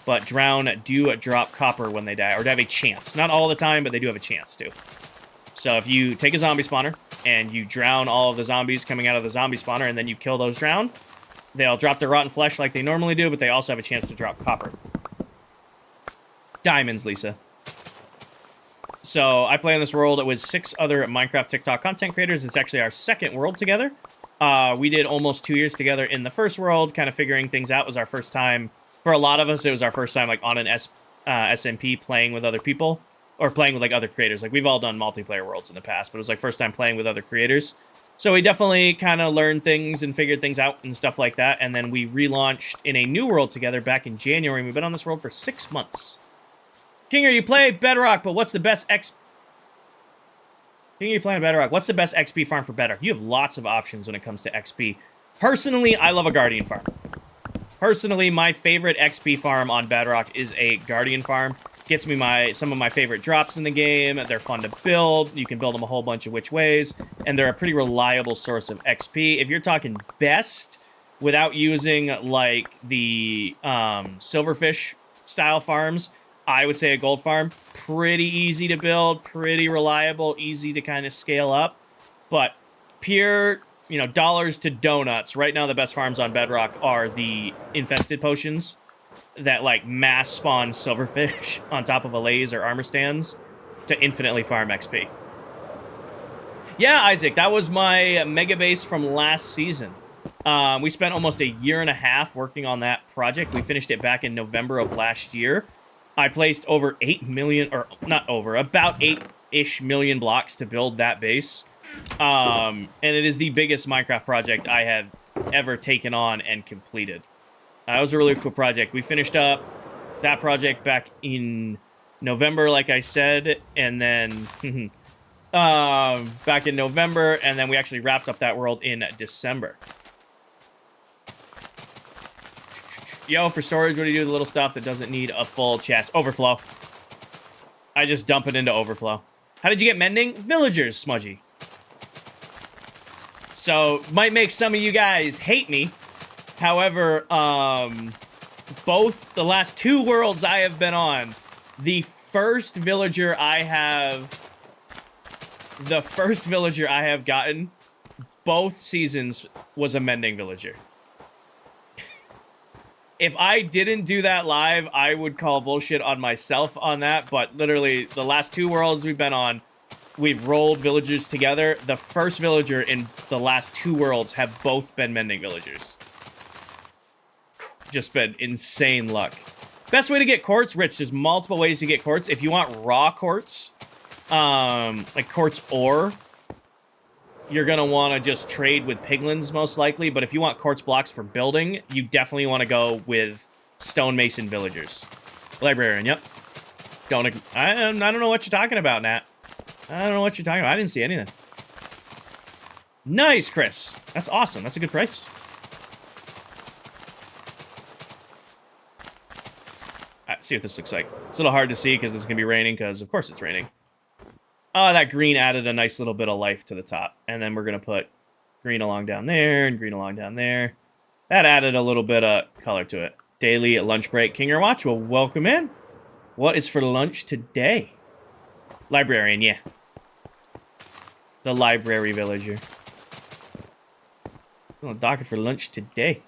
But Drown do drop copper when they die, or to have a chance. Not all the time, but they do have a chance to. So if you take a zombie spawner, and you drown all of the zombies coming out of the zombie spawner, and then you kill those drown, they'll drop their rotten flesh like they normally do, but they also have a chance to drop copper. Diamonds, Lisa. So I play in this world with 6 other Minecraft TikTok content creators. It's actually our 2nd world together. We did almost 2 years together in the first world, kind of figuring things out. It was our first time. For a lot of us, it was our first time, like, on an SMP playing with other people, or playing with, like, other creators. Like, we've all done multiplayer worlds in the past, but it was, like, first time playing with other creators. So we definitely kind of learned things and figured things out and stuff like that, and then we relaunched in a new world together back in January, and we've been on this world for 6 months. Kinger, you play Bedrock, but what's the best Can you play on Bedrock? What's the best XP farm for Bedrock? You have lots of options when it comes to XP. Personally, I love a Guardian farm. Personally, my favorite XP farm on Bedrock is a Guardian farm. Gets me some of my favorite drops in the game. They're fun to build. You can build them a whole bunch of which ways. And they're a pretty reliable source of XP. If you're talking best, without using, like, the Silverfish style farms, I would say a gold farm. Pretty easy to build, pretty reliable, easy to kind of scale up. But pure, you know, dollars to donuts. Right now, the best farms on Bedrock are the infested potions that, like, mass spawn silverfish on top of allays or armor stands to infinitely farm XP. Yeah, Isaac, that was my mega base from last season. We spent almost a year and a half working on that project. We finished it back in November of last year. I placed over 8 million, or not over, about 8-ish million blocks to build that base. And it is the biggest Minecraft project I have ever taken on and completed. It was a really cool project. We finished up that project back in November, like I said, and then back in November, and then we actually wrapped up that world in December. Yo, for storage, what do you do with the little stuff that doesn't need a full chest? Overflow. I just dump it into overflow. How did you get mending? Villagers, Smudgy. So, might make some of you guys hate me. However, both the last 2 worlds I have been on, the first villager I have gotten, both seasons, was a mending villager. If I didn't do that live, I would call bullshit on myself on that, but literally, the last 2 worlds we've been on, we've rolled villagers together. The first villager in the last 2 worlds have both been mending villagers. Just been insane luck. Best way to get quartz, Rich, there's multiple ways to get quartz. If you want raw quartz, like quartz ore, you're going to want to just trade with piglins, most likely. But if you want quartz blocks for building, you definitely want to go with stonemason villagers. Librarian, yep. I don't know what you're talking about, Nat. I don't know what you're talking about. I didn't see anything. Nice, Chris. That's awesome. That's a good price. Alright, see what this looks like. It's a little hard to see because it's going to be raining, because of course it's raining. Oh, that green added a nice little bit of life to the top. And then we're going to put green along down there and green along down there. That added a little bit of color to it. Daily lunch break. King or Watch, well, welcome in. What is for lunch today? Librarian, yeah. The library villager. On the docket for lunch today.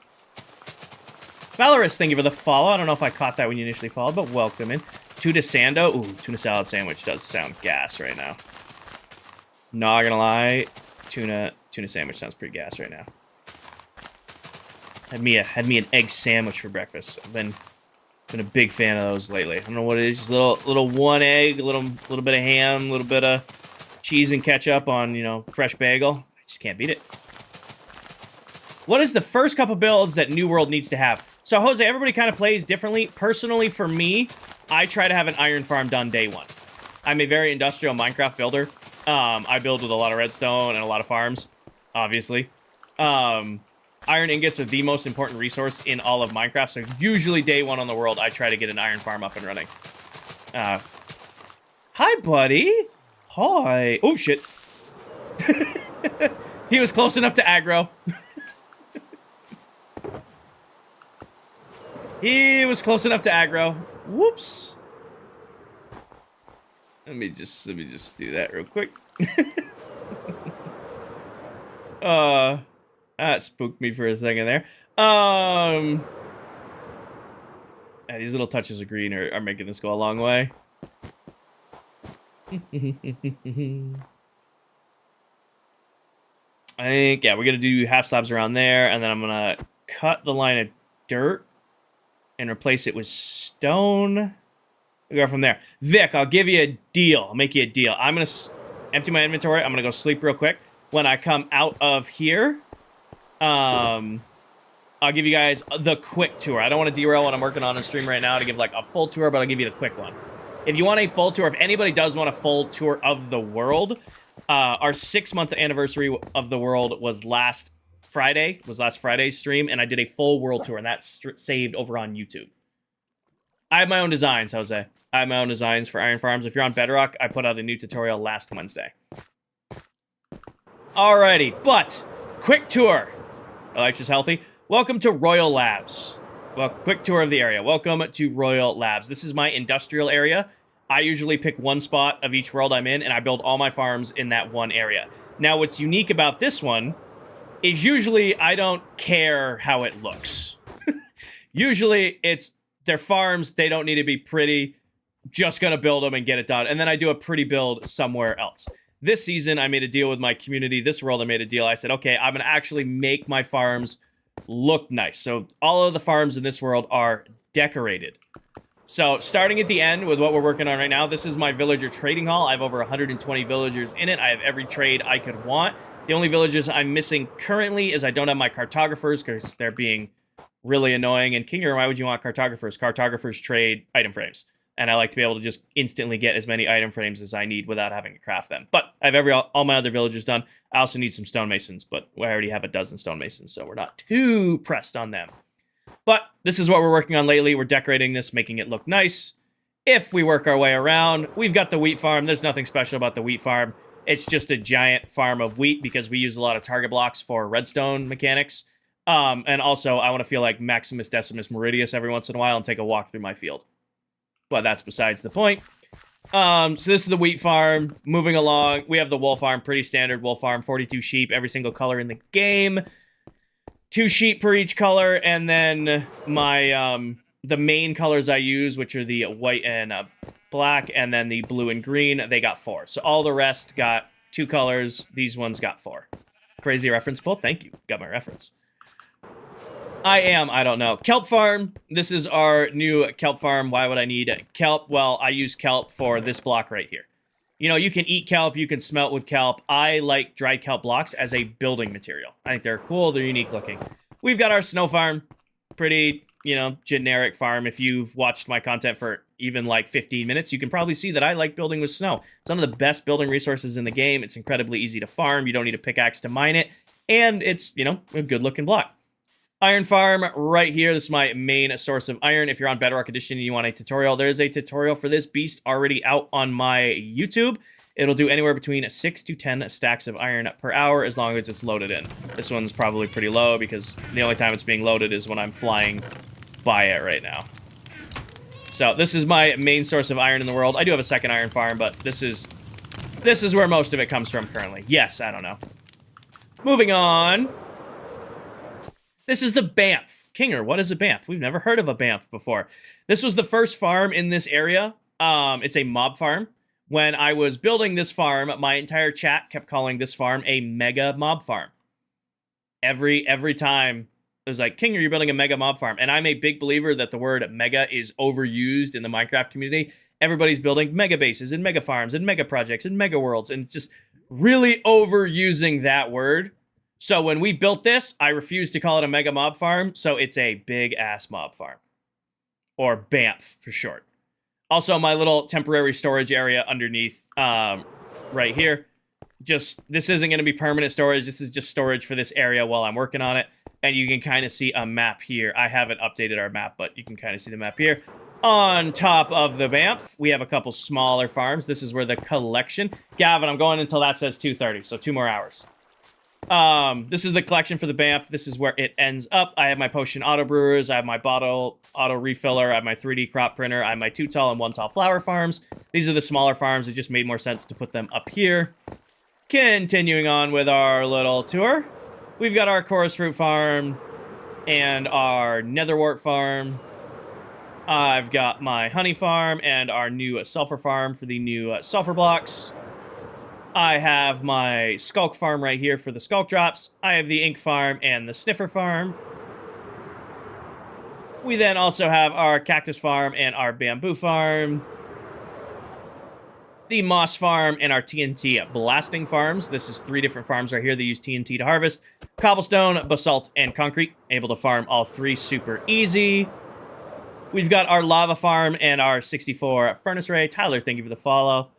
Valorous, thank you for the follow. I don't know if I caught that when you initially followed, but welcome in. Tuna Sando. Ooh, tuna salad sandwich does sound gas right now. Not gonna lie, tuna sandwich sounds pretty gas right now. Had me an egg sandwich for breakfast. I've been a big fan of those lately. I don't know what it is, just a little one egg, a little bit of ham, a little bit of cheese and ketchup on, you know, fresh bagel. I just can't beat it. What is the first couple builds that New World needs to have? So, Jose, everybody kind of plays differently. Personally, for me, I try to have an iron farm done day one. I'm a very industrial Minecraft builder. I build with a lot of redstone and a lot of farms, obviously. Iron ingots are the most important resource in all of Minecraft, so usually day one on the world, I try to get an iron farm up and running. Hi, buddy. Hi. Oh, shit. He was close enough to aggro. He was close enough to aggro. Whoops. Let me just do that real quick. That spooked me for a second there. These little touches of green are making this go a long way. I think, yeah, we're gonna do half slabs around there, and then I'm gonna cut the line of dirt and replace it with stone. We go from there. Vic, I'll give you a deal. I'll make you a deal. I'm going to empty my inventory. I'm going to go sleep real quick. When I come out of here, I'll give you guys the quick tour. I don't want to derail what I'm working on stream right now to give like a full tour, but I'll give you the quick one. If you want a full tour, if anybody does want a full tour of the world, Our 6-month anniversary of the world was last Friday's stream, and I did a full world tour, and that's saved over on YouTube. I have my own designs, Jose. I have my own designs for Iron Farms. If you're on Bedrock, I put out a new tutorial last Wednesday. Alrighty, but quick tour. Electra's healthy. Welcome to Royal Labs. Well, quick tour of the area. Welcome to Royal Labs. This is my industrial area. I usually pick one spot of each world I'm in, and I build all my farms in that one area. Now, what's unique about this one is usually I don't care how it looks. Usually, it's their farms. They don't need to be pretty. Just gonna build them and get it done. And then I do a pretty build somewhere else. This season, I made a deal with my community. This world, I made a deal. I said, okay, I'm gonna actually make my farms look nice. So all of the farms in this world are decorated. So starting at the end with what we're working on right now, this is my villager trading hall. I have over 120 villagers in it. I have every trade I could want. The only villagers I'm missing currently is I don't have my cartographers because they're being really annoying. And Kinger, why would you want cartographers? Cartographers trade item frames. And I like to be able to just instantly get as many item frames as I need without having to craft them. But I have all my other villagers done. I also need some stonemasons, but I already have a dozen stonemasons, so we're not too pressed on them. But this is what we're working on lately. We're decorating this, making it look nice. If we work our way around, we've got the wheat farm. There's nothing special about the wheat farm. It's just a giant farm of wheat because we use a lot of target blocks for redstone mechanics. And also, I want to feel like Maximus Decimus Meridius every once in a while and take a walk through my field. But that's besides the point. So this is the wheat farm. Moving along, we have the wool farm. Pretty standard wool farm. 42 sheep, every single color in the game. 2 sheep per each color. And then my the main colors I use, which are the white and black, and then the blue and green, they got 4. So all the rest got 2 colors. These ones got 4. Crazy reference, Paul. Thank you. Got my reference. I don't know. Kelp farm. This is our new kelp farm. Why would I need kelp? Well, I use kelp for this block right here. You know, you can eat kelp, you can smelt with kelp. I like dried kelp blocks as a building material. I think they're cool, they're unique looking. We've got our snow farm. Pretty, you know, generic farm. If you've watched my content for even like 15 minutes, you can probably see that I like building with snow. It's one of the best building resources in the game. It's incredibly easy to farm. You don't need a pickaxe to mine it. And it's, you know, a good looking block. Iron farm right here. This is my main source of iron. If you're on Bedrock Edition and you want a tutorial, there's a tutorial for this beast already out on my YouTube. It'll do anywhere between 6 to 10 stacks of iron per hour as long as it's loaded in. This one's probably pretty low because the only time it's being loaded is when I'm flying by it right now. So this is my main source of iron in the world. I do have a second iron farm, but this is where most of it comes from currently. Yes, I don't know. Moving on. This is the Banff. Kinger, what is a Banff? We've never heard of a Banff before. This was the first farm in this area. It's a mob farm. When I was building this farm, my entire chat kept calling this farm a mega mob farm. Every time it was like, Kinger, you're building a mega mob farm. And I'm a big believer that the word mega is overused in the Minecraft community. Everybody's building mega bases and mega farms and mega projects and mega worlds. And it's just really overusing that word. So when we built this, I refused to call it a mega mob farm, so it's a big-ass mob farm. Or Banff, for short. Also, my little temporary storage area underneath right here. This isn't going to be permanent storage. This is just storage for this area while I'm working on it. And you can kind of see a map here. I haven't updated our map, but you can kind of see the map here. On top of the Banff, we have a couple smaller farms. This is where the collection... Gavin, I'm going until that says 2:30, so 2 more hours. This is the collection for the Banff. This is where it ends up. I have my potion auto brewers. I have my bottle auto refiller. I have my 3D crop printer. I have my 2 tall and 1 tall flower farms. These are the smaller farms. It just made more sense to put them up here. Continuing on with our little tour. We've got our chorus fruit farm and our netherwort farm. I've got my honey farm and our new sulfur farm for the new sulfur blocks. I have my skulk farm right here for the skulk drops. I have the ink farm and the sniffer farm. We then also have our cactus farm and our bamboo farm. The moss farm and our TNT blasting farms. This is 3 different farms right here that use TNT to harvest. Cobblestone, basalt, and concrete. Able to farm all 3 super easy. We've got our lava farm and our 64 furnace ray. Tyler, thank you for the follow.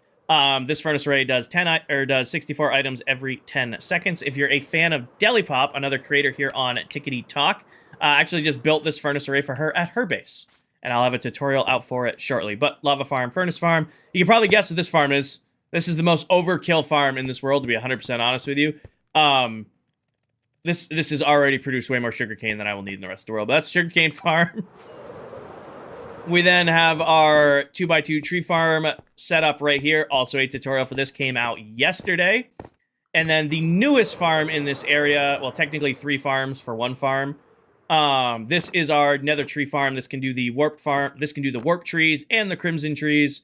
This furnace array does 64 items every 10 seconds. If you're a fan of Deli Pop, another creator here on Tickety Talk, actually just built this furnace array for her at her base. And I'll have a tutorial out for it shortly. But lava farm, furnace farm. You can probably guess what this farm is. This is the most overkill farm in this world, to be 100% honest with you. This has already produced way more sugarcane than I will need in the rest of the world. But that's sugarcane farm. We then have our 2x2 tree farm set up right here. Also, a tutorial for this came out yesterday. And then the newest farm in this area, well, technically 3 farms for 1 farm. This is our nether tree farm. This can do the warp farm. This can do the warp trees and the crimson trees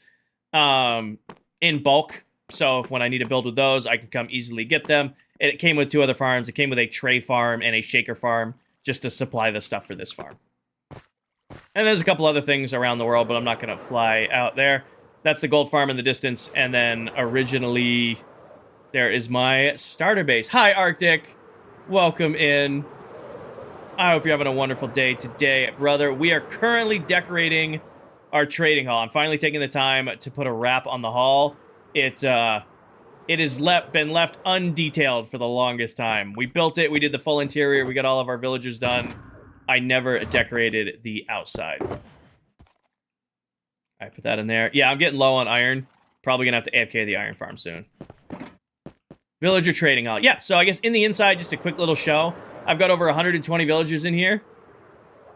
in bulk. So when I need to build with those, I can come easily get them. It came with 2 other farms. It came with a tray farm and a shaker farm just to supply the stuff for this farm. And there's a couple other things around the world, but I'm not going to fly out there. That's the gold farm in the distance. And then originally, there is my starter base. Hi, Arctic. Welcome in. I hope you're having a wonderful day today, brother. We are currently decorating our trading hall. I'm finally taking the time to put a wrap on the hall. It has been left undetailed for the longest time. We built it. We did the full interior. We got all of our villagers done. I never decorated the outside. All right, put that in there. Yeah, I'm getting low on iron. Probably going to have to AFK the iron farm soon. Villager trading hall. Yeah, so I guess in the inside, just a quick little show. I've got over 120 villagers in here.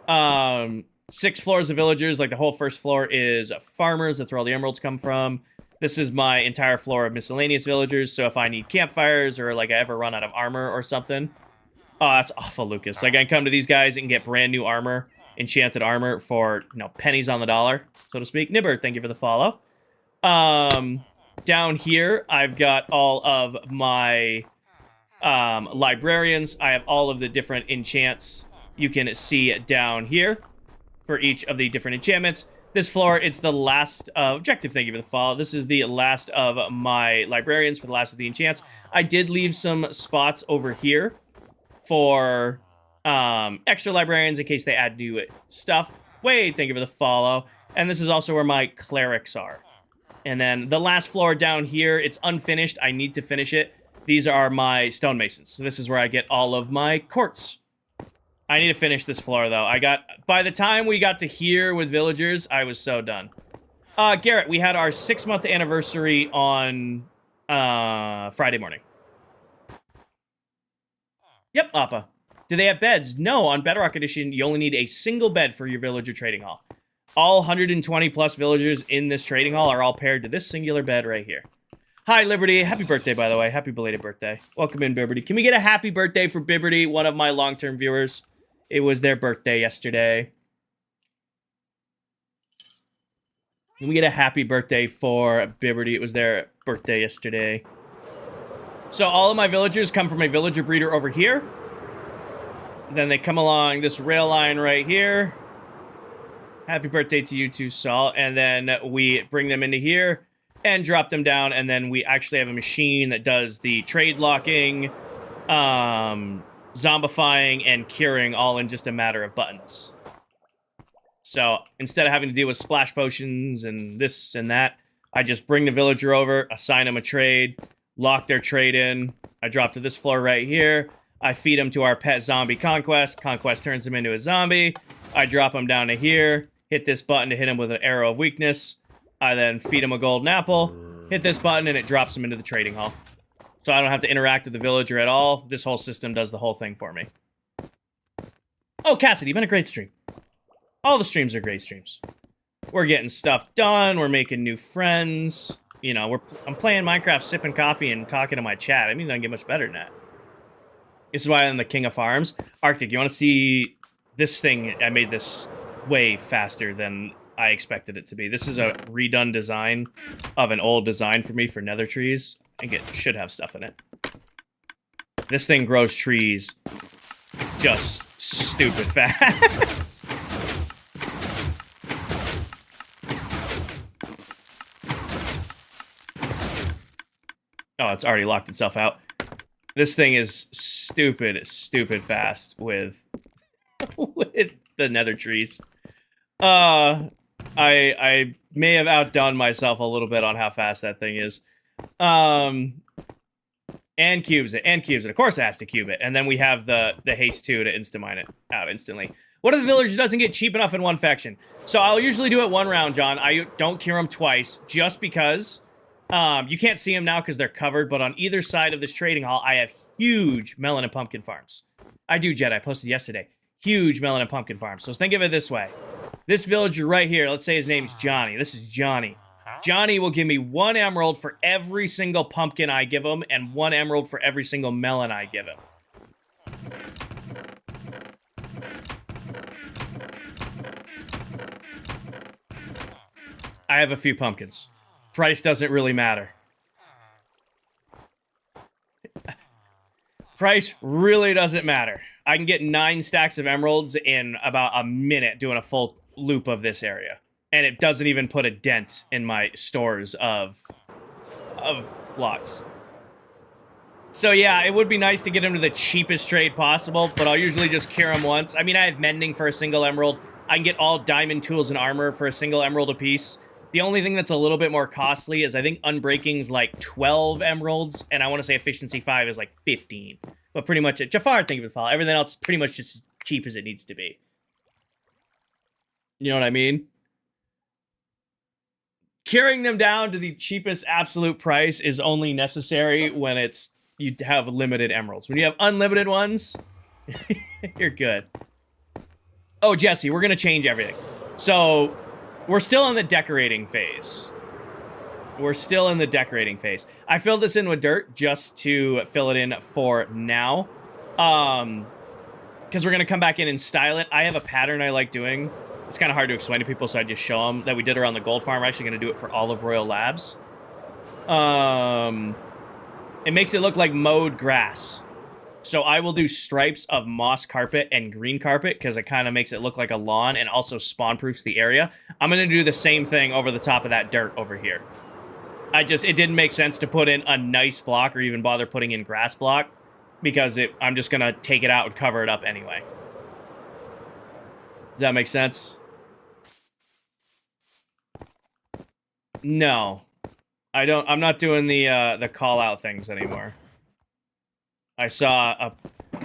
6 floors of villagers. Like the whole first floor is farmers. That's where all the emeralds come from. This is my entire floor of miscellaneous villagers. So if I need campfires or like I ever run out of armor or something. Oh, that's awful, Lucas. Like I can come to these guys and get brand new armor, enchanted armor for, pennies on the dollar, so to speak. Nibber, thank you for the follow. Down here, I've got all of my librarians. I have all of the different enchants you can see down here for each of the different enchantments. This floor, it's the last objective. Thank you for the follow. This is the last of my librarians for the last of the enchants. I did leave some spots over here for extra librarians in case they add new stuff. Wade, thank you for the follow. And this is also where my clerics are. And then the last floor down here, it's unfinished. I need to finish it. These are my stonemasons. So this is where I get all of my quartz. I need to finish this floor, though. By the time we got to here with villagers, I was so done. Garrett, we had our 6-month anniversary on Friday morning. Yep, Appa. Do they have beds? No, on Bedrock Edition, you only need a single bed for your villager trading hall. All 120 plus villagers in this trading hall are all paired to this singular bed right here. Hi, Liberty. Happy birthday, by the way. Happy belated birthday. Welcome in, Bibberty. Can we get a happy birthday for Bibberty, one of my long-term viewers? It was their birthday yesterday. Can we get a happy birthday for Bibberty? It was their birthday yesterday. So all of my villagers come from a villager breeder over here. Then they come along this rail line right here. Happy birthday to you too, Saul. And then we bring them into here and drop them down. And then we actually have a machine that does the trade locking, zombifying, and curing all in just a matter of buttons. So instead of having to deal with splash potions and this and that, I just bring the villager over, assign them a trade, lock their trade in. I drop to this floor right here. I feed them to our pet zombie Conquest. Conquest turns him into a zombie. I drop him down to here. Hit this button to hit him with an arrow of weakness. I then feed him a golden apple. Hit this button and it drops him into the trading hall. So I don't have to interact with the villager at all. This whole system does the whole thing for me. Oh, Cassidy, been a great stream. All the streams are great streams. We're getting stuff done. We're making new friends. I'm playing Minecraft, sipping coffee, and talking to my chat. I mean, it doesn't get much better than that. This is why I'm the king of farms. Arctic, you want to see this thing? I made this way faster than I expected it to be. This is a redone design of an old design for me for nether trees. I think it should have stuff in it. This thing grows trees just stupid fast. Oh, it's already locked itself out. This thing is stupid fast with with the nether trees. I may have outdone myself a little bit on how fast that thing is. And cubes it. Of course it has to cube it. And then we have the haste 2 to insta-mine it out instantly. What if the villager doesn't get cheap enough in one faction? So I'll usually do it one round, John. I don't cure them twice, just because you can't see them now because they're covered, but on either side of this trading hall, I have huge melon and pumpkin farms. I do, Jed. I posted yesterday. Huge melon and pumpkin farms. So think of it this way. This villager right here, let's say his name's Johnny. This is Johnny. Johnny will give me 1 emerald for every single pumpkin I give him, and 1 emerald for every single melon I give him. I have a few pumpkins. Price doesn't really matter. Price really doesn't matter. I can get 9 stacks of emeralds in about a minute doing a full loop of this area. And it doesn't even put a dent in my stores of blocks. So yeah, it would be nice to get him to the cheapest trade possible, but I'll usually just cure him once. I mean, I have mending for a single emerald. I can get all diamond tools and armor for a single emerald apiece. The only thing that's a little bit more costly is I think unbreaking's like 12 emeralds, and I want to say efficiency 5 is like 15. But pretty much, Jafar, thank you for the follow. Everything else is pretty much just as cheap as it needs to be. You know what I mean? Curing them down to the cheapest absolute price is only necessary when you have limited emeralds. When you have unlimited ones, you're good. Oh, Jesse, we're going to change everything. So, we're still in the decorating phase. I filled this in with dirt just to fill it in for now. Because we're going to come back in and style it. I have a pattern I like doing. It's kind of hard to explain to people, so I just show them that we did around the gold farm. We're actually going to do it for all of Royal Labs. It makes it look like mowed grass. So I will do stripes of moss carpet and green carpet because it kind of makes it look like a lawn and also spawn-proofs the area. I'm going to do the same thing over the top of that dirt over here. It didn't make sense to put in a nice block or even bother putting in grass block because I'm just going to take it out and cover it up anyway. Does that make sense? No. I'm not doing the call-out things anymore. I saw a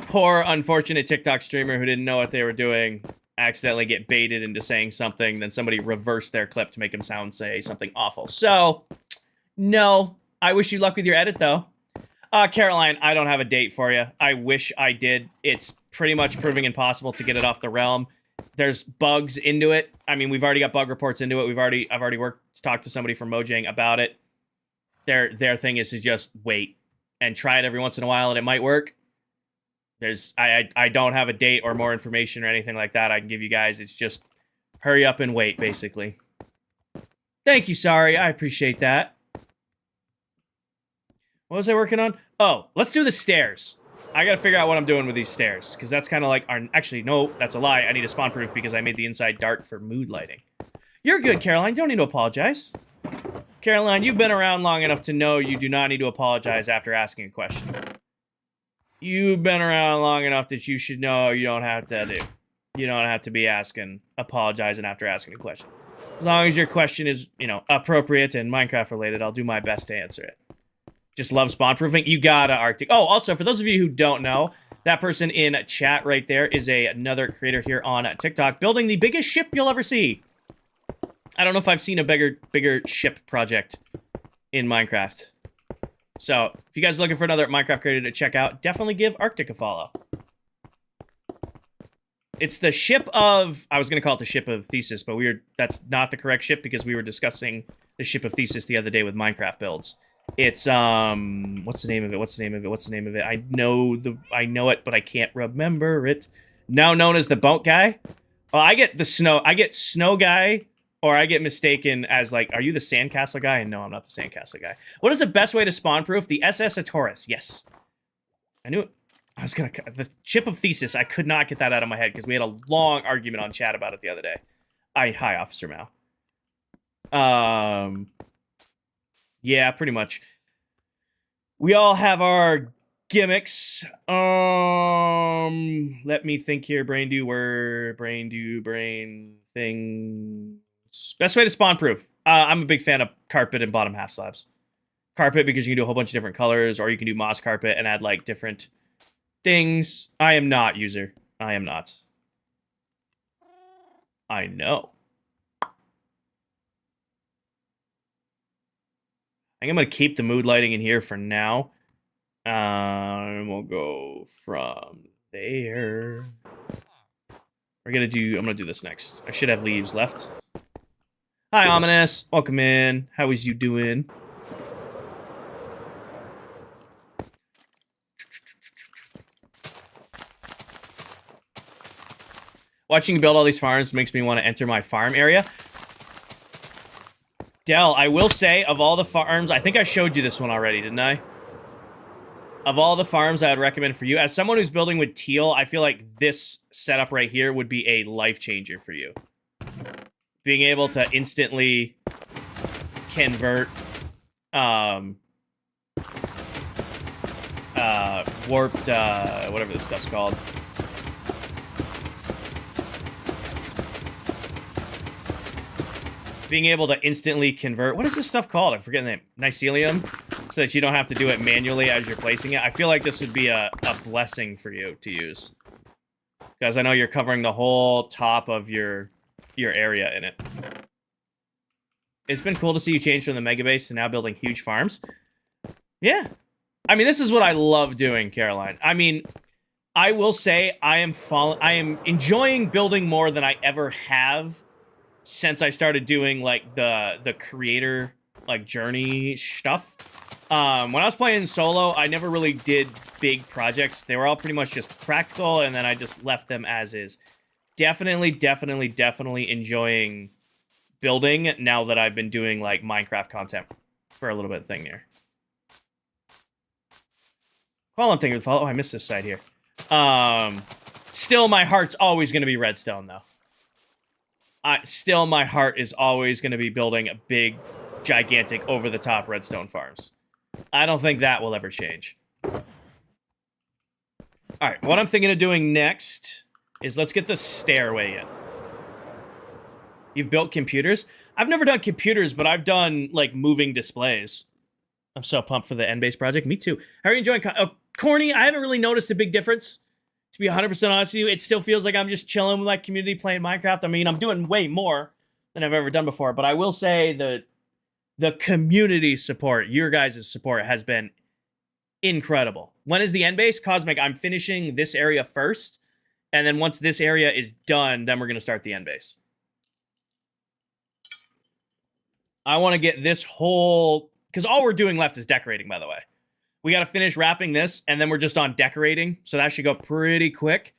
poor, unfortunate TikTok streamer who didn't know what they were doing accidentally get baited into saying something, then somebody reversed their clip to make him say something awful. So, no. I wish you luck with your edit, though. Caroline, I don't have a date for you. I wish I did. It's pretty much proving impossible to get it off the realm. There's bugs into it. I mean, we've already got bug reports into it. I've already talked to somebody from Mojang about it. Their thing is to just wait and try it every once in a while, and it might work. I don't have a date or more information or anything like that I can give you guys. It's just hurry up and wait, basically. Thank you, sorry. I appreciate that. What was I working on? Oh, let's do the stairs. I gotta figure out what I'm doing with these stairs, because that's kind of like our... Actually, no, that's a lie. I need a spawn proof because I made the inside dark for mood lighting. You're good, Caroline. You don't need to apologize. Caroline, you've been around long enough to know you do not need to apologize after asking a question. You've been around long enough that you should know you don't have to be apologizing after asking a question. As long as your question is, appropriate and Minecraft related, I'll do my best to answer it. Just love spawn proofing. You gotta Arctic. Oh, also, for those of you who don't know, that person in chat right there is another creator here on TikTok building the biggest ship you'll ever see. I don't know if I've seen a bigger ship project in Minecraft. So, if you guys are looking for another Minecraft creator to check out, definitely give Arctic a follow. It's the ship of... I was going to call it the ship of Thesis, but that's not the correct ship because we were discussing the ship of Thesis the other day with Minecraft builds. It's, what's the name of it? I know it, but I can't remember it. Now known as the boat guy. Well, I get snow guy, or I get mistaken as, like, are you the sandcastle guy? And no, I'm not the sandcastle guy. What is the best way to spawn proof? The SS Taurus. Yes. I knew it. The ship of Thesis, I could not get that out of my head because we had a long argument on chat about it the other day. Hi, Officer Mao. Yeah, pretty much. We all have our gimmicks. Let me think here. Brain thing. Best way to spawn proof. I'm a big fan of carpet and bottom half slabs. Carpet because you can do a whole bunch of different colors, or you can do moss carpet and add like different things. I am not user. I am not. I know. I think I'm going to keep the mood lighting in here for now. And we'll go from there. I'm going to do this next. I should have leaves left. Hi, Ominous. Welcome in. How is you doing? Watching you build all these farms makes me want to enter my farm area. Dell, I will say, of all the farms, I think I showed you this one already, didn't I? Of all the farms I would recommend for you, as someone who's building with teal, I feel like this setup right here would be a life changer for you. Being able to instantly convert warped, whatever this stuff's called. Being able to instantly convert, what is this stuff called? I'm forgetting the name. Mycelium, so that you don't have to do it manually as you're placing it. I feel like this would be a blessing for you to use. Because I know you're covering the whole top of your area in it. It's been cool to see you change from the mega base to now building huge farms. Yeah. I mean, this is what I love doing, Caroline. I mean, I will say I am enjoying building more than I ever have since I started doing like the creator like journey stuff. When I was playing solo, I never really did big projects. They were all pretty much just practical, and then I just left them as is. Definitely enjoying building now that I've been doing like Minecraft content for a little bit thing here. Well, I'm thinking, oh, I missed this side here. Still, my heart's always going to be redstone, though. Still, my heart is always going to be building a big, gigantic, over-the-top redstone farms. I don't think that will ever change. All right, what I'm thinking of doing next is let's get the stairway in. You've built computers? I've never done computers, but I've done, like, moving displays. I'm so pumped for the N-Base project. Me too. How are you enjoying... Corny, I haven't really noticed a big difference. To be 100% honest with you, it still feels like I'm just chilling with my community playing Minecraft. I mean, I'm doing way more than I've ever done before, but I will say the community support, your guys' support, has been incredible. When is the end base? Cosmic, I'm finishing this area first, and then once this area is done, then we're going to start the end base. I want to get this whole... Because all we're doing left is decorating, by the way. We got to finish wrapping this, and then we're just on decorating, so that should go pretty quick.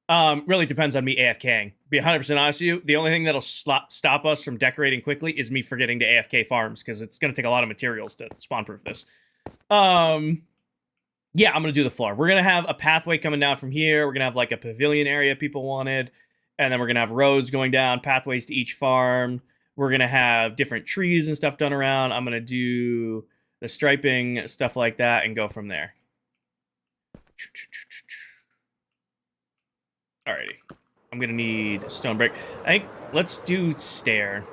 Really depends on me AFKing. Be 100% honest with you, the only thing that'll stop us from decorating quickly is me forgetting to AFK farms, because it's going to take a lot of materials to spawn-proof this. Yeah, I'm going to do the floor. We're going to have a pathway coming down from here. We're going to have, like, a pavilion area people wanted, and then we're going to have roads going down, pathways to each farm. We're going to have different trees and stuff done around. I'm going to do... the striping, stuff like that, and go from there. Alrighty. I'm gonna need stone brick. I think, let's do stair.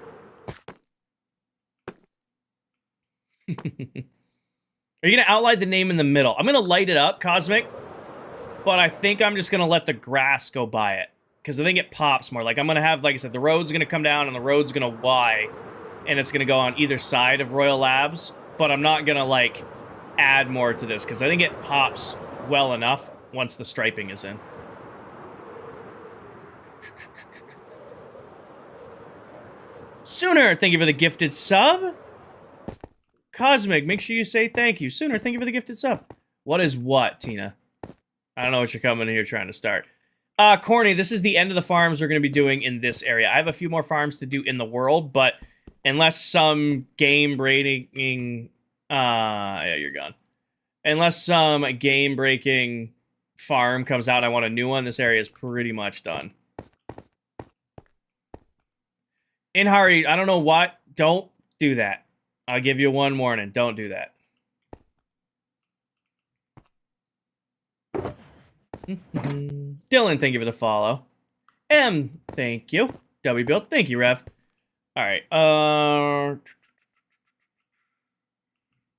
Are you gonna outline the name in the middle? I'm gonna light it up, Cosmic, but I think I'm just gonna let the grass go by it, because I think it pops more. Like, I'm gonna have, like I said, the road's gonna come down, and the road's gonna Y, and it's gonna go on either side of Royal Labs. But I'm not going to, like, add more to this, because I think it pops well enough once the striping is in. Sooner, thank you for the gifted sub. Cosmic, make sure you say thank you. Sooner, thank you for the gifted sub. What is what, Tina? I don't know what you're coming in here trying to start. Corny, this is the end of the farms we're going to be doing in this area. I have a few more farms to do in the world, but... unless some game-breaking... yeah, you're gone. Unless some game-breaking farm comes out and I want a new one, this area is pretty much done. In hurry, I don't know what. Don't do that. I'll give you one warning. Don't do that. Dylan, thank you for the follow. M, thank you. W Build, thank you, Rev. All right.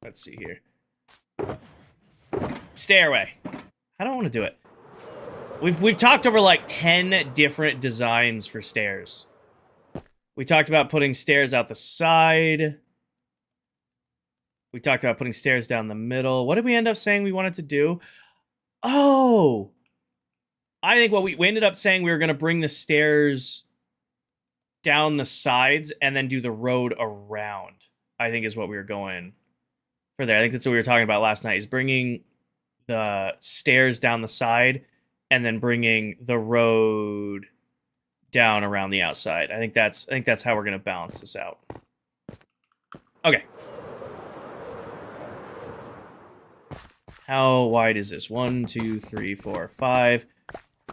Let's see here. Stairway. I don't want to do it. We've talked over like 10 different designs for stairs. We talked about putting stairs out the side. We talked about putting stairs down the middle. What did we end up saying we wanted to do? Oh! I think what we ended up saying we were going to bring the stairs down the sides and then do the road around. I think is what we were going for there. I think that's what we were talking about last night, is bringing the stairs down the side and then bringing the road down around the outside. I think that's how we're going to balance this out. Okay. How wide is this? 1, 2, 3, 4, 5.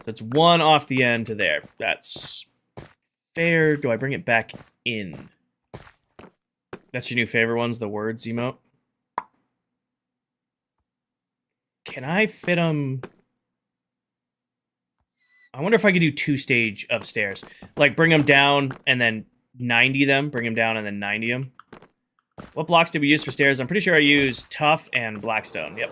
That's 1 off the end to there. That's fair. Do I bring it back in? That's your new favorite ones, the words emote. Can I fit them? I wonder if I could do 2-stage upstairs. Like, bring them down and then 90 them. Bring them down and then 90 them. What blocks did we use for stairs? I'm pretty sure I used Tough and Blackstone. Yep.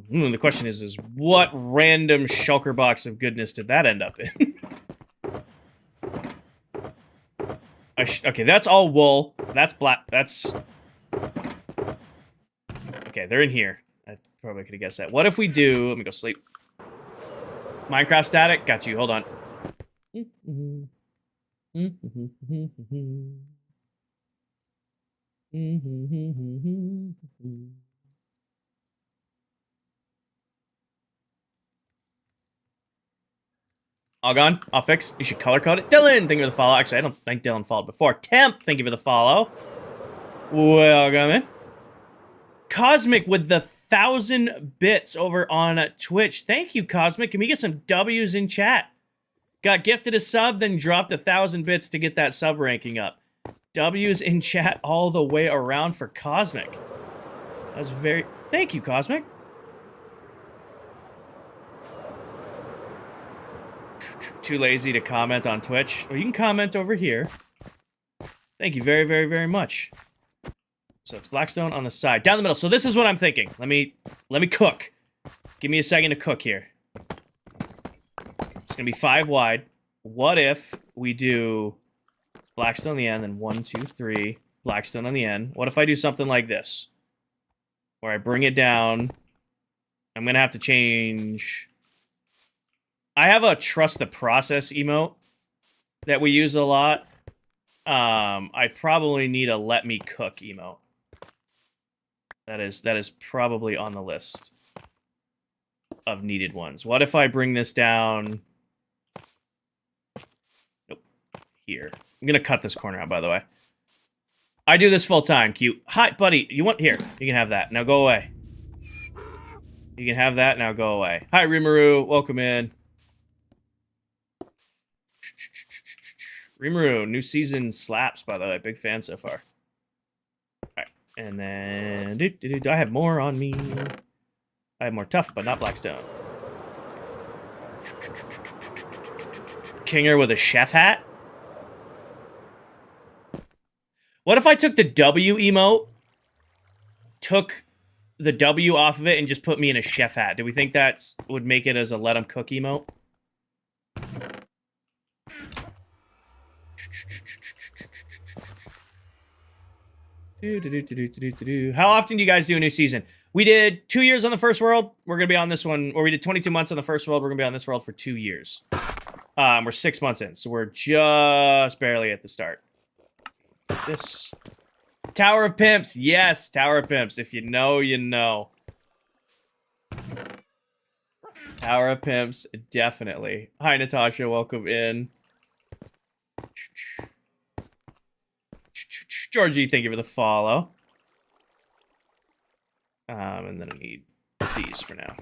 The question is what random shulker box of goodness did that end up in? Okay, that's all wool. That's black. That's... Okay, they're in here. I probably could have guessed that. What if we do... Let me go sleep. Minecraft static? Got you. Hold on. All gone. All fixed. You should color code it. Dylan, thank you for the follow. Actually, I don't think Dylan followed before. Temp, thank you for the follow. Welcome in. Cosmic with the 1,000 bits over on Twitch. Thank you, Cosmic. Can we get some W's in chat? Got gifted a sub, then dropped 1,000 bits to get that sub ranking up. W's in chat all the way around for Cosmic. That was very... Thank you, Cosmic. Too lazy to comment on Twitch. Well, you can comment over here. Thank you very, very, very much. So it's Blackstone on the side. Down the middle. So this is what I'm thinking. Let me cook. Give me a second to cook here. It's going to be 5 wide. What if we do Blackstone on the end, then 1, 2, 3, Blackstone on the end? What if I do something like this? Where I bring it down. I'm going to have to change... I have a trust the process emote that we use a lot. I probably need a let me cook emote. That is probably on the list of needed ones. What if I bring this down? Nope. Here. I'm gonna cut this corner out, by the way. I do this full time, cute. Hi, buddy. You want here? You can have that. Now go away. You can have that. Now go away. Hi, Rimuru. Welcome in. Rimuru, new season slaps, by the way. Big fan so far. Alright, and then... Do I have more on me? I have more tough, but not Blackstone. Kinger with a chef hat? What if I took the W emote, took the W off of it, and just put me in a chef hat? Do we think that would make it as a let 'em cook emote? How often do you guys do a new season? We did 2 years on the first world. We're going to be on this one, or we did 22 months on the first world. We're going to be on this world for 2 years. We're 6 months in, so we're just barely at the start. This Tower of Pimps. Yes, Tower of Pimps. If you know, you know. Tower of Pimps, definitely. Hi, Natasha. Welcome in. Georgie, thank you for the follow. And then I need these for now.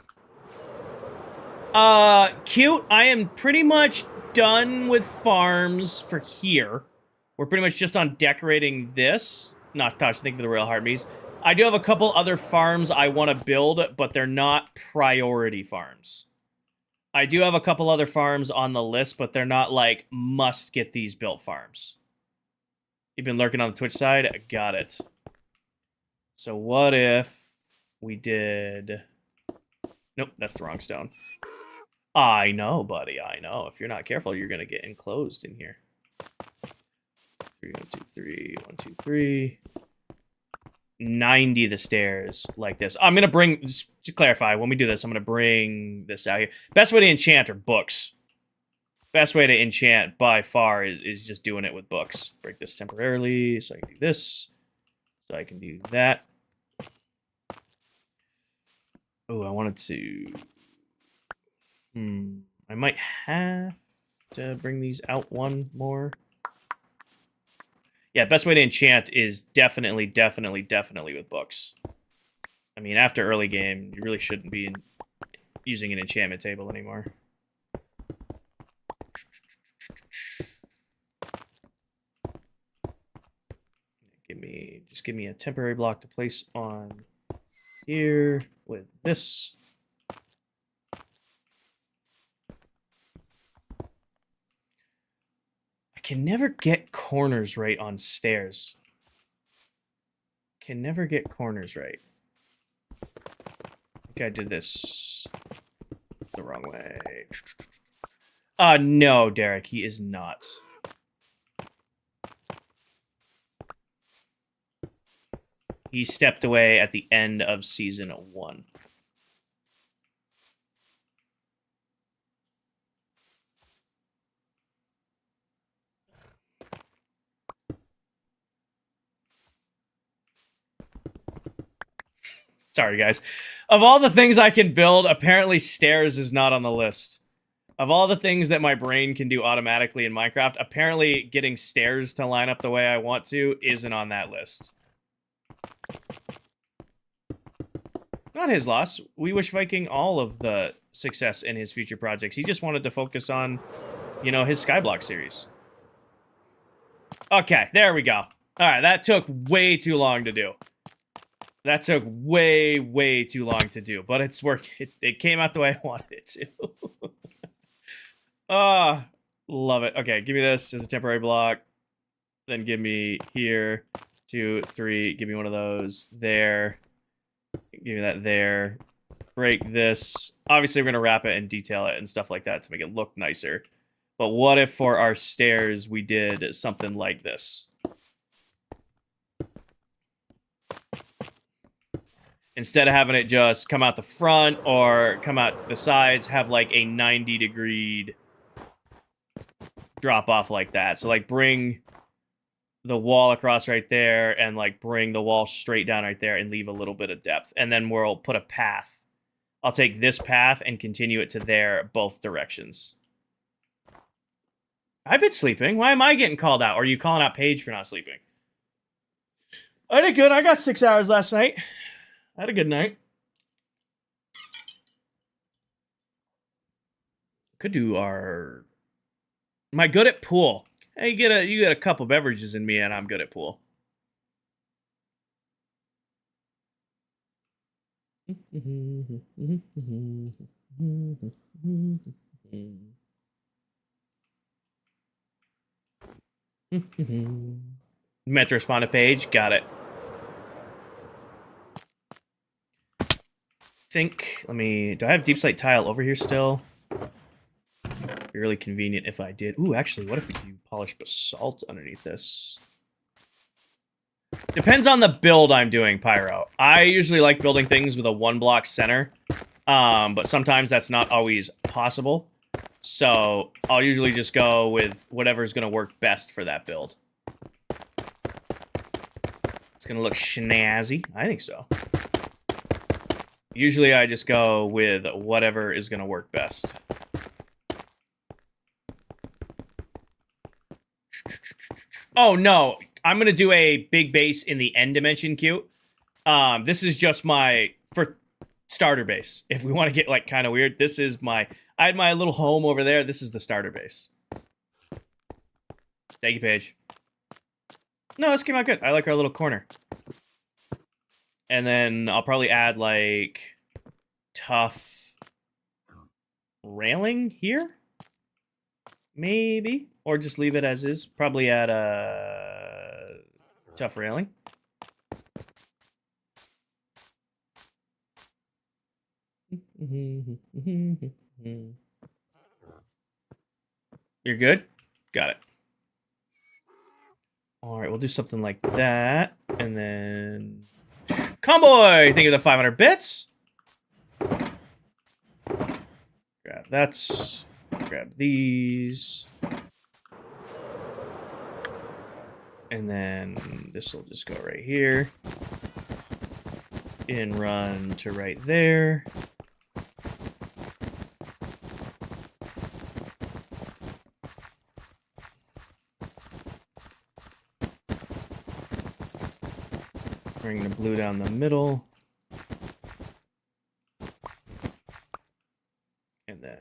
Cute, I am pretty much done with farms for here. We're pretty much just on decorating this. Natasha, thank you for the Royal Heartbeats. I do have a couple other farms I want to build, but they're not priority farms. I do have a couple other farms on the list, but they're not like must get these built farms. You've been lurking on the Twitch side? Got it. So what if we did... Nope, that's the wrong stone. I know, buddy, I know. If you're not careful, you're going to get enclosed in here. 3, 1, 2, 3, 1, 2, 3. 90 the stairs like this. I'm going to bring, just to clarify, when we do this, I'm going to bring this out here. Best way to enchant are books. Best way to enchant by far is just doing it with books. Break this temporarily so I can do this. So I can do that. Oh, I wanted to... I might have to bring these out one more. Yeah, best way to enchant is definitely with books. I mean, after early game, you really shouldn't be using an enchantment table anymore. Just give me a temporary block to place on here with this. I can never get corners right on stairs. Can never get corners right. I think I did this the wrong way. No, Derek, he is not. He stepped away at the end of season 1. Sorry, guys. Of all the things I can build, apparently stairs is not on the list. Of all the things that my brain can do automatically in Minecraft, apparently getting stairs to line up the way I want to isn't on that list. Not his loss. We wish Viking all of the success in his future projects. He just wanted to focus on, you know, his Skyblock series. Okay, there we go. All right, that took way too long to do. That took way too long to do, but it's working. It came out the way I wanted it to. Ah, love it. Okay, give me this as a temporary block. Then give me here, 2, 3. Give me one of those there. Give me that there. Break this. Obviously, we're going to wrap it and detail it and stuff like that to make it look nicer. But what if for our stairs, we did something like this? Instead of having it just come out the front or come out the sides, have like a 90-degree drop off like that. So like bring the wall across right there and like bring the wall straight down right there and leave a little bit of depth. And then we'll put a path. I'll take this path and continue it to there, both directions. I've been sleeping. Why am I getting called out? Or are you calling out Paige for not sleeping? I did good. I got 6 hours last night. I had a good night. Could do our... Am I good at pool? Hey, you get a couple beverages in me and I'm good at pool. Meant to respond to Paige. Got it. Do I have deep slate tile over here still? Be really convenient if I did. Ooh, actually, what if we do polished basalt underneath this? Depends on the build I'm doing, Pyro. I usually like building things with a 1-block center, but sometimes that's not always possible. So I'll usually just go with whatever's going to work best for that build. It's going to look snazzy. I think so. Usually I just go with whatever is going to work best. Oh, no. I'm going to do a big base in the end dimension queue. This is just for starter base. If we want to get, like, kind of weird, this is I had my little home over there. This is the starter base. Thank you, Paige. No, this came out good. I like our little corner. And then I'll probably add, like, tough railing here? Maybe. Or just leave it as is. Probably add a tough railing. You're good? Got it. All right, we'll do something like that. And then... Comboy! Think of the 500 bits. Grab that's... Grab these. And then this will just go right here. In run to right there. Bring the blue down the middle. And then...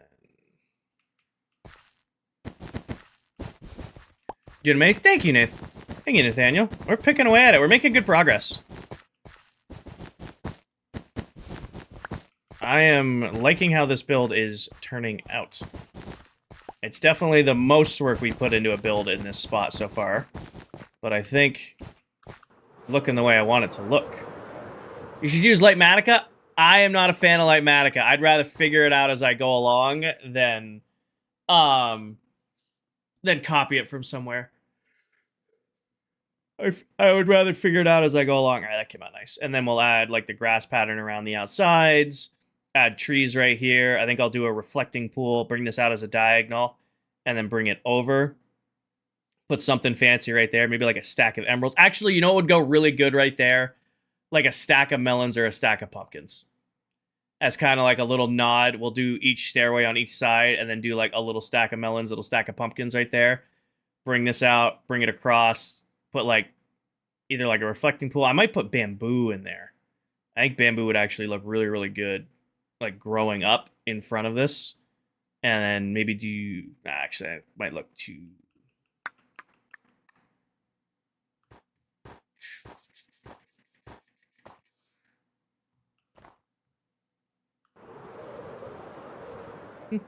Dude, mate, thank you, Nath. Thank you, Nathaniel. We're picking away at it. We're making good progress. I am liking how this build is turning out. It's definitely the most work we put into a build in this spot so far. But I think it's looking the way I want it to look. You should use Lightmatica. I am not a fan of Lightmatica. I'd rather figure it out as I go along than copy it from somewhere. I would rather figure it out as I go along. All right, that came out nice. And then we'll add like the grass pattern around the outsides. Add trees right here. I think I'll do a reflecting pool. Bring this out as a diagonal. And then bring it over. Put something fancy right there. Maybe like a stack of emeralds. Actually, you know what would go really good right there? Like a stack of melons or a stack of pumpkins. As kind of like a little nod. We'll do each stairway on each side. And then do like a little stack of melons, little stack of pumpkins right there. Bring this out. Bring it across. Put like either like a reflecting pool. I might put bamboo in there. I think bamboo would actually look really, really good. Like growing up in front of this. And then maybe do... Actually, it might look too... Nope.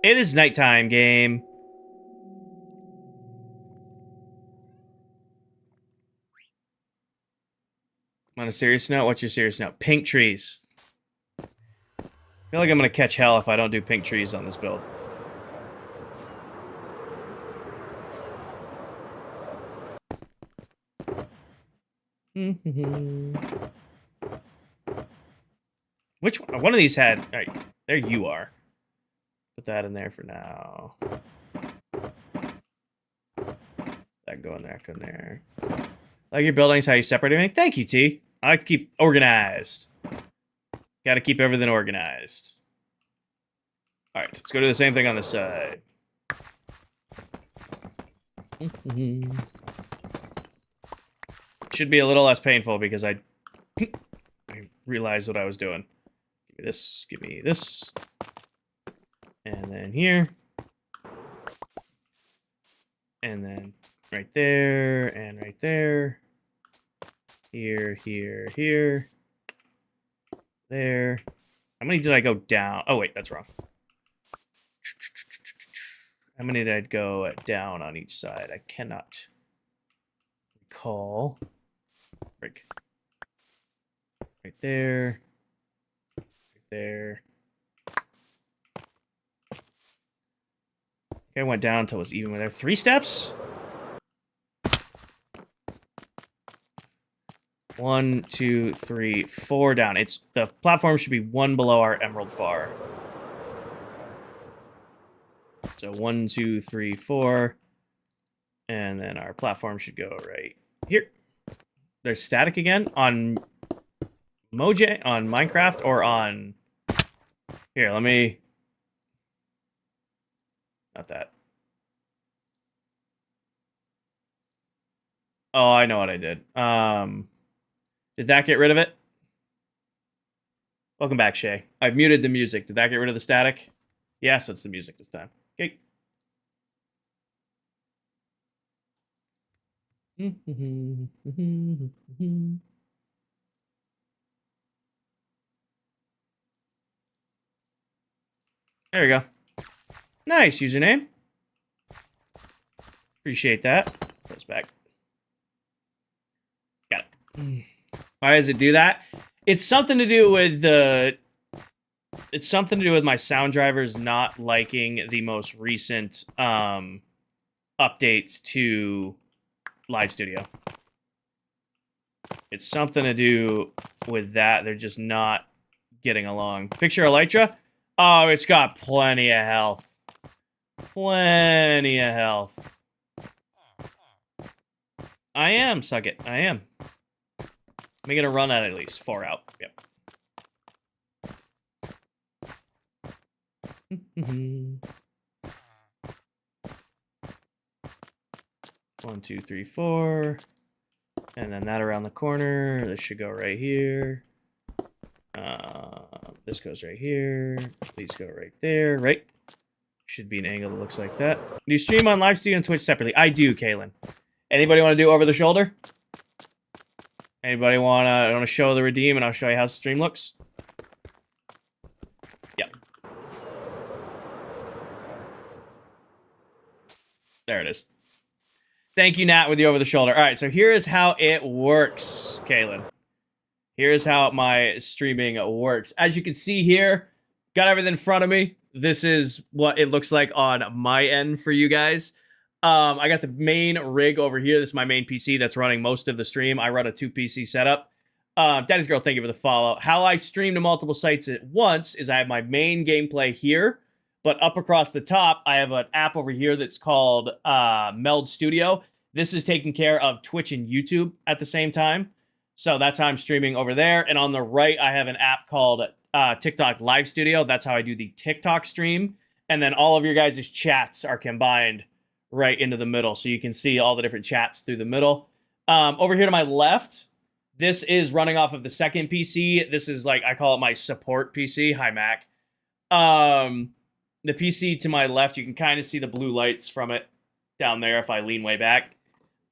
It is nighttime, game. On a serious note, what's your serious note? Pink trees. I feel like I'm gonna catch hell if I don't do pink trees on this build. Which one of these had... All right, there you are. Put that in there for now. That go in there, go in there. Like your buildings, how you separate everything. Thank you, T. I like to keep organized. Got to keep everything organized. All right, let's go do the same thing on this side. Should be a little less painful because I realized what I was doing. Give me this, give me this. And then here. And then right there, and right there. Here, here, here. There. How many did I go down? Oh, wait, that's wrong. How many did I go down on each side? I cannot recall. Break. Right there. Right there. Okay, I went down until it was even with there. 3 steps? 1, 2, 3, 4 down. It's the platform should be 1 below our emerald bar. So 1, 2, 3, 4. And then our platform should go right here. There's static again on Mojang, on Minecraft, or on... Here, let me... Not that. Oh, I know what I did. Did that get rid of it? Welcome back, Shay. I've muted the music. Did that get rid of the static? Yeah, so it's the music this time. Okay. There we go. Nice username. Appreciate that. Goes back. Got it. Why does it do that? It's something to do with the. It's something to do with my sound drivers not liking the most recent updates to Live Studio. It's something to do with that. They're just not getting along. Picture Elytra. Oh, it's got plenty of health. Plenty of health. I am, suck it. I am. I'm gonna run at least 4 out. Yep. 1, 2, 3, 4. And then that around the corner. This should go right here. This goes right here. These go right there, right? Should be an angle that looks like that. Do you stream on Live Studio and Twitch separately? I do, Kaylin. Anybody want to do over the shoulder? Anybody want to show the redeem and I'll show you how the stream looks? Yep. There it is. Thank you, Nat, with the over the shoulder. All right, so here is how it works, Kaylin. Here's how my streaming works. As you can see here, got everything in front of me. This is what it looks like on my end for you guys. I got the main rig over here. This is my main PC that's running most of the stream. I run a 2-PC setup. Daddy's Girl, thank you for the follow. How I stream to multiple sites at once is I have my main gameplay here, but up across the top, I have an app over here that's called Meld Studio. This is taking care of Twitch and YouTube at the same time. So that's how I'm streaming over there. And on the right, I have an app called TikTok Live Studio. That's how I do the TikTok stream. And then all of your guys' chats are combined right into the middle. So you can see all the different chats through the middle. Over here to my left, this is running off of the second PC. This is like, I call it my support PC. Hi, Mac. The PC to my left, you can kind of see the blue lights from it down there if I lean way back.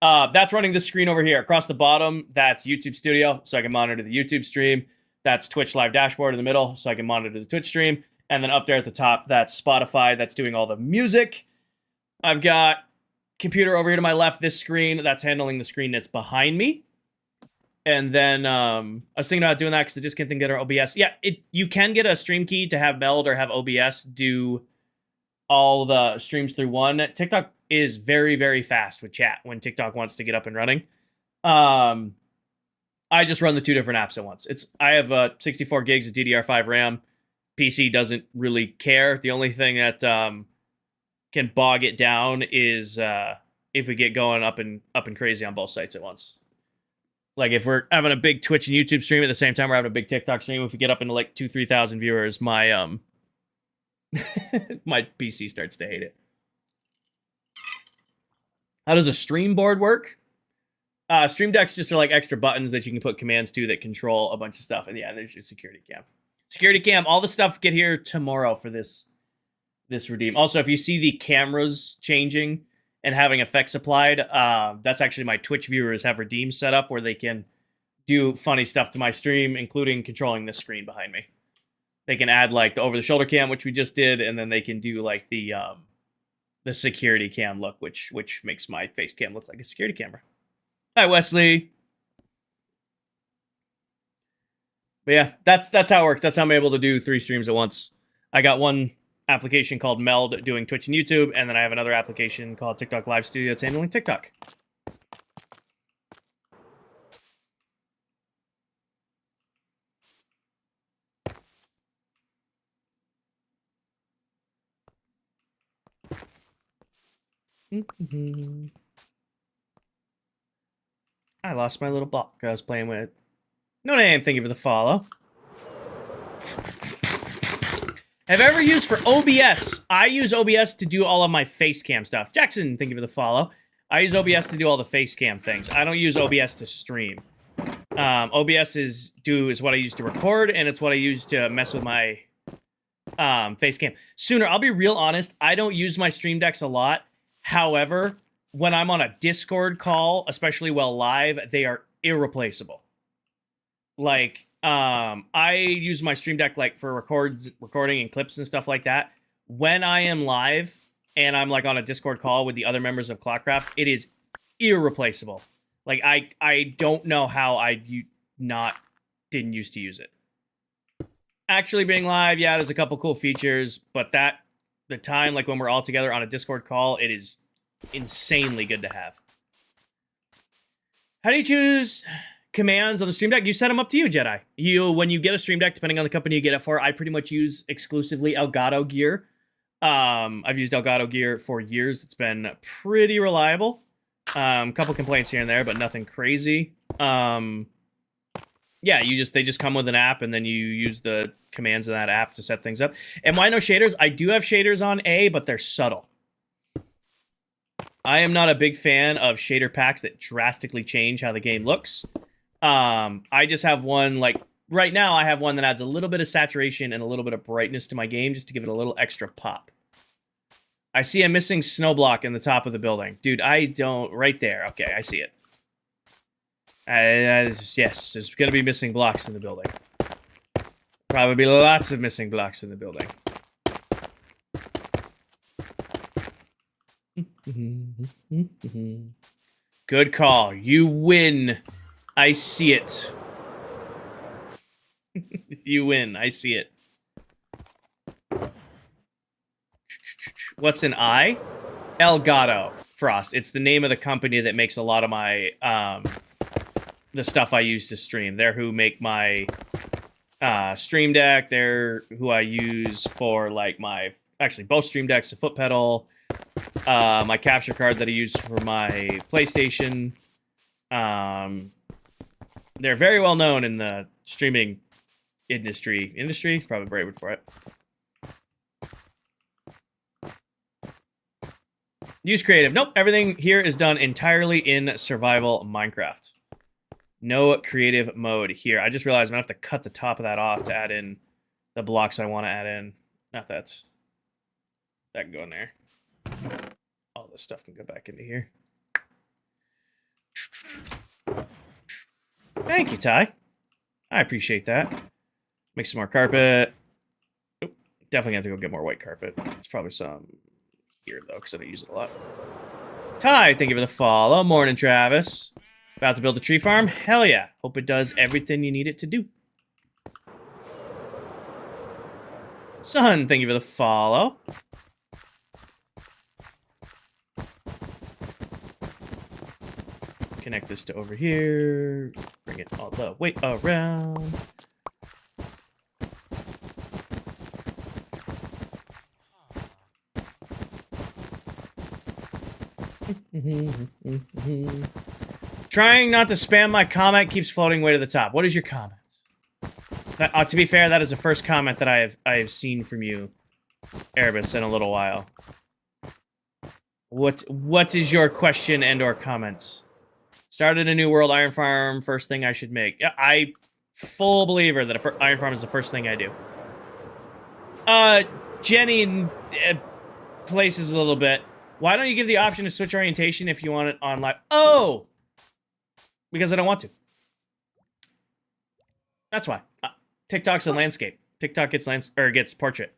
That's running this screen over here. Across the bottom, that's YouTube Studio, so I can monitor the YouTube stream. That's Twitch Live Dashboard in the middle, so I can monitor the Twitch stream. And then up there at the top, that's Spotify. That's doing all the music. I've got computer over here to my left, this screen. That's handling the screen that's behind me. And then I was thinking about doing that because I just can't think of our OBS. Yeah, you can get a stream key to have Meld or have OBS do all the streams through one. TikTok is very, very fast with chat when TikTok wants to get up and running. I just run the 2 different apps at once. I have 64 gigs of DDR5 RAM. PC doesn't really care. The only thing that can bog it down is if we get going up and crazy on both sites at once. Like if we're having a big Twitch and YouTube stream at the same time, we're having a big TikTok stream. If we get up into like 2,000-3,000 viewers, my my PC starts to hate it. How does a stream board work? Stream decks just are like extra buttons that you can put commands to that control a bunch of stuff. And yeah, there's your security cam. Security cam, all the stuff get here tomorrow for this redeem. Also, if you see the cameras changing and having effects applied, that's actually my Twitch viewers have redeems set up where they can do funny stuff to my stream, including controlling this screen behind me. They can add like the over-the-shoulder cam, which we just did, and then they can do like the security cam look, which makes my face cam look like a security camera. Hi, Wesley. But yeah, that's how it works. That's how I'm able to do 3 streams at once. I got one application called Meld doing Twitch and YouTube, and then I have another application called TikTok Live Studio that's handling TikTok. I lost my little block I was playing with. No name, thank you for the follow. Have I ever used for OBS? I use OBS to do all of my face cam stuff. Jackson, thank you for the follow. I use OBS to do all the face cam things. I don't use OBS to stream. OBS is what I use to record, and it's what I use to mess with my face cam. Sooner, I'll be real honest, I don't use my stream decks a lot. However, when I'm on a Discord call, especially while live, they are irreplaceable. Like, I use my Stream Deck like for recording and clips and stuff like that. When I am live and I'm like on a Discord call with the other members of ClockCraft, it is irreplaceable. Like, I don't know how didn't used to use it. Actually being live, yeah, there's a couple cool features, but the time, like when we're all together on a Discord call, it is insanely good to have. How do you choose commands on the Stream Deck? You set them up to you, Jedi. When you get a Stream Deck, depending on the company you get it for, I pretty much use exclusively Elgato gear. I've used Elgato gear for years. It's been pretty reliable. Couple complaints here and there, but nothing crazy. Yeah, they just come with an app, and then you use the commands in that app to set things up. And why no shaders? I do have shaders on A, but they're subtle. I am not a big fan of shader packs that drastically change how the game looks. I just have one, like, right now I have one that adds a little bit of saturation and a little bit of brightness to my game just to give it a little extra pop. I see a missing snow block in the top of the building. Dude, I don't... Right there. Okay, I see it. Yes, there's going to be missing blocks in the building. Probably lots of missing blocks in the building. Good call. You win. I see it. You win. I see it. What's an I? Elgato Frost. It's the name of the company that makes a lot of my the stuff I use to stream. They're who make my Stream Deck. They're who I use for like my both Stream Decks, the foot pedal, my capture card that I use for my PlayStation. They're very well known in the streaming industry. Probably a great word for it. Use creative. Nope, everything here is done entirely in survival Minecraft. No creative mode here. I just realized I'm going to have to cut the top of that off to add in the blocks I want to add in. Not that can go in there. All this stuff can go back into here. Thank you, Ty. I appreciate that. Make some more carpet. Oh, definitely have to go get more white carpet. There's probably some here, though, because I don't use it a lot. Ty, thank you for the follow. Morning, Travis. About to build a tree farm? Hell yeah. Hope it does everything you need it to do. Son, thank you for the follow. Connect this to over here. Bring it all the way around. Trying not to spam my comment keeps floating way to the top. What is your comment? To be fair, that is the first comment that I have seen from you, Erebus, in a little while. What is your question and or comments? Started a new world iron farm. First thing I should make. Yeah, I full believer that iron farm is the first thing I do. Jenny places a little bit. Why don't you give the option to switch orientation if you want it on live? Oh! Because I don't want to. That's why. TikTok's a landscape. TikTok gets portrait.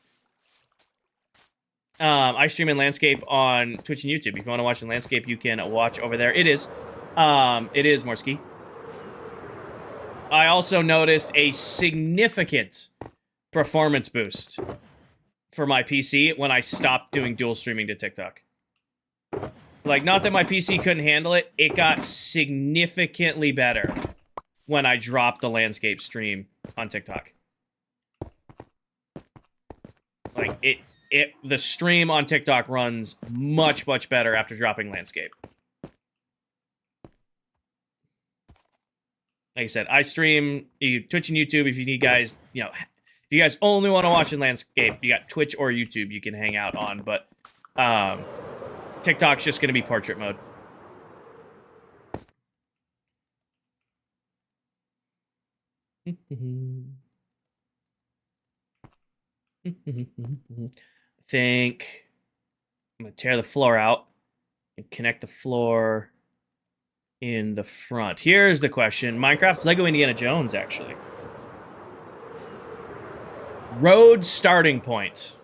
I stream in landscape on Twitch and YouTube. If you want to watch in landscape, you can watch over there. It is Morsky. I also noticed a significant performance boost for my PC when I stopped doing dual streaming to TikTok. Like, not that my PC couldn't handle it, it got significantly better when I dropped the landscape stream on TikTok. Like, the stream on TikTok runs much, much better after dropping landscape. Like I said, I stream Twitch and YouTube if you need guys, if you guys only want to watch in landscape, you got Twitch or YouTube you can hang out on, but TikTok's just going to be portrait mode. I think I'm going to tear the floor out And connect the floor in the front. Here's the question. Minecraft's Lego Indiana Jones, actually. Road starting point.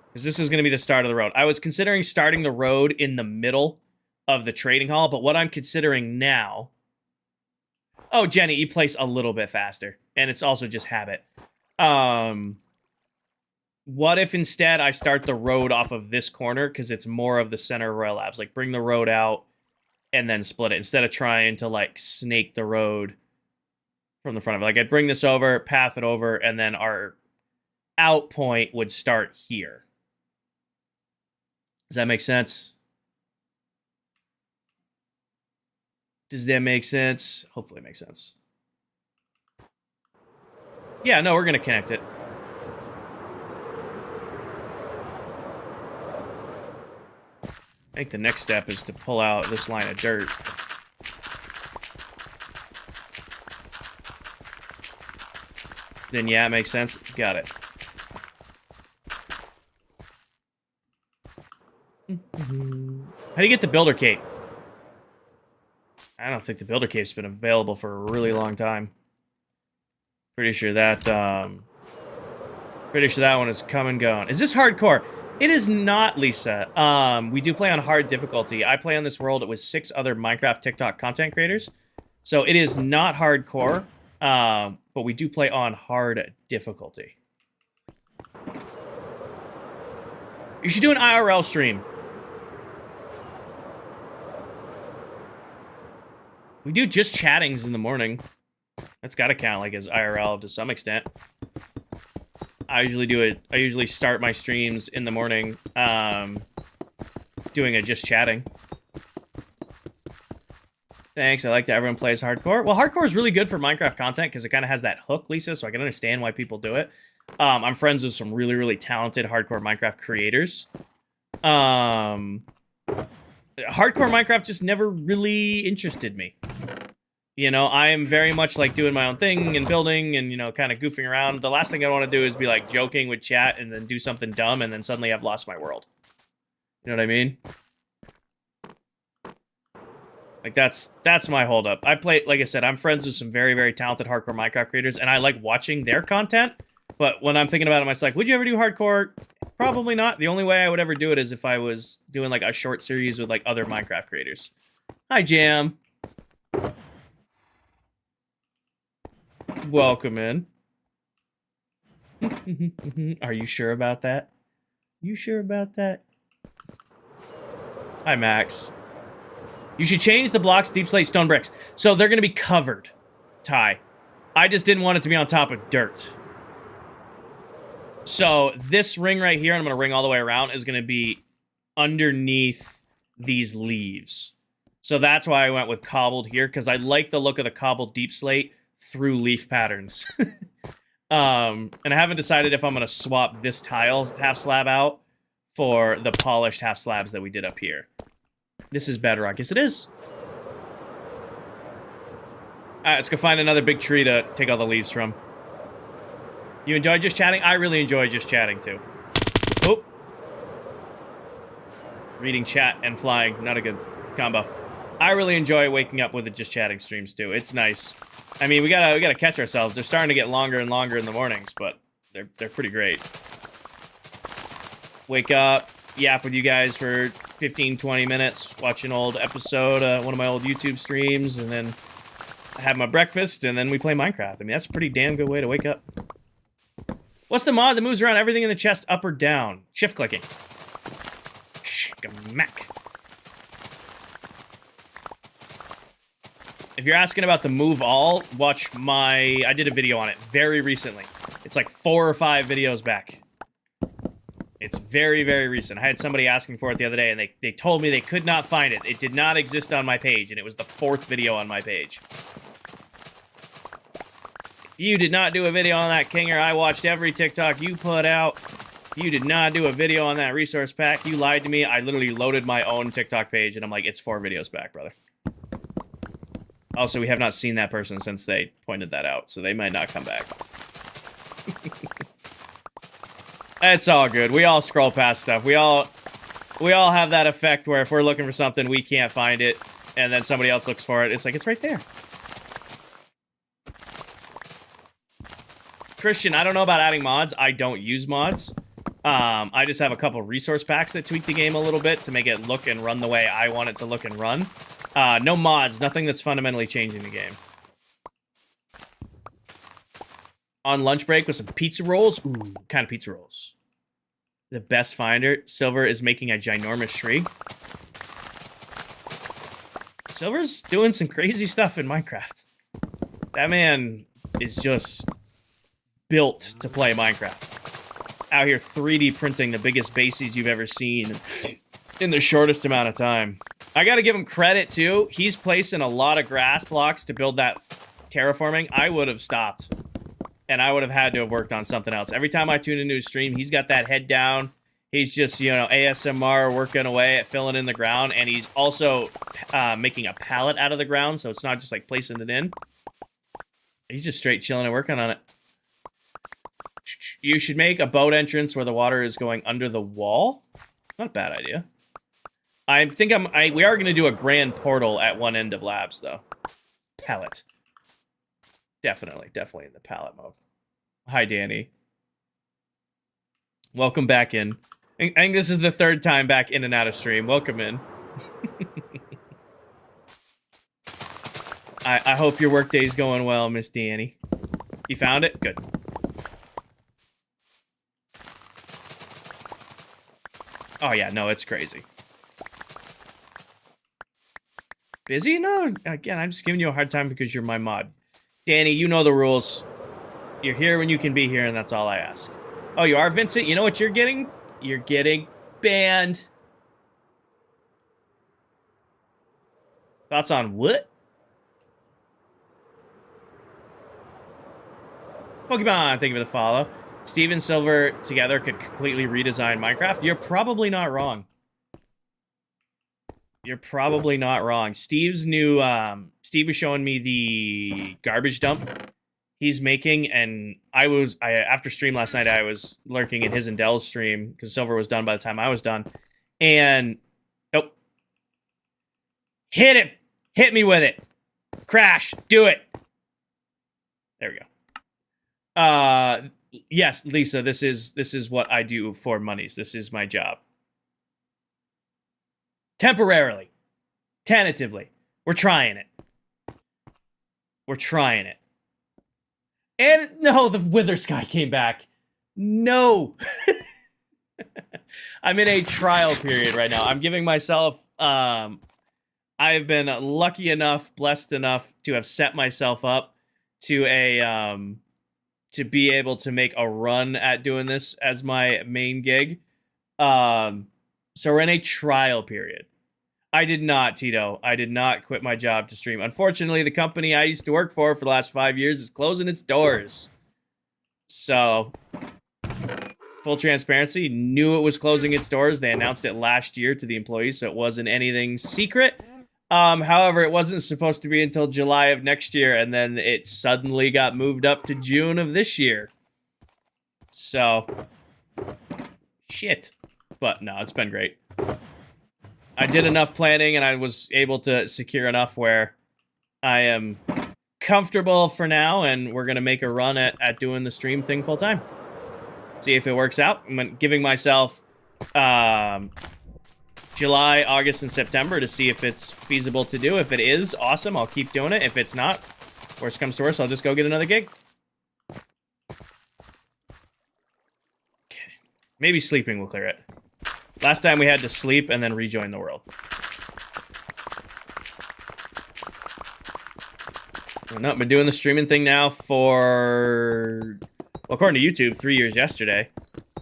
Because this is going to be the start of the road. I was considering starting the road in the middle of the trading hall, but what I'm considering now... Oh, Jenny, you place a little bit faster. And it's also just habit. What if instead I start the road off of this corner because it's more of the center of Royal Labs? Like, bring the road out and then split it instead of trying to, like, snake the road from the front of it. Like, I'd bring this over, path it over, and then our out point would start here. Does that make sense? Does that make sense? Hopefully it makes sense. Yeah, no, we're going to connect it. I think the next step is to pull out this line of dirt. Then yeah, it makes sense. Got it. How do you get the builder cape? I don't think the builder cape's been available for a really long time. Pretty sure that one is come and gone. Is this hardcore? It is not, Lisa. We do play on hard difficulty. I play on this world with 6 other Minecraft TikTok content creators. So it is not hardcore, but we do play on hard difficulty. You should do an IRL stream. We do just chattings in the morning. That's gotta count like as IRL to some extent. I usually start my streams in the morning, doing a just chatting. Thanks, I like that everyone plays hardcore. Well, hardcore is really good for Minecraft content because it kind of has that hook, Lisa, so I can understand why people do it. I'm friends with some really, really talented hardcore Minecraft creators. Hardcore Minecraft just never really interested me. You know, I am very much like doing my own thing and building and, you know, kind of goofing around. The last thing I want to do is be like joking with chat and then do something dumb and then suddenly I've lost my world. You know what I mean? Like, that's my holdup. I play, like I said, I'm friends with some very, very talented hardcore Minecraft creators and I like watching their content. But when I'm thinking about it, I'm like, would you ever do hardcore? Probably not. The only way I would ever do it is if I was doing like a short series with like other Minecraft creators. Hi, Jam. Welcome in. Are you sure about that? You sure about that? Hi, Max. You should change the blocks, deep slate, stone bricks. So they're going to be covered, Ty. I just didn't want it to be on top of dirt. So this ring right here, and I'm going to ring all the way around, is going to be underneath these leaves. So that's why I went with cobbled here, because I like the look of the cobbled deep slate through leaf patterns. And I haven't decided if I'm going to swap this tile half slab out for the polished half slabs that we did up here. This is bedrock. Yes, it is. Alright, let's go find another big tree to take all the leaves from. You enjoy just chatting? I really enjoy just chatting, too. Oh. Reading chat and flying. Not a good combo. I really enjoy waking up with the just chatting streams, too. It's nice. I mean, we gotta catch ourselves. They're starting to get longer and longer in the mornings, but they're pretty great. Wake up, yap with you guys for 15, 20 minutes, watch an old episode, one of my old YouTube streams, and then I have my breakfast, and then we play Minecraft. I mean, that's a pretty damn good way to wake up. What's the mod that moves around everything in the chest up or down? Shift clicking. Shmack. If you're asking about the move all, watch my... I did a video on it very recently. It's like 4 or 5 videos back. It's very, very recent. I had somebody asking for it the other day, and they told me they could not find it. It did not exist on my page, and it was the 4th video on my page. You did not do a video on that, Kinger. I watched every TikTok you put out. You did not do a video on that resource pack. You lied to me. I literally loaded my own TikTok page, and I'm like, it's 4 videos back, brother. Also, we have not seen that person since they pointed that out, so they might not come back. It's all good. We all scroll past stuff. We all We all have that effect where if we're looking for something, we can't find it, and then somebody else looks for it. It's like, it's right there. Christian, I don't know about adding mods. I don't use mods. I just have a couple resource packs that tweak the game a little bit to make it look and run the way I want it to look and run. No mods, nothing that's fundamentally changing the game. On lunch break with some pizza rolls. Ooh, what kind of pizza rolls? The best finder. Silver is making a ginormous tree. Silver's doing some crazy stuff in Minecraft. That man is just built to play Minecraft. Out here 3D printing the biggest bases you've ever seen in the shortest amount of time. I gotta give him credit, too. He's placing a lot of grass blocks to build that terraforming. I would have stopped. And I would have had to have worked on something else. Every time I tune into his stream, he's got that head down. He's just, you know, ASMR working away at filling in the ground. And he's also making a pallet out of the ground, so it's not just, like, placing it in. He's just straight chilling and working on it. You should make a boat entrance where the water is going under the wall. Not a bad idea. I think we are going to do a grand portal at one end of labs, though. Pallet. Definitely in the pallet mode. Hi, Danny. Welcome back in. I think this is the third time back in and out of stream. Welcome in. I hope your workday's going well, Miss Danny. You found it? Good. Oh, yeah, no, it's crazy. Busy? No, again, I'm just giving you a hard time because you're my mod. Danny, you know the rules. You're here when you can be here, and that's all I ask. Oh, you are, Vincent? You know what you're getting? You're getting banned. Thoughts on what? Pokemon, thank you for the follow. Steve and Silver together could completely redesign Minecraft. You're probably not wrong. You're probably not wrong. Steve's new, Steve was showing me the garbage dump he's making, and after stream last night, I was lurking in his and Dell's stream, because Silver was done by the time I was done, and, nope. Hit it! Hit me with it! Crash! Do it! There we go. Yes, Lisa, this is what I do for monies. This is my job. Temporarily. Tentatively. We're trying it. We're trying it. And no, the Wither Sky came back. No. I'm in a trial period right now. I'm giving myself, I've been lucky enough, blessed enough to have set myself up to to be able to make a run at doing this as my main gig. So we're in a trial period. I did not, Tito. I did not quit my job to stream. Unfortunately, the company I used to work for the last 5 years is closing its doors. So, full transparency, knew it was closing its doors. They announced it last year to the employees, so it wasn't anything secret. However, it wasn't supposed to be until July of next year, and then it suddenly got moved up to June of this year. So, shit. But no, it's been great. I did enough planning, and I was able to secure enough where I am comfortable for now, and we're going to make a run at doing the stream thing full time. See if it works out. I'm giving myself July, August, and September to see if it's feasible to do. If it is, awesome. I'll keep doing it. If it's not, worst comes to worst, I'll just go get another gig. Okay. Maybe sleeping will clear it. Last time we had to sleep and then rejoin the world. No, been doing the streaming thing now for, well, according to YouTube, 3 years yesterday.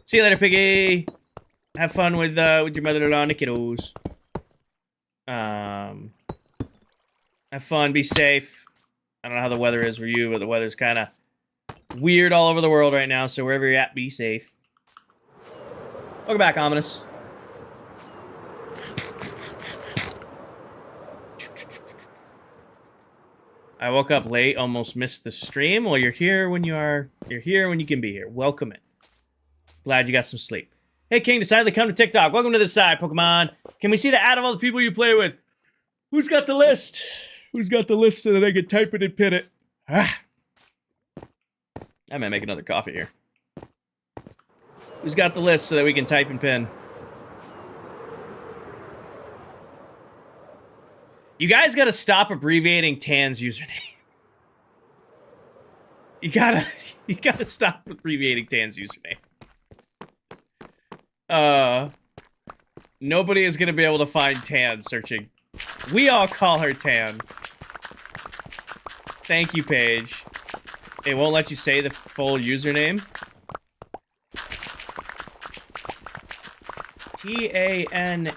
See you later, Piggy. Have fun with your mother-in-law and the kiddos. Have fun. Be safe. I don't know how the weather is for you, but the weather's kind of weird all over the world right now. So wherever you're at, be safe. Welcome back, Ominous. I woke up late, almost missed the stream. Well, you're here when you can be here. Welcome in. Glad you got some sleep. Hey, King, decided to come to TikTok. Welcome to the side, Pokemon. Can we see the ad of all the people you play with? Who's got the list? Who's got the list so that I can type it and pin it? Ah. I might make another coffee here. Who's got the list so that we can type and pin? You guys gotta stop abbreviating Tan's username. You gotta stop abbreviating Tan's username. Nobody is gonna be able to find Tan searching. We all call her Tan. Thank you, Paige. It won't let you say the full username. TANEESHA.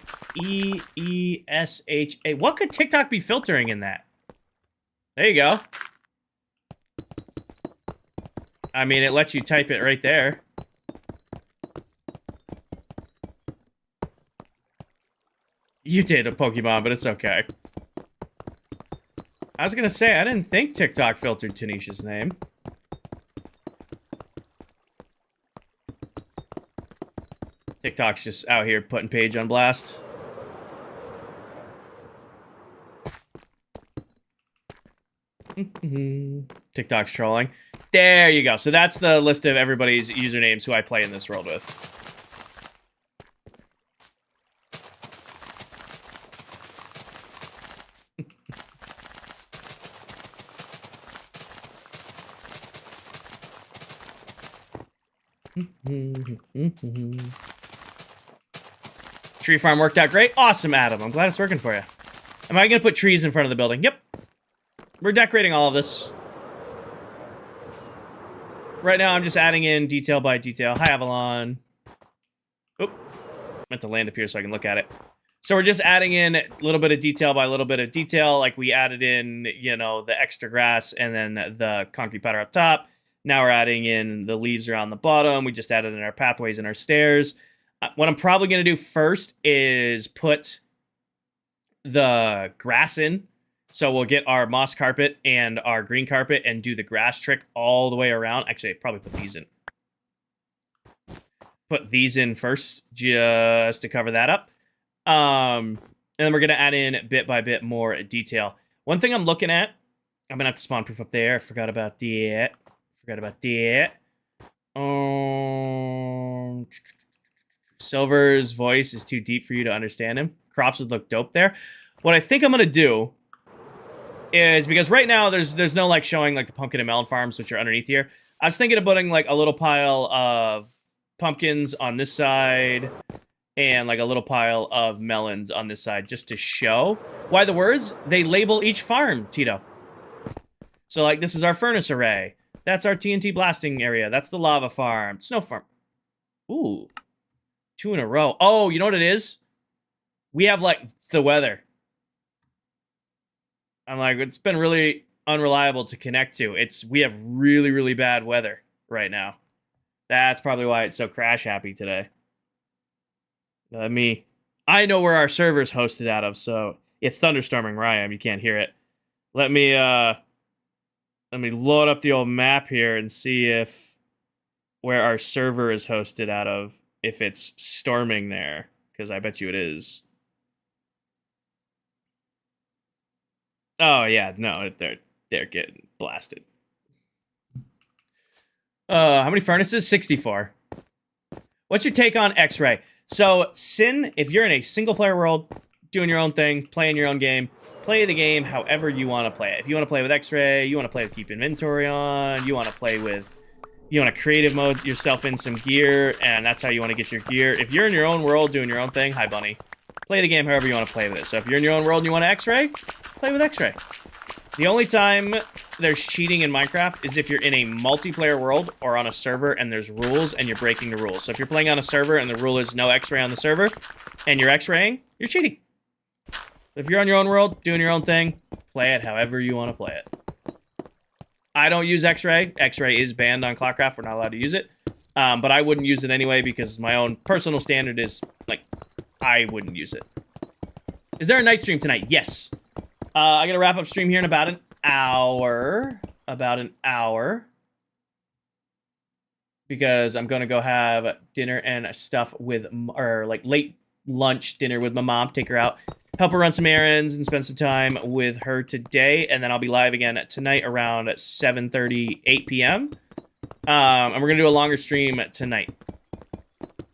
What could TikTok be filtering in that? There you go. I mean, it lets you type it right there. You did a Pokemon, but it's okay. I was gonna say, I didn't think TikTok filtered Tanisha's name. TikTok's just out here putting Paige on blast. TikTok's trolling. There you go. So that's the list of everybody's usernames who I play in this world with. Tree farm worked out great. Awesome, Adam. I'm glad it's working for you. Am I going to put trees in front of the building? Yep. We're decorating all of this. Right now, I'm just adding in detail by detail. Hi, Avalon. Oop. Meant to land up here so I can look at it. So we're just adding in a little bit of detail by a little bit of detail. Like we added in, you know, the extra grass and then the concrete powder up top. Now we're adding in the leaves around the bottom. We just added in our pathways and our stairs. What I'm probably going to do first is put the grass in. So we'll get our moss carpet and our green carpet and do the grass trick all the way around. Actually, I'd probably put these in. Put these in first just to cover that up. And then we're going to add in bit by bit more detail. One thing I'm looking at, I'm going to have to spawn proof up there. I forgot about that. Silver's voice is too deep for you to understand him. Crops would look dope there. What I think I'm going to do is, because right now there's no like showing like the pumpkin and melon farms, which are underneath here. I was thinking of putting like a little pile of pumpkins on this side and like a little pile of melons on this side just to show. Why the words? They label each farm, Tito. So like this is our furnace array. That's our TNT blasting area. That's the lava farm. Snow farm. Ooh. 2 in a row. Oh, you know what it is? We have like it's the weather. I'm like, it's been really unreliable to connect to. We have really, really bad weather right now. That's probably why it's so crash happy today. I know where our server's hosted out of, so it's thunderstorming where I am. You can't hear it. Let me load up the old map here and see if where our server is hosted out of, if it's storming there, because I bet you it is. Oh yeah, no, they're getting blasted. How many furnaces? 64. What's your take on X-Ray? So, Sin, if you're in a single-player world, doing your own thing, playing your own game, play the game however you want to play it. If you want to play with X-Ray, you want to play with keep inventory on, you want to play with, you want to creative mode yourself in some gear, and that's how you want to get your gear. If you're in your own world doing your own thing, hi bunny, play the game however you want to play with it. So if you're in your own world and you want to X-Ray, play with X-Ray. The only time there's cheating in Minecraft is if you're in a multiplayer world or on a server and there's rules and you're breaking the rules. So if you're playing on a server and the rule is no X-Ray on the server and you're X-raying, you're cheating. If you're on your own world, doing your own thing, play it however you want to play it. I don't use X-Ray. X-Ray is banned on ClockCraft. We're not allowed to use it. But I wouldn't use it anyway because my own personal standard is, like, I wouldn't use it. Is there a night stream tonight? Yes. I gotta wrap up stream here in about an hour. because I'm gonna go have dinner and stuff with, or like late lunch dinner with my mom. Take her out, help her run some errands, and spend some time with her today. And then I'll be live again tonight around 7:30, 8 p.m. And we're gonna do a longer stream tonight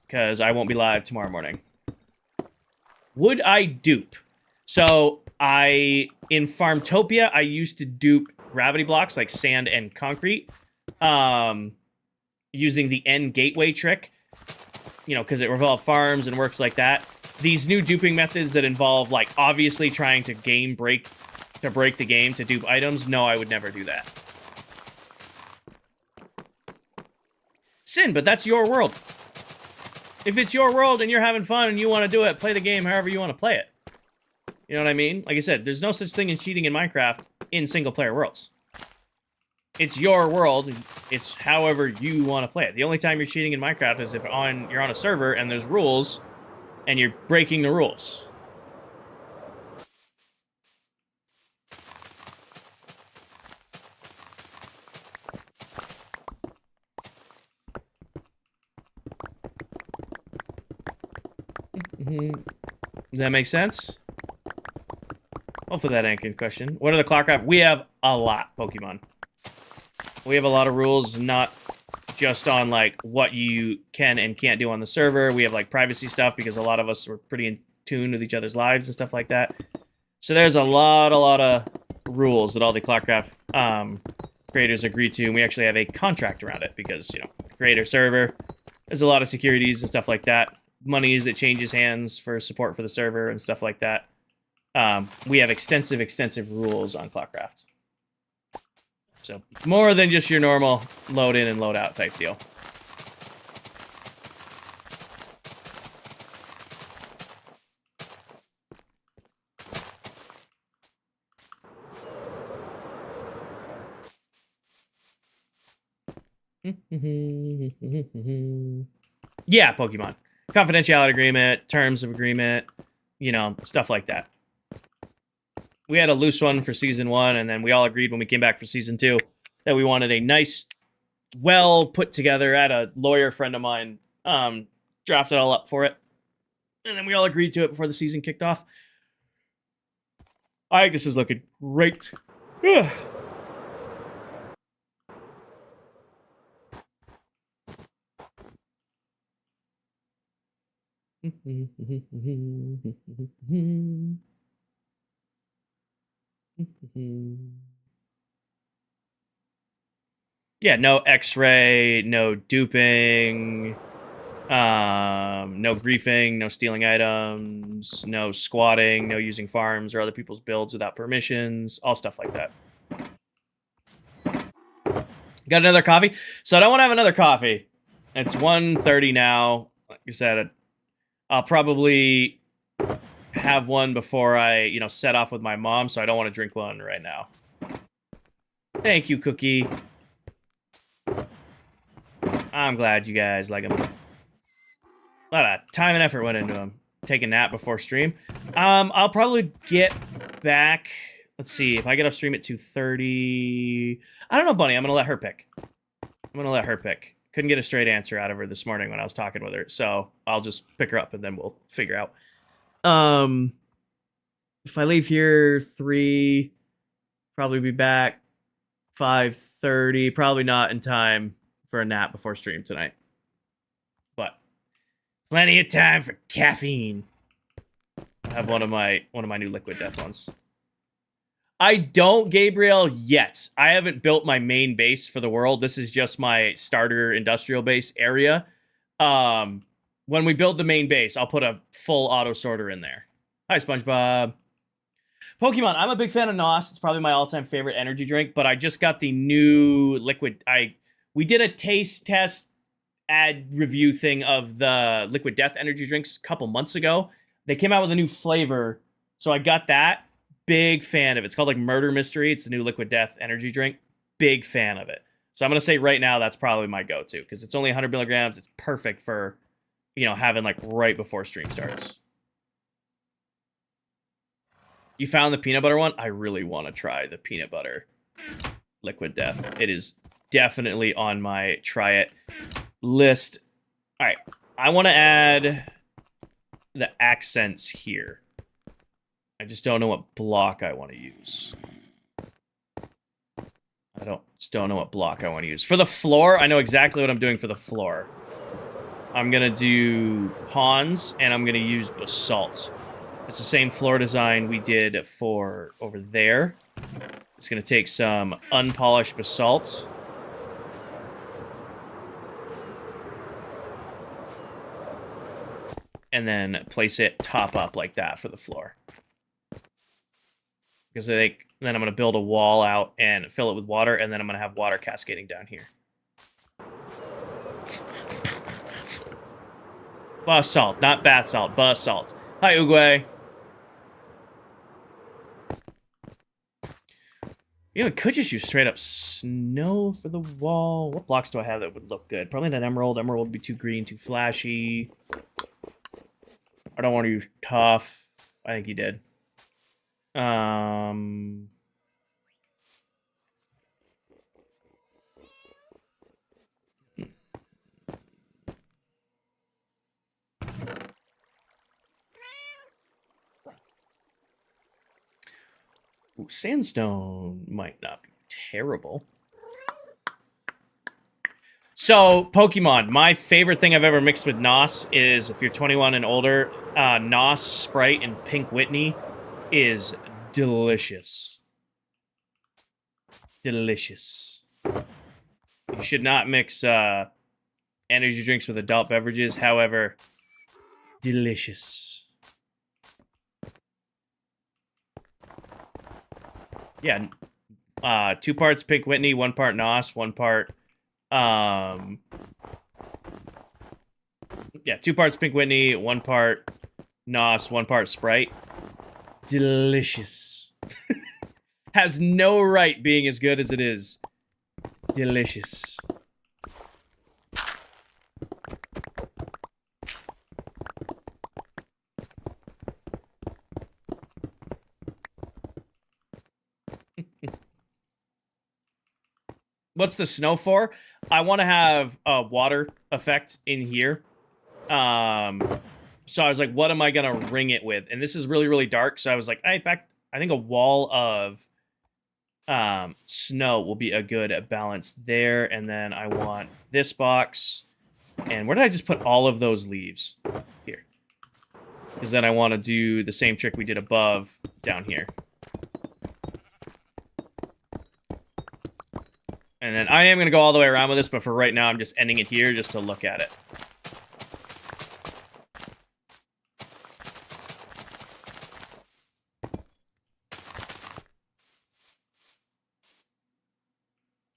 because I won't be live tomorrow morning. Would I dupe? So in Farmtopia, I used to dupe gravity blocks like sand and concrete, using the end gateway trick, you know, because it revolves farms and works like that. These new duping methods that involve, like, obviously trying to break the game to dupe items, no, I would never do that. Sin, but that's your world. If it's your world and you're having fun and you want to do it, play the game however you want to play it. You know what I mean? Like I said, there's no such thing as cheating in Minecraft in single-player worlds. It's your world. It's however you want to play it. The only time you're cheating in Minecraft is if you're on a server and there's rules and you're breaking the rules. Does that make sense? Hopefully that answered the question. What are the ClockCraft? We have a lot, Pokemon. We have a lot of rules, not just on, like, what you can and can't do on the server. We have, like, privacy stuff because a lot of us are pretty in tune with each other's lives and stuff like that. So there's a lot of rules that all the ClockCraft creators agree to, and we actually have a contract around it because, you know, creator server, there's a lot of securities and stuff like that. Monies that changes hands for support for the server and stuff like that. We have extensive rules on ClockCraft. So, more than just your normal load in and load out type deal. Yeah, Pokemon. Confidentiality agreement, terms of agreement, you know, stuff like that. We had a loose one for Season 1, and then we all agreed when we came back for Season 2 that we wanted a nice, well put together. I had a lawyer friend of mine draft it all up for it. And then we all agreed to it before the season kicked off. I think this is looking great. Yeah, no X-ray, no duping, no griefing, no stealing items, no squatting, no using farms or other people's builds without permissions, all stuff like that. Got another coffee? So I don't want to have another coffee. It's 1:30 now. Like I said, I'll probably have one before I, you know, set off with my mom, so I don't want to drink one right now. Thank you, Cookie. I'm glad you guys like them. A lot of time and effort went into them. Take a nap before stream. I'll probably get back. Let's see, if I get off stream at 2:30... I don't know, Bunny. I'm going to let her pick. Couldn't get a straight answer out of her this morning when I was talking with her, so I'll just pick her up and then we'll figure out. If I leave here 3, probably be back 5:30. Probably not in time for a nap before stream tonight. But plenty of time for caffeine. I have one of my new liquid death ones. I don't, Gabriel, yet. I haven't built my main base for the world. This is just my starter industrial base area. When we build the main base, I'll put a full auto sorter in there. Hi, SpongeBob. Pokemon, I'm a big fan of NOS. It's probably my all-time favorite energy drink, but I just got the new liquid. We did a taste test ad review thing of the Liquid Death energy drinks a couple months ago. They came out with a new flavor, so I got that. Big fan of it. It's called like Murder Mystery. It's the new Liquid Death energy drink. Big fan of it. So I'm going to say right now that's probably my go-to because it's only 100 milligrams. It's perfect for, you know, having like right before stream starts. You found the peanut butter one? I really want to try the peanut butter Liquid Death. It is definitely on my try it. list. All right, I want to add the accents here. I just don't know what block I want to use. Just don't know what block I want to use. For the floor, I know exactly what I'm doing for the floor. I'm gonna do pawns, and I'm gonna use basalt. It's the same floor design we did for over there. It's gonna take some unpolished basalt. And then place it top up like that for the floor. Because then I'm going to build a wall out and fill it with water, and then I'm going to have water cascading down here. Basalt, not bath salt, basalt. Hi, Uguay. You know, I could just use straight up snow for the wall. What blocks do I have that would look good? Probably not emerald. Emerald would be too green, too flashy. I don't want to use tough. I think he did. Ooh, sandstone might not be terrible. So, Pokemon, my favorite thing I've ever mixed with NOS is, if you're 21 and older, NOS Sprite and Pink Whitney is delicious. Delicious. You should not mix energy drinks with adult beverages, however, delicious. Yeah, 2 parts Pink Whitney, 1 part NOS, 1 part... yeah, 2 parts Pink Whitney, 1 part NOS, 1 part Sprite. Delicious. Has no right being as good as it is. Delicious. What's the snow for? I want to have a water effect in here. So I was like, what am I going to ring it with? And this is really, really dark. So I was like, I think a wall of snow will be a good balance there. And then I want this box. And where did I just put all of those leaves? Here. Because then I want to do the same trick we did above down here. And then I am going to go all the way around with this, but for right now, I'm just ending it here just to look at it.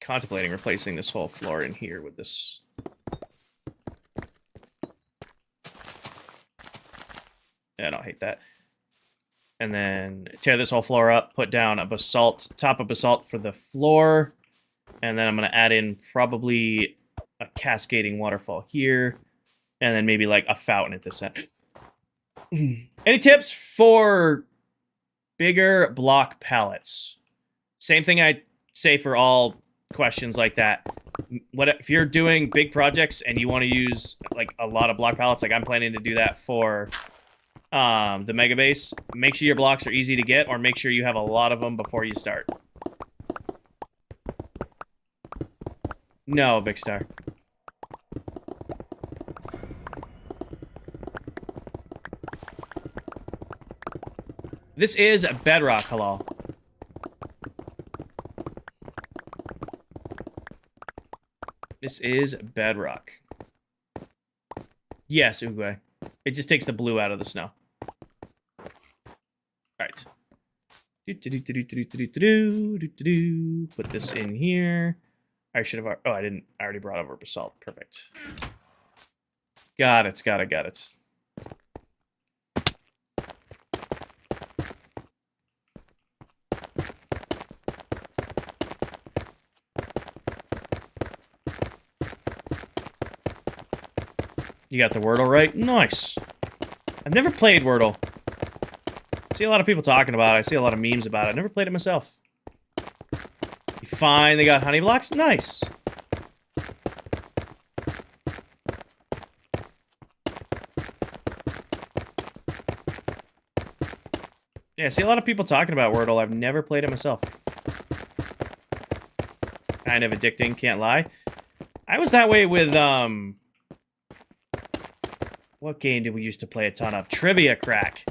Contemplating replacing this whole floor in here with this. Yeah, I don't hate that. And then tear this whole floor up, put down a basalt, top of basalt for the floor. And then I'm going to add in probably a cascading waterfall here. And then maybe like a fountain at this end. Any tips for bigger block palettes? Same thing I say for all questions like that. What if you're doing big projects and you want to use like a lot of block palettes, like I'm planning to do that for the Mega Base, make sure your blocks are easy to get, or make sure you have a lot of them before you start. No, Vicstar. This is bedrock, hello. This is bedrock. Yes, Uguay. It just takes the blue out of the snow. Alright. Put this in here. I should have... Oh, I didn't. I already brought over basalt. Perfect. Got it. Got it. You got the Wordle right? Nice. I've never played Wordle. I see a lot of people talking about it. I see a lot of memes about it. I've never played it myself. You find they got honey blocks? Nice. Yeah, I see a lot of people talking about Wordle. I've never played it myself. Kind of addicting, can't lie. I was that way with, what game did we used to play a ton of? Trivia Crack.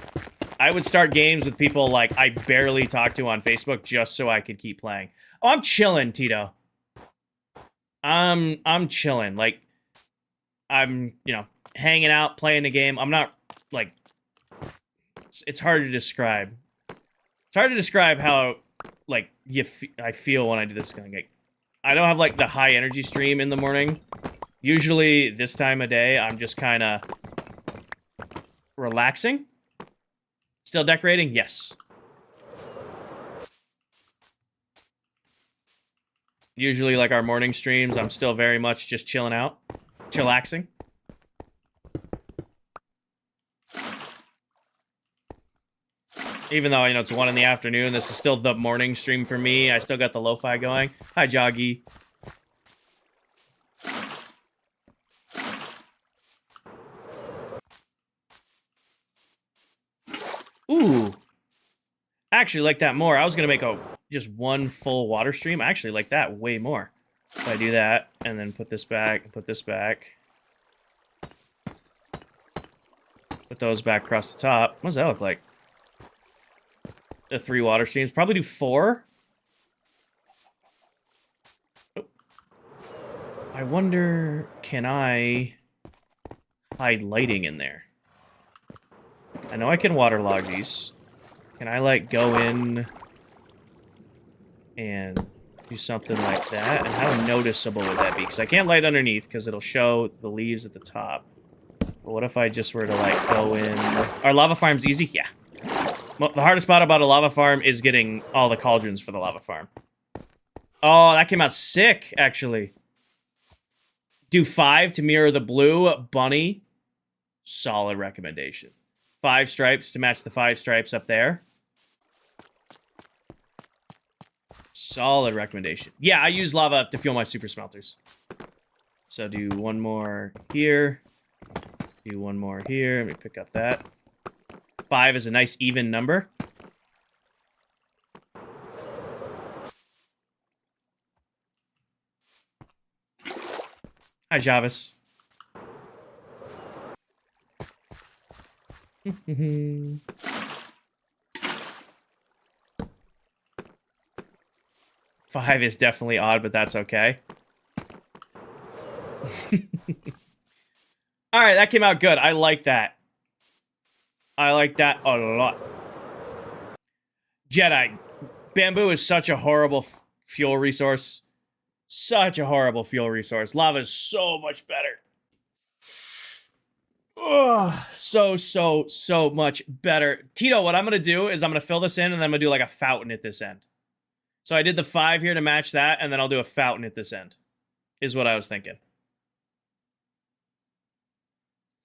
I would start games with people like I barely talk to on Facebook just so I could keep playing. Oh, I'm chilling, Tito. I'm chilling. Like, I'm, you know, hanging out, playing the game. I'm not, like, it's hard to describe. It's hard to describe how, like, I feel when I do this kind of game. I don't have, like, the high energy stream in the morning. Usually, this time of day, I'm just kind of relaxing. Still decorating? Yes. Usually, like, our morning streams, I'm still very much just chilling out. Chillaxing. Even though, you know, it's 1 in the afternoon, this is still the morning stream for me. I still got the lo-fi going. Hi, Joggy. Ooh. I actually like that more. I was going to make just 1 full water stream. I actually like that way more. If I do that, and then put this back, and put this back. Put those back across the top. What does that look like? The 3 water streams. Probably do 4. Oh. I wonder, can I hide lighting in there? I know I can waterlog these. Can I, like, go in and do something like that? And how noticeable would that be? Because I can't light underneath because it'll show the leaves at the top. But what if I just were to, like, go in... Are lava farms easy? Yeah. Well, the hardest part about a lava farm is getting all the cauldrons for the lava farm. Oh, that came out sick, actually. Do 5 to mirror the blue bunny. Solid recommendation. 5 stripes to match the 5 stripes up there. Solid recommendation. Yeah, I use lava to fuel my super smelters. So do 1 more here. Do 1 more here. Let me pick up that. 5 is a nice even number. Hi, Javis. 5 is definitely odd, but that's okay. Alright, that came out good. I like that. I like that a lot. Jedi. Bamboo is such a horrible fuel resource. Such a horrible fuel resource. Lava is so much better. Oh, so much better. Tito, what I'm going to do is I'm going to fill this in and then I'm going to do like a fountain at this end. So I did the 5 here to match that, and then I'll do a fountain at this end. Is what I was thinking.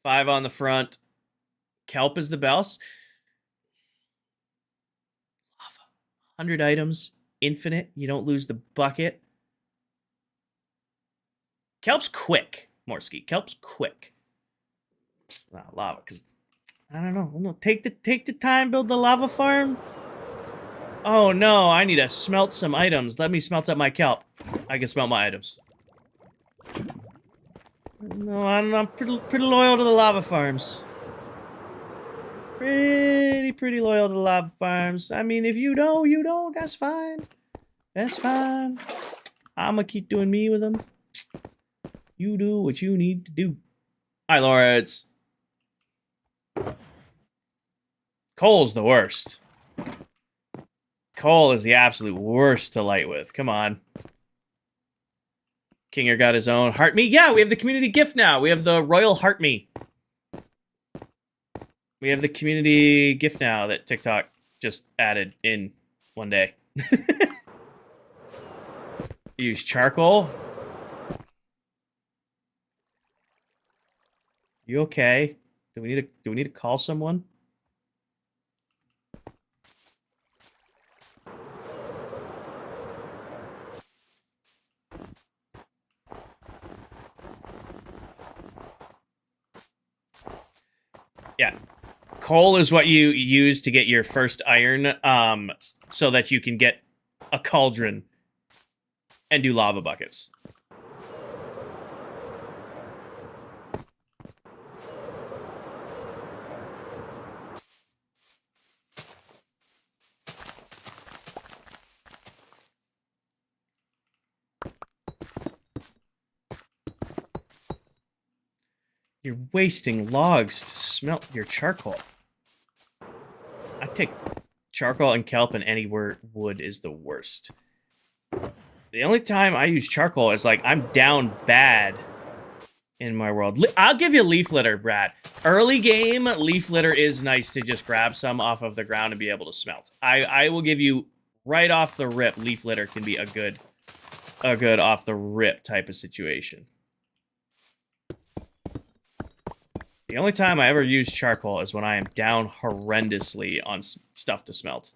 5 on the front. Kelp is the best. Lava. 100 items. Infinite. You don't lose the bucket. Kelp's quick, Morsky. Kelp's quick. Not lava, because I don't know. Take the time, build the lava farm. Oh no, I need to smelt some items. Let me smelt up my kelp. I can smelt my items. No, I'm pretty loyal to the lava farms. Pretty loyal to the lava farms. I mean, if you don't, you don't. That's fine. That's fine. I'ma keep doing me with them. You do what you need to do. Hi, Lawrence. Coal's the worst. Coal is the absolute worst to light with. Come on. Kinger got his own heart me. Yeah, we have the community gift now. We have the royal heart me. We have the community gift now that TikTok just added in one day. Use charcoal. You okay? Do we need to call someone? Yeah. Coal is what you use to get your first iron, so that you can get a cauldron and do lava buckets. You're wasting logs to smelt your charcoal. I take charcoal and kelp, and any wood is the worst. The only time I use charcoal is like I'm down bad in my world. I'll give you leaf litter, Brad. Early game, leaf litter is nice to just grab some off of the ground and be able to smelt. I will give you right off the rip, leaf litter can be a good off the rip type of situation. The only time I ever use charcoal is when I am down horrendously on stuff to smelt.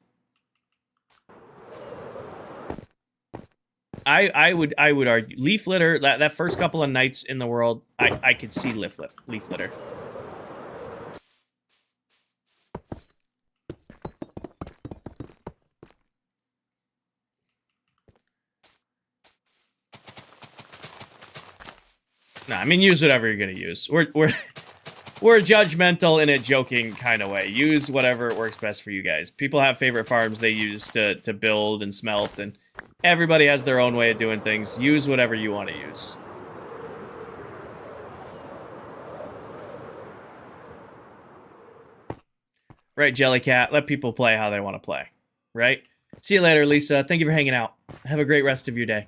I would argue leaf litter, that first couple of nights in the world, I could see leaf litter. No, I mean, use whatever you're gonna use. We're judgmental in a joking kind of way. Use whatever works best for you guys. People have favorite farms they use to build and smelt, and everybody has their own way of doing things. Use whatever you want to use. Right, Jellycat? Let people play how they want to play. Right? See you later, Lisa. Thank you for hanging out. Have a great rest of your day.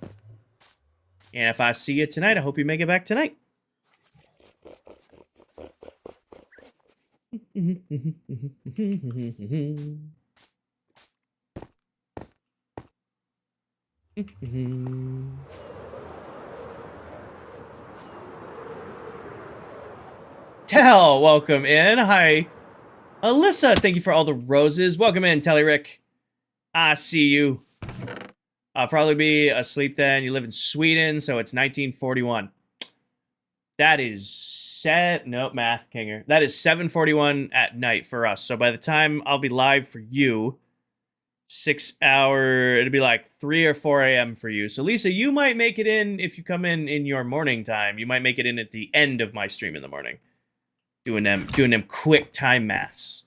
And if I see you tonight, I hope you make it back tonight. Tell, welcome in. Hi. Alyssa, thank you for all the roses. Welcome in, Telly Rick. I see you. I'll probably be asleep then. You live in Sweden, so it's 1941. That is nope, math kinger. That is 7:41 at night for us. So by the time I'll be live for you, 6 hour, it'll be like 3 or 4 a.m. for you. So Lisa, you might make it in if you come in your morning time. You might make it in at the end of my stream in the morning. Doing them quick time maths.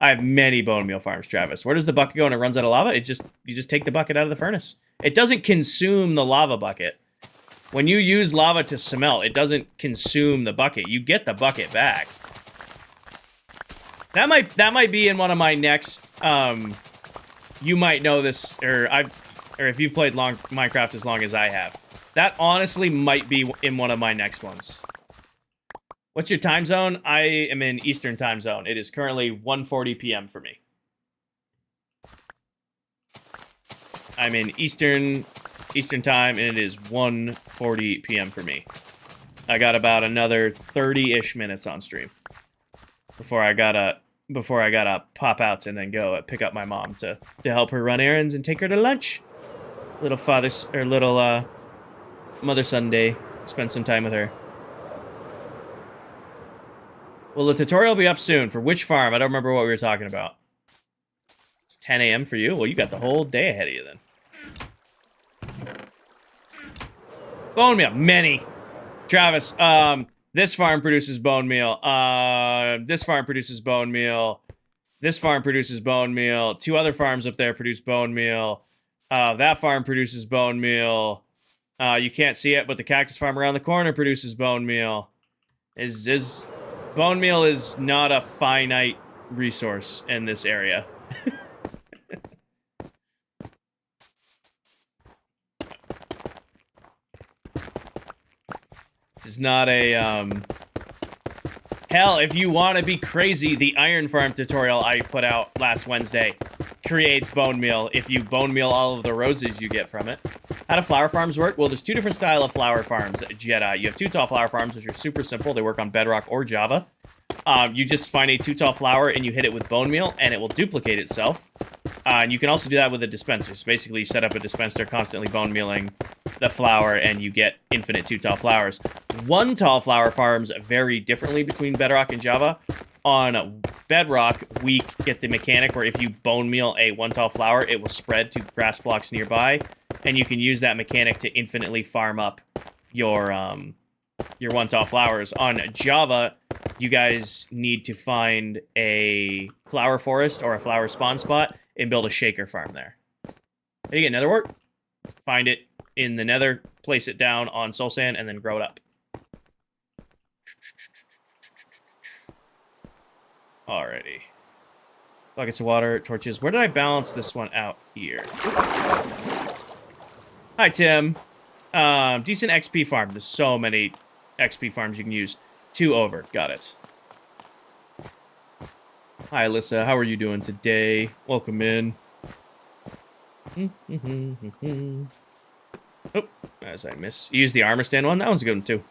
I have many bone meal farms, Travis. Where does the bucket go when it runs out of lava? You just take the bucket out of the furnace. It doesn't consume the lava bucket. When you use lava to smelt, it doesn't consume the bucket. You get the bucket back. That might be in one of my next. You might know this, or if you've played Minecraft as long as I have. That honestly might be in one of my next ones. What's your time zone? I am in Eastern time zone. It is currently 1:40 p.m. for me. I'm in Eastern time, and it is 1:40 p.m. for me. I got about another 30-ish minutes on stream before I gotta pop out and then go pick up my mom to help her run errands and take her to lunch. Little Mother Sunday. Spend some time with her. Will the tutorial be up soon? For which farm? I don't remember what we were talking about. It's 10 a.m. for you? Well, you got the whole day ahead of you then. Bone meal. Many. Travis, this farm produces bone meal. This farm produces bone meal. This farm produces bone meal. 2 other farms up there produce bone meal. That farm produces bone meal. You can't see it, but the cactus farm around the corner produces bone meal. Bone meal is not a finite resource in this area. It's not a, Hell, if you want to be crazy, the iron farm tutorial I put out last Wednesday creates bone meal if you bone meal all of the roses you get from it. How do flower farms work? Well, there's 2 different style of flower farms, Jedi. You have 2 tall flower farms, which are super simple. They work on Bedrock or Java. You just find a 2 tall flower and you hit it with bone meal, and it will duplicate itself. And you can also do that with a dispenser. So basically, you set up a dispenser, constantly bone mealing the flower, and you get infinite 2 tall flowers. 1 tall flower farms vary differently between Bedrock and Java. On Bedrock, we get the mechanic where if you bone meal a 1 tall flower, it will spread to grass blocks nearby, and you can use that mechanic to infinitely farm up your 1 tall flowers. On Java, you guys need to find a flower forest or a flower spawn spot and build a shaker farm there. How do you get nether wart? Find it in the nether, place it down on soul sand, and then grow it up. Alrighty. Buckets of water, torches. Where did I balance this one out here? Hi, Tim. Decent XP farm. There's so many XP farms you can use. 2 over. Got it. Hi, Alyssa. How are you doing today? Welcome in. Oh, as I miss. You use the armor stand one? That one's a good one, too.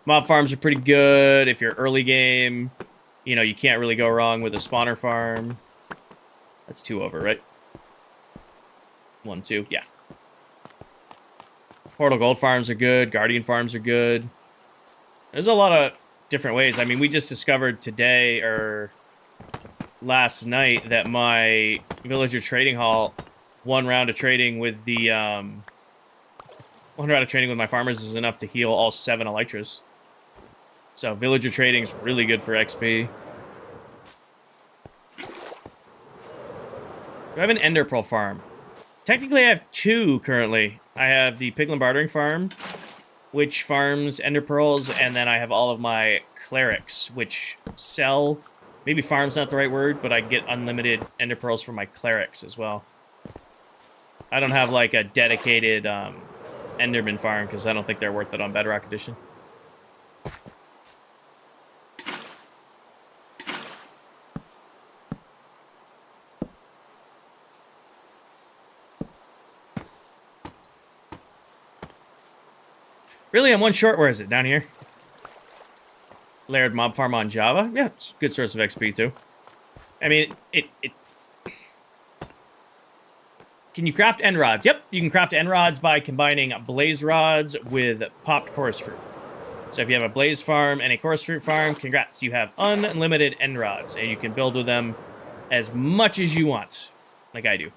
Mob farms are pretty good. If you're early game, you know, you can't really go wrong with a spawner farm. That's 2 over, right? 1, 2, yeah. Portal gold farms are good. Guardian farms are good. There's a lot of different ways. I mean, we just discovered today, or last night, that my villager trading hall, 1 round of trading with the, 1 round of trading with my farmers is enough to heal all 7 elytras. So villager trading is really good for XP. Do I have an ender pearl farm? Technically, I have 2 currently. I have the piglin bartering farm, which farms ender pearls, and then I have all of my clerics, which sell. Maybe farm's not the right word, but I get unlimited ender pearls for my clerics as well. I don't have like a dedicated enderman farm because I don't think they're worth it on Bedrock Edition. Really, I'm 1 short. Where is it? Down here? Layered mob farm on Java? Yeah, it's a good source of XP, too. I mean, it Can you craft end rods? Yep, you can craft end rods by combining blaze rods with popped chorus fruit. So if you have a blaze farm and a chorus fruit farm, congrats, you have unlimited end rods, and you can build with them as much as you want, like I do.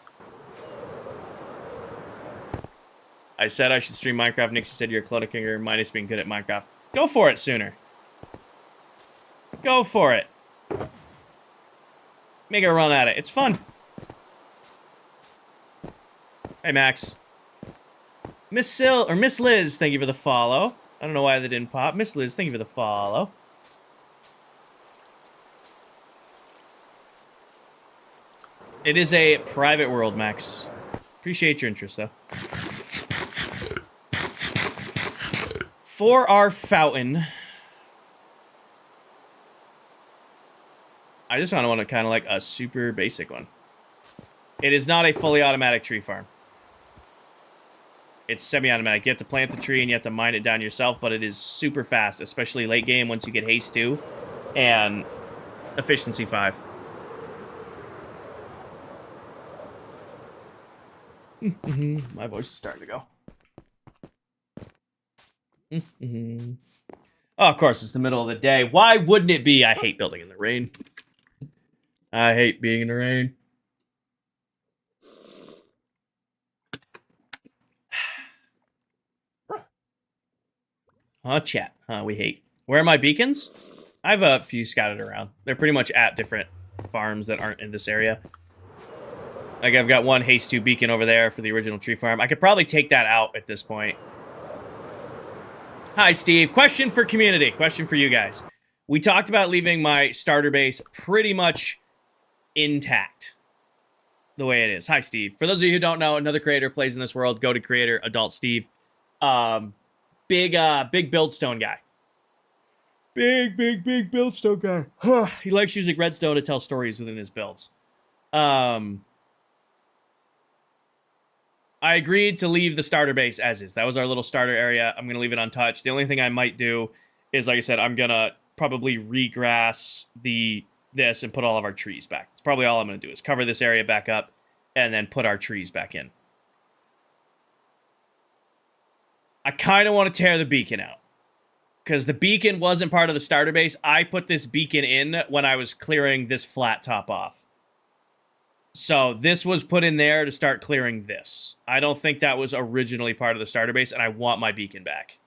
I said I should stream Minecraft. Nixie said you're a clutterkinger minus being good at Minecraft. Go for it sooner. Go for it. Make a run at it. It's fun. Hey, Max. Miss Liz, thank you for the follow. I don't know why they didn't pop. Miss Liz, thank you for the follow. It is a private world, Max. Appreciate your interest, though. For our fountain, I just want to kind of like a super basic one. It is not a fully automatic tree farm. It's semi-automatic. You have to plant the tree and you have to mine it down yourself, but it is super fast, especially late game once you get haste 2 and efficiency 5. My voice is starting to go. Oh, of course, it's the middle of the day. Why wouldn't it be? I hate building in the rain. I hate being in the rain. Oh, chat. We hate. Where are my beacons? I have a few scattered around. They're pretty much at different farms that aren't in this area. Like, I've got 1 Haste 2 beacon over there for the original tree farm. I could probably take that out at this point. Hi, Steve. Question for community. Question for you guys. We talked about leaving my starter base pretty much intact the way it is. Hi, Steve. For those of you who don't know, another creator plays in this world. Go to creator, adult Steve. Big buildstone guy. Big buildstone guy. He likes using redstone to tell stories within his builds. I agreed to leave the starter base as is. That was our little starter area. I'm going to leave it untouched. The only thing I might do is, like I said, I'm going to probably regrass this and put all of our trees back. That's probably all I'm going to do is cover this area back up and then put our trees back in. I kind of want to tear the beacon out. because the beacon wasn't part of the starter base. I put this beacon in when I was clearing this flat top off. So this was put in there to start clearing this. I don't think that was originally part of the starter base, and I want my beacon back.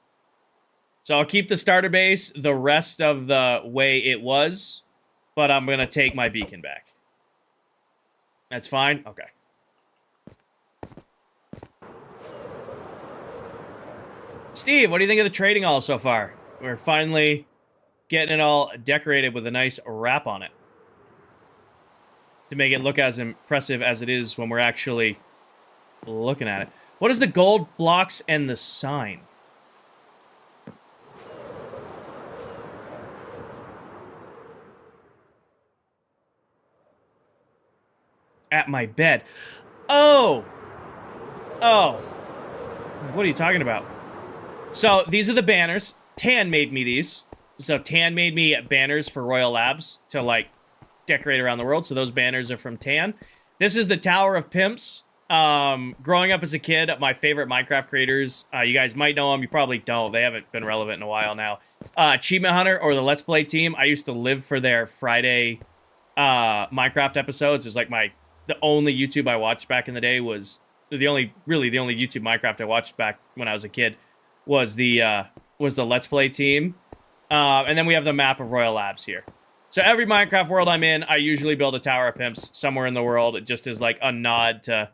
So I'll keep the starter base the rest of the way it was, but I'm going to take my beacon back. That's fine? Okay. Steve, what do you think of the trading hall so far? We're finally getting it all decorated with a nice wrap on it, to make it look as impressive as it is when we're actually looking at it. What is the gold blocks and the sign? At my bed. Oh! Oh. What are you talking about? So, these are the banners. Tan made me these. So, Tan made me banners for Royal Labs to, like, decorate around the world. So those banners are from Tan. This is the Tower of Pimps. Growing up as a kid, my favorite Minecraft creators, you guys might know them, you probably don't. They haven't been relevant in a while now. Achievement Hunter or the Let's Play team, I used to live for their Friday Minecraft episodes. It was like the only YouTube I watched back in the day was the only YouTube Minecraft I watched back when I was a kid was the Let's Play team. And then we have the map of Royal Labs here. So every Minecraft world I'm in, I usually build a Tower of Pimps somewhere in the world. It just is like a nod to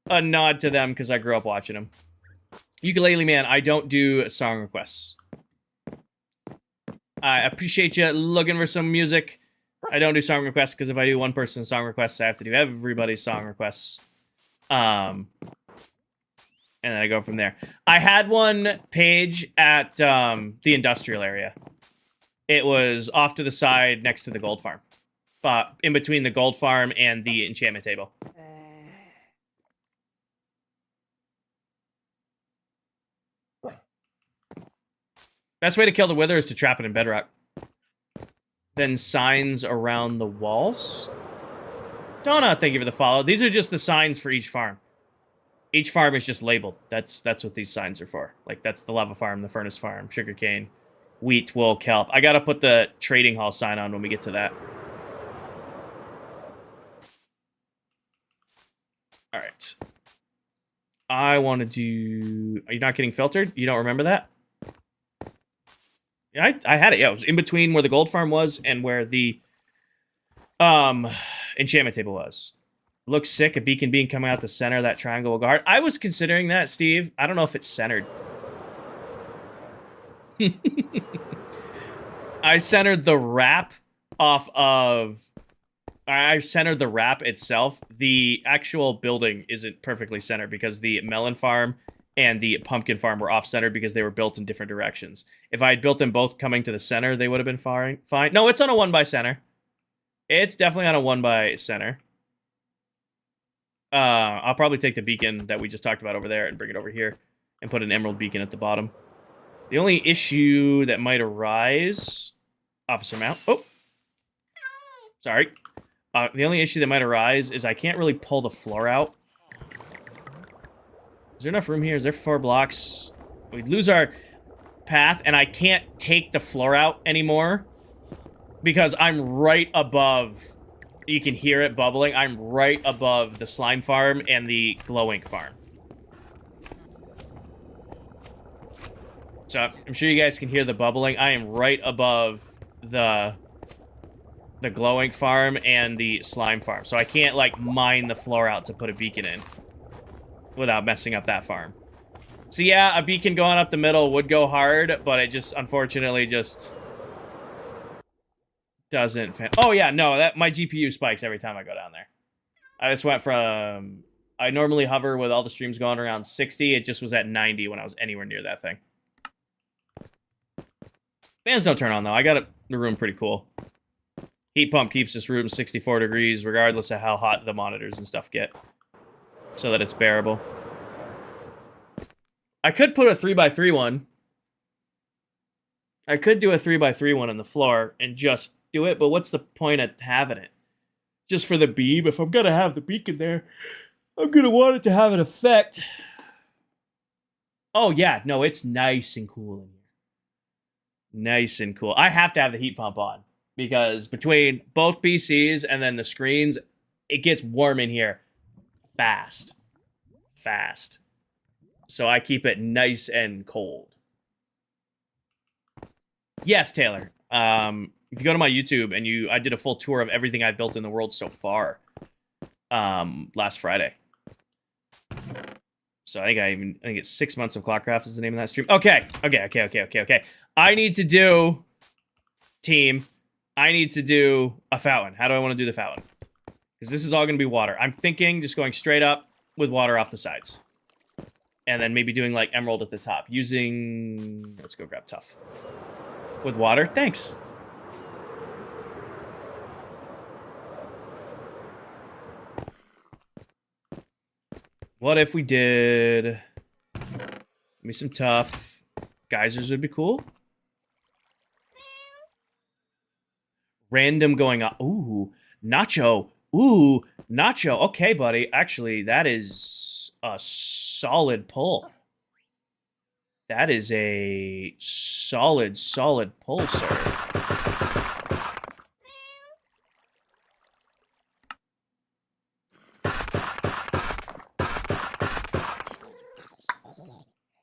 them because I grew up watching them. Ukulele Man, I don't do song requests. I appreciate you looking for some music. I don't do song requests because if I do one person's song requests, I have to do everybody's song requests. And then I go from there. I had one page at the industrial area. It was off to the side next to the gold farm. In between the gold farm and the enchantment table. Best way to kill the wither is to trap it in bedrock. Then signs around the walls. Donna, thank you for the follow. These are just the signs for each farm. Each farm is just labeled. That's what these signs are for. Like, that's the lava farm, the furnace farm, sugarcane, wheat, wool, kelp. I gotta put the trading hall sign on when we get to that. Alright. I want to do... Are you not getting filtered? You don't remember that? Yeah, I had it. Yeah, it was in between where the gold farm was and where the enchantment table was. Looks sick. A beacon being coming out the center of that triangle will go hard. I was considering that, Steve. I don't know if it's centered. I centered the wrap off of... I centered the wrap itself. The actual building isn't perfectly centered because the melon farm and the pumpkin farm were off-centered because they were built in different directions. If I had built them both coming to the center, they would have been fine. No, it's on a 1x center. It's definitely on a 1x center. I'll probably take the beacon that we just talked about over there and bring it over here and put an emerald beacon at the bottom. The only issue that might arise... Officer Mount. Oh! Sorry. The only issue that might arise is I can't really pull the floor out. Is there enough room here? Is there 4 blocks? We'd lose our path, and I can't take the floor out anymore because I'm right above... You can hear it bubbling. I'm right above the slime farm and the glow ink farm. So I'm sure you guys can hear the bubbling. I am right above the glow ink farm and the slime farm. So I can't, like, mine the floor out to put a beacon in without messing up that farm. So yeah, a beacon going up the middle would go hard, but it just, unfortunately, just doesn't fit. Oh yeah, no, my GPU spikes every time I go down there. I just went from... I normally hover with all the streams going around 60. It just was at 90 when I was anywhere near that thing. Fans don't turn on, though. I got the room pretty cool. Heat pump keeps this room 64 degrees, regardless of how hot the monitors and stuff get. So that it's bearable. I could put a 3x3 one. I could do a 3x3 one on the floor and just do it, but what's the point of having it? Just for the beam? If I'm going to have the beacon there, I'm going to want it to have an effect. Oh, yeah. No, it's nice and cool in here. Nice and cool. I have to have the heat pump on because between both PCs and then the screens, it gets warm in here fast. Fast. So I keep it nice and cold. Yes, Taylor. If you go to my YouTube and I did a full tour of everything I've built in the world so far last Friday. So I think it's 6 months of ClockCraft is the name of that stream. Okay. I need to do a fountain. How do I want to do the fountain? Because this is all going to be water. I'm thinking just going straight up with water off the sides. And then maybe doing like emerald at the top. Using... Let's go grab tough. With water? Thanks. What if we did... Give me some tough. Geysers would be cool. Random going on. Ooh, Nacho. Ooh, Nacho. Okay, buddy. Actually, that is a solid pull. That is a solid pull, sir.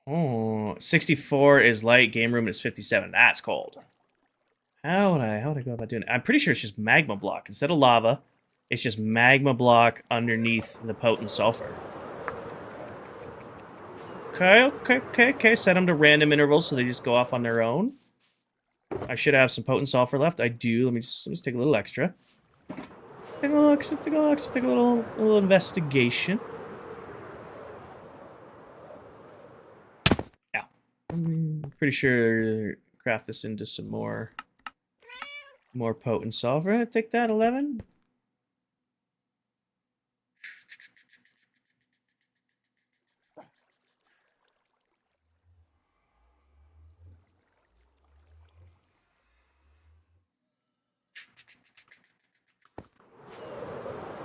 Oh, 64 is light. Game room is 57. That's cold. How would I go about doing it? I'm pretty sure it's just magma block. Instead of lava, it's just magma block underneath the potent sulfur. Okay. Set them to random intervals so they just go off on their own. I should have some potent sulfur left. I do. Let me just take a little extra. Take a little investigation. Yeah. I'm pretty sure craft this into some more potent sulfur. Take that, 11.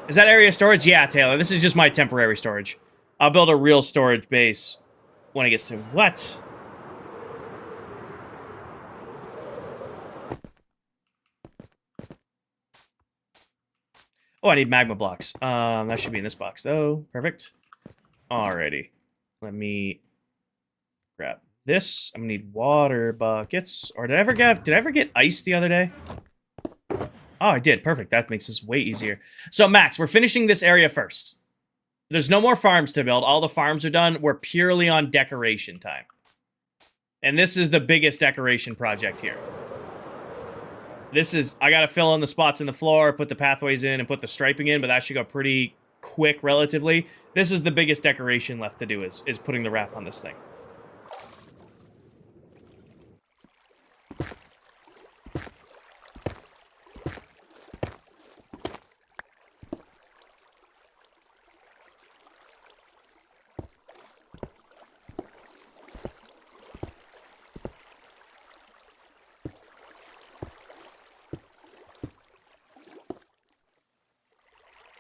Is that area storage? Yeah, Taylor. This is just my temporary storage. I'll build a real storage base when it gets to... What? Oh, I need magma blocks. That should be in this box, though. Perfect. Alrighty. Let me grab this. I'm gonna need water buckets. Or did I ever get ice the other day? Oh, I did. Perfect. That makes this way easier. So, Max, we're finishing this area first. There's no more farms to build. All the farms are done. We're purely on decoration time. And this is the biggest decoration project here. I gotta fill in the spots in the floor, put the pathways in, and put the striping in, but that should go pretty quick, relatively. This is the biggest decoration left to do, is putting the wrap on this thing.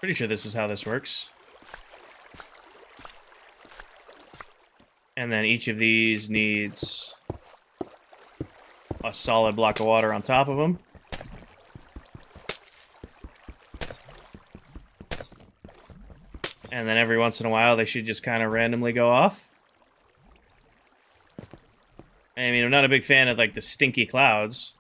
Pretty sure this is how this works. And then each of these needs a solid block of water on top of them. And then every once in a while, they should just kind of randomly go off. I mean, I'm not a big fan of, like, the stinky clouds.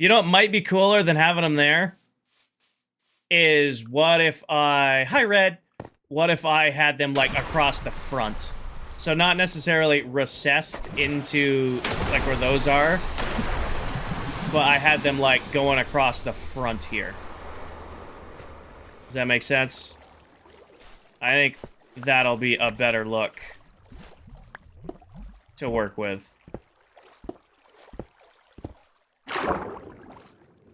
You know what might be cooler than having them there? Is what if I... Hi, Red. What if I had them, like, across the front? So not necessarily recessed into, like, where those are. But I had them, like, going across the front here. Does that make sense? I think that'll be a better look to work with.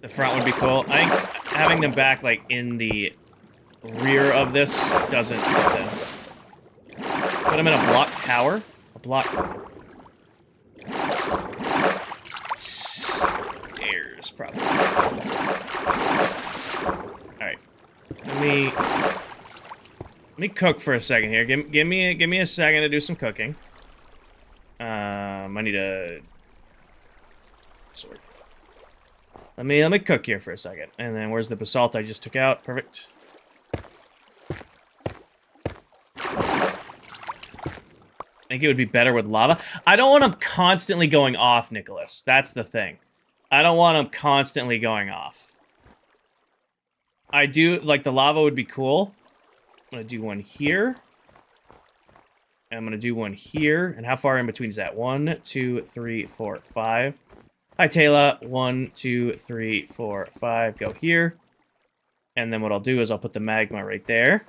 The front would be cool. I think having them back, like, in the rear of this doesn't put them in a block tower? A block stairs, probably. Alright. Let me cook for a second here. Give me a second to do some cooking. I need a sword. Let me cook here for a second. And then where's the basalt I just took out? Perfect. I think it would be better with lava. I don't want them constantly going off, Nicholas. That's the thing. I don't want them constantly going off. I do, like, the lava would be cool. I'm gonna do one here. And I'm gonna do one here. And how far in between is that? 1, 2, 3, 4, 5. Hi, Taylor. 1, 2, 3, 4, 5. Go here. And then what I'll do is I'll put the magma right there.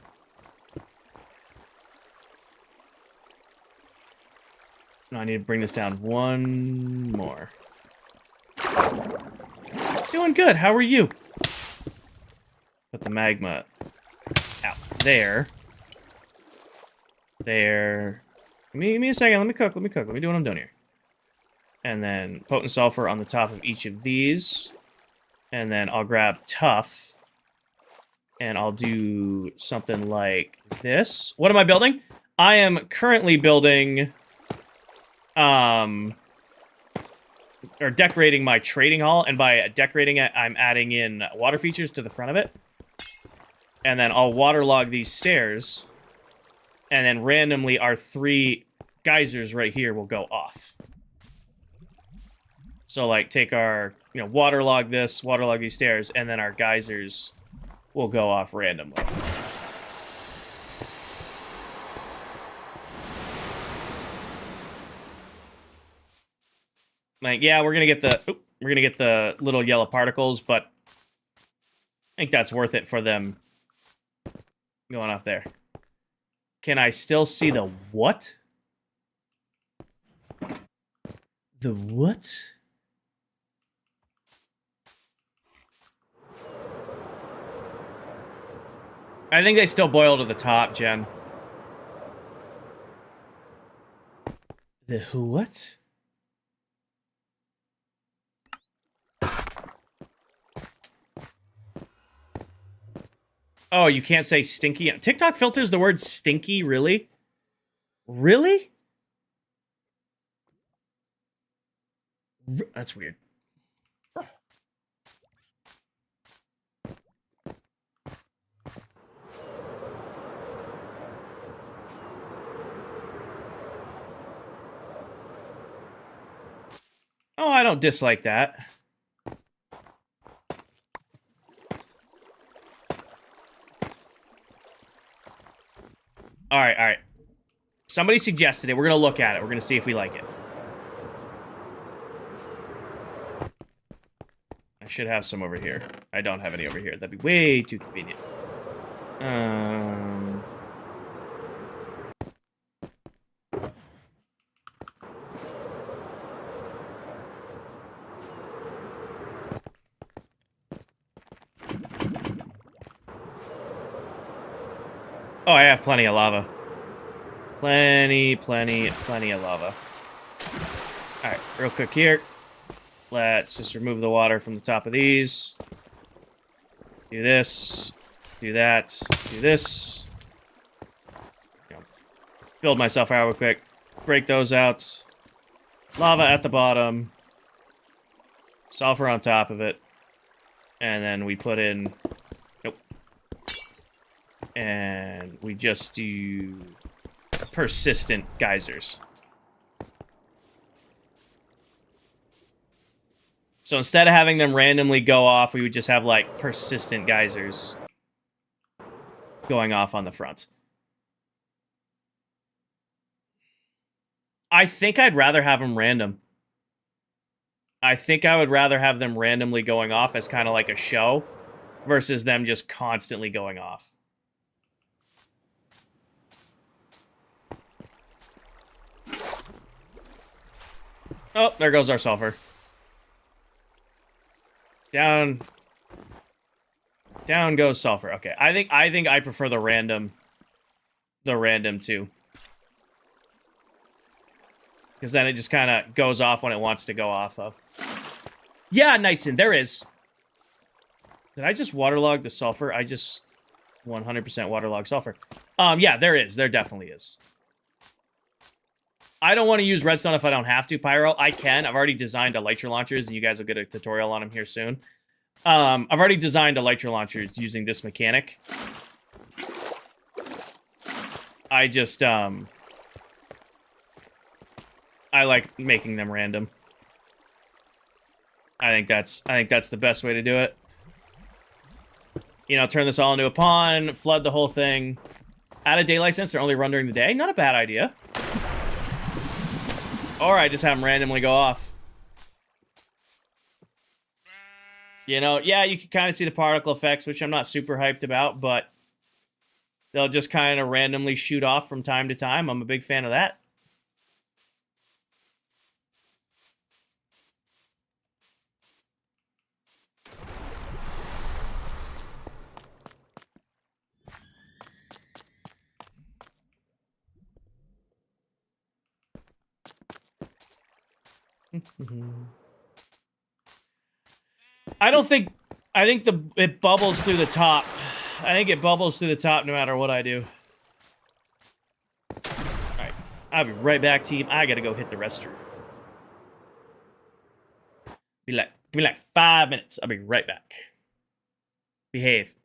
No, I need to bring this down one more. Doing good. How are you? Put the magma out there. There. Give me a second. Let me cook. Let me do what I'm doing here. And then potent sulfur on the top of each of these. And then I'll grab tough. And I'll do something like this. What am I building? I am currently building... or decorating my trading hall, and by decorating it, I'm adding in water features to the front of it. And then I'll waterlog these stairs, and then randomly our 3 geysers right here will go off. So, like, take our, waterlog this, waterlog these stairs, and then our geysers will go off randomly. Like, yeah, we're gonna get the little yellow particles, but I think that's worth it for them going off there. Can I still see the what? The what? I think they still boil to the top, Jen. The what? Oh, you can't say stinky. TikTok filters the word stinky, really? Really? That's weird. Oh, I don't dislike that. All right. Somebody suggested it. We're going to look at it. We're going to see if we like it. I should have some over here. I don't have any over here. That'd be way too convenient. Oh, I have plenty of lava. Plenty of lava. Alright, real quick here. Let's just remove the water from the top of these. Do this. Do that. Do this. Build myself out real quick. Break those out. Lava at the bottom. Sulfur on top of it. And then we put in... Nope. And we just do... persistent geysers. So instead of having them randomly go off, we would just have, like, persistent geysers going off on the front. I think I'd rather have them random. I think I would rather have them randomly going off as kind of like a show versus them just constantly going off. Oh, there goes our sulfur. Down. Down goes sulfur. Okay, I think I prefer the random too. Because then it just kind of goes off when it wants to go off of. Yeah, Knightson, there is. Did I just waterlog the sulfur? I just 100% waterlog sulfur. Yeah, there is. There definitely is. I don't want to use redstone if I don't have to, Pyro. I can. I've already designed elytra launchers, and you guys will get a tutorial on them here soon. I've already designed elytra launchers using this mechanic. I just, I like making them random. I think that's the best way to do it. You know, turn this all into a pond, flood the whole thing. Add a daylight sensor, only run during the day. Not a bad idea. Or I just have them randomly go off. You know, yeah, you can kind of see the particle effects, which I'm not super hyped about, but they'll just kind of randomly shoot off from time to time. I'm a big fan of that. I think it bubbles through the top. I think it bubbles through the top no matter what I do. Alright, I'll be right back, team. I gotta go hit the restroom. Give me like 5 minutes. I'll be right back. Behave.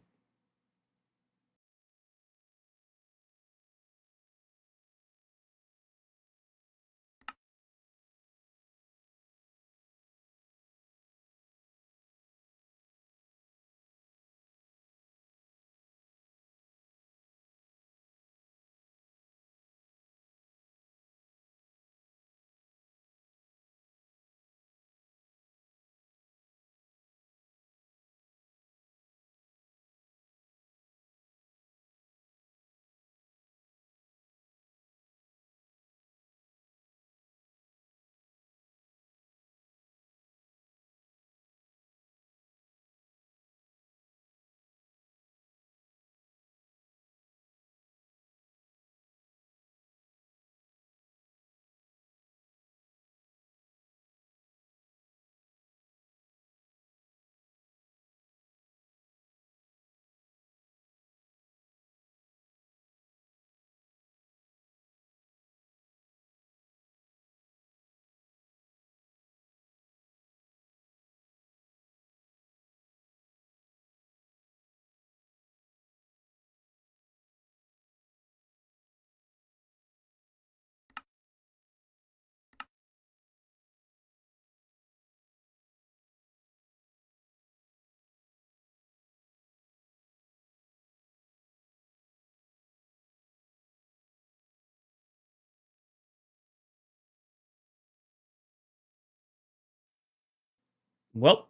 Well.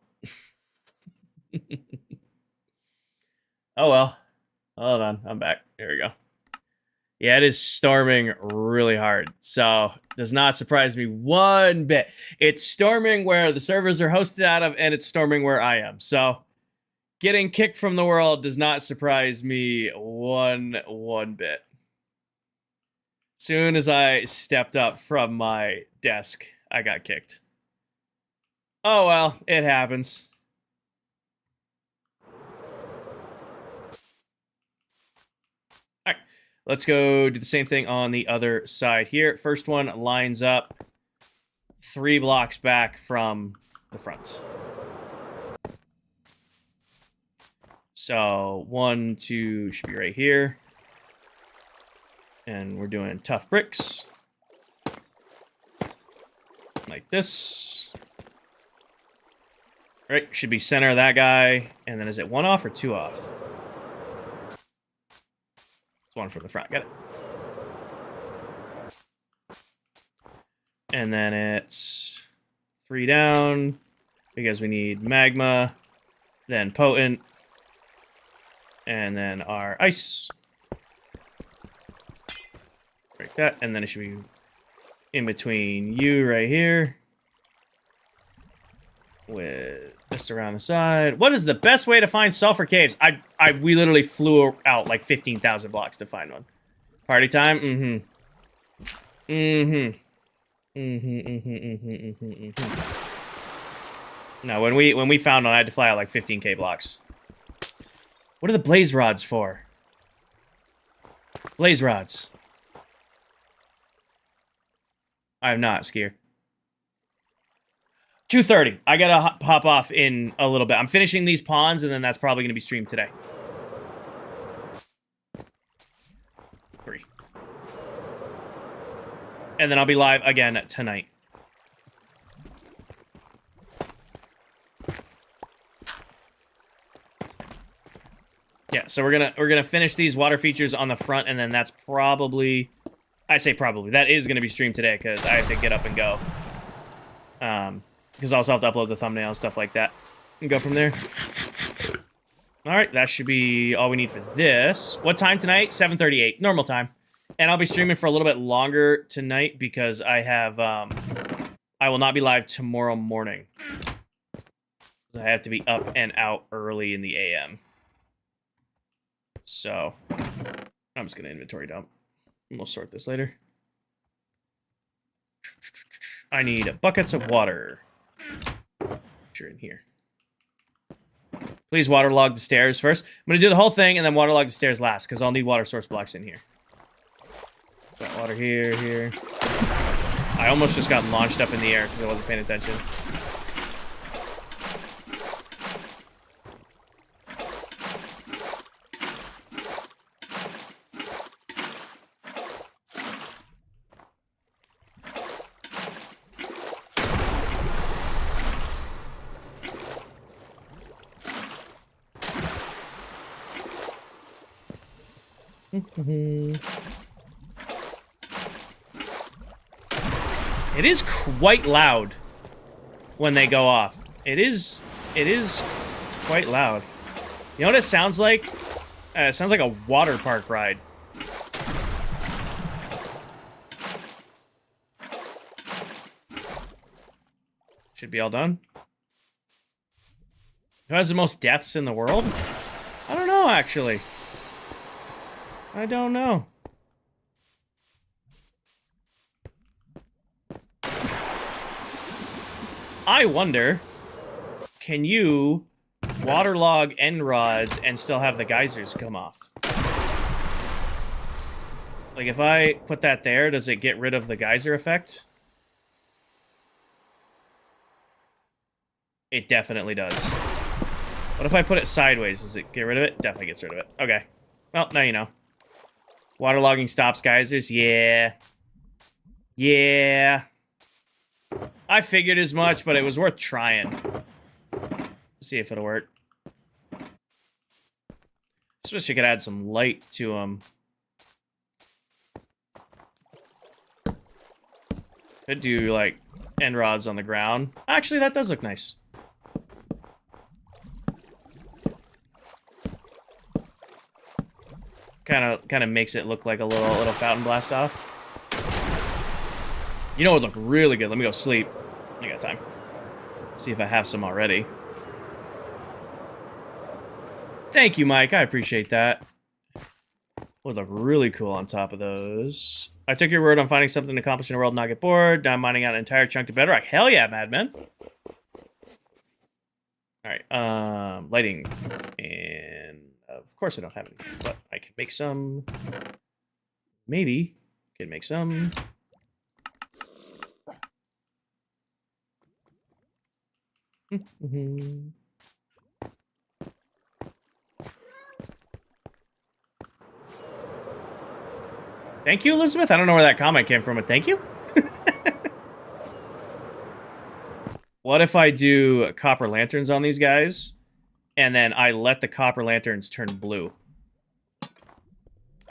Oh well. Hold on. I'm back. There we go. Yeah, it is storming really hard. So, does not surprise me one bit. It's storming where the servers are hosted out of, and it's storming where I am. So, getting kicked from the world does not surprise me one bit. Soon as I stepped up from my desk, I got kicked. Oh well, it happens. All right, let's go do the same thing on the other side here. First one lines up 3 blocks back from the front. So 1, 2 should be right here. And we're doing tough bricks. Like this. All right, should be center of that guy. And then is it 1 off or 2 off? It's 1 from the front. Got it. And then it's 3 down because we need magma, then potent, and then our ice. Break that, and then it should be in between you right here. with this around the side. What is the best way to find sulfur caves? We literally flew out like 15,000 blocks to find one. Party time? Mm-hmm. Mm-hmm. No, when we found one, I had to fly out like 15k blocks. What are the blaze rods for? Blaze rods. I am not, Skier. 2:30. I gotta hop off in a little bit. I'm finishing these pawns, and then that's probably gonna be streamed today. 3. And then I'll be live again tonight. Yeah, so we're gonna finish these water features on the front, and then that's probably, I say probably, that is gonna be streamed today because I have to get up and go. Because I also have to upload the thumbnail, stuff like that, and go from there. All right, that should be all we need for this. What time tonight? 7:38, normal time. And I'll be streaming for a little bit longer tonight because I have, I will not be live tomorrow morning. I have to be up and out early in the AM. So, I'm just going to inventory dump. And we'll sort this later. I need buckets of water. You're in here. Please waterlog the stairs first. I'm going to do the whole thing and then waterlog the stairs last, because I'll need water source blocks in here. Got water here. I almost just got launched up in the air because I wasn't paying attention. It is quite loud when they go off. It is quite loud. You know what it sounds like? It sounds like a water park ride. Should be all done. Who has the most deaths in the world? I don't know, actually. I don't know. I wonder, can you waterlog end rods and still have the geysers come off? Like, if I put that there, does it get rid of the geyser effect? It definitely does. What if I put it sideways? Does it get rid of it? Definitely gets rid of it. Okay. Well, now you know. Waterlogging stops geysers? Yeah. Yeah. I figured as much, but it was worth trying. See if it'll work. Especially could add some light to them. Could do, like, end rods on the ground. Actually, that does look nice. Kind of makes it look like a little fountain blast off. You know what would look really good? Let me go sleep. I got time. See if I have some already. Thank you, Mike. I appreciate that. Would look really cool on top of those. I took your word on finding something to accomplish in the world and not get bored. Now I'm mining out an entire chunk to bedrock. Hell yeah, madman. Alright, lighting. And of course I don't have any, but I can make some. Maybe can make some. Thank you, Elizabeth. I don't know where that comment came from, but thank you. What if I do copper lanterns on these guys, and then I let the copper lanterns turn blue?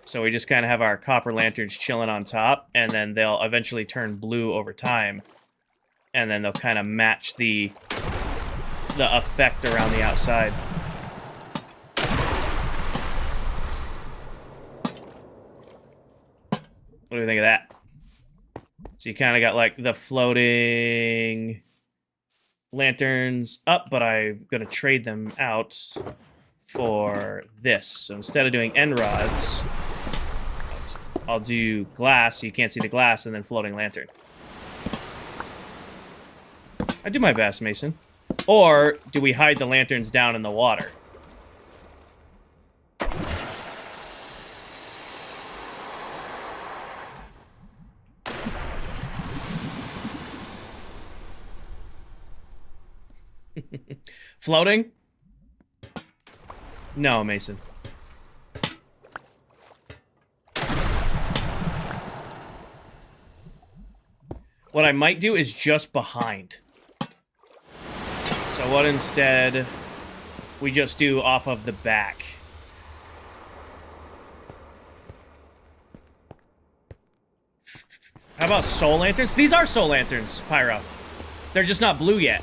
So we just kind of have our copper lanterns chilling on top, and then they'll eventually turn blue over time, and then they'll kind of match the effect around the outside. What do you think of that? So you kind of got like the floating lanterns up, but I'm going to trade them out for this. So instead of doing end rods, I'll do glass so you can't see the glass, and then floating lantern. I do my best, Mason. Or do we hide the lanterns down in the water? Floating? No, Mason. What I might do is just behind. So what instead we just do off of the back? How about soul lanterns? These are soul lanterns, Pyro. They're just not blue yet.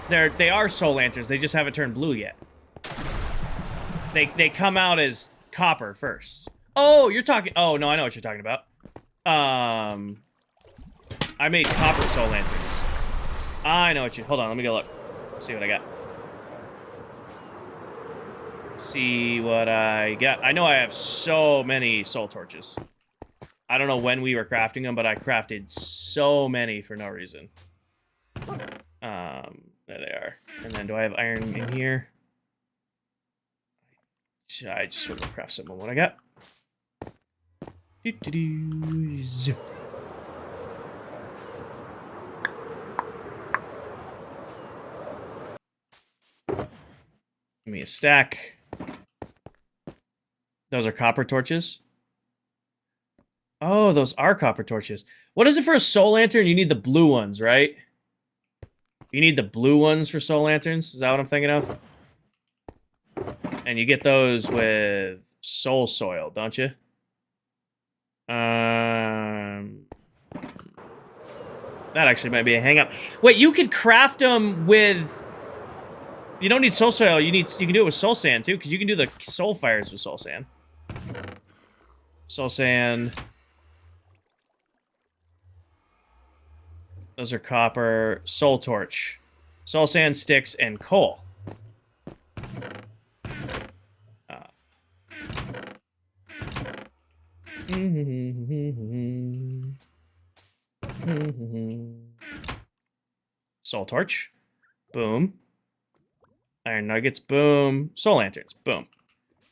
They are soul lanterns. They just haven't turned blue yet. They come out as copper first. Oh, you're talking... Oh, no, I know what you're talking about. I made copper soul lanterns. I know what you... Hold on, let me go look. See what I got. See what I got. I know I have so many soul torches. I don't know when we were crafting them, but I crafted so many for no reason. There they are. And then do I have iron in here? I just want to craft some of what I got. Zip. Give me a stack. Those are copper torches. Oh, those are copper torches. What is it for a soul lantern? You need the blue ones, right? You need the blue ones for soul lanterns? Is that what I'm thinking of? And you get those with soul soil, don't you? That actually might be a hang-up. Wait, you could craft them with... You don't need soul soil. You can do it with soul sand, too, because you can do the soul fires with soul sand. Soul sand... Those are copper, soul torch, soul sand, sticks, and coal. Soul torch, boom. Iron nuggets, boom. Soul lanterns, boom.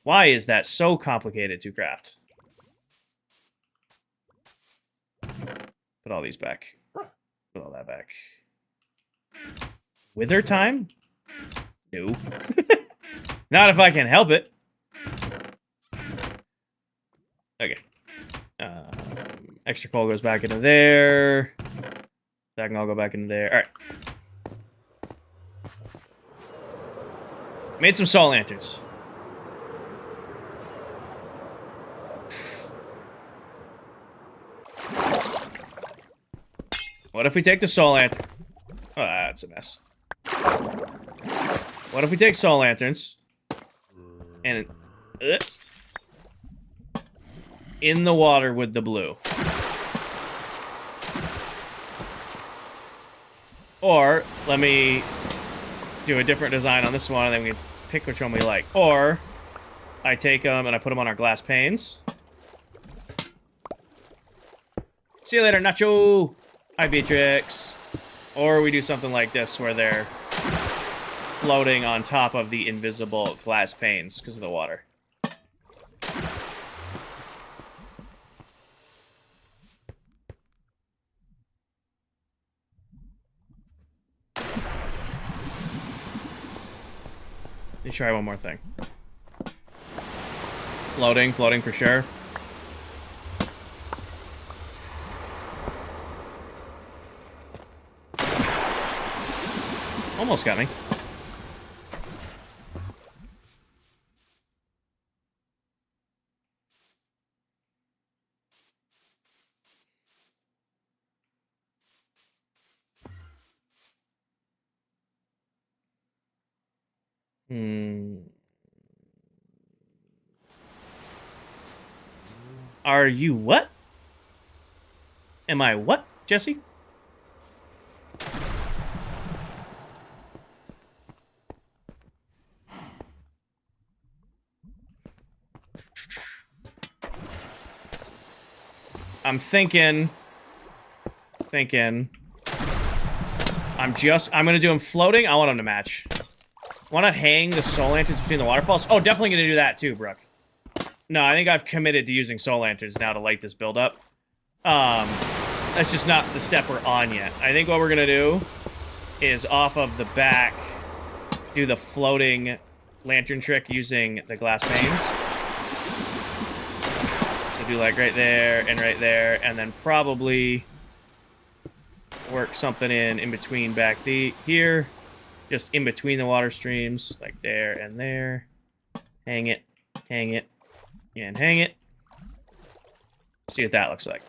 Why is that so complicated to craft? Put all these back. Put all that back. Wither time? No. Not if I can help it. Okay. Extra coal goes back into there. That can all go back into there. Alright. Made some soul lanterns. What if we take the soul lantern? Oh, that's a mess. What if we take soul lanterns and in the water with the blue? Or let me do a different design on this one, and then we can pick which one we like. Or I take them and I put them on our glass panes. See you later, Nacho. Hi, Beatrix. Or we do something like this, where they're floating on top of the invisible glass panes because of the water. Let me try one more thing. Floating for sure. Almost got me. Are you what? Am I what, Jesse? I'm thinking. I'm gonna do them floating. I want them to match. Why not hang the soul lanterns between the waterfalls? Oh, definitely gonna do that too, Brooke. No, I think I've committed to using soul lanterns now to light this build up. That's just not the step we're on yet. I think what we're gonna do is off of the back, do the floating lantern trick using the glass panes. So do like right there, and then probably work something in between back here. Just in between the water streams, like there and there. Hang it, and hang it. See what that looks like.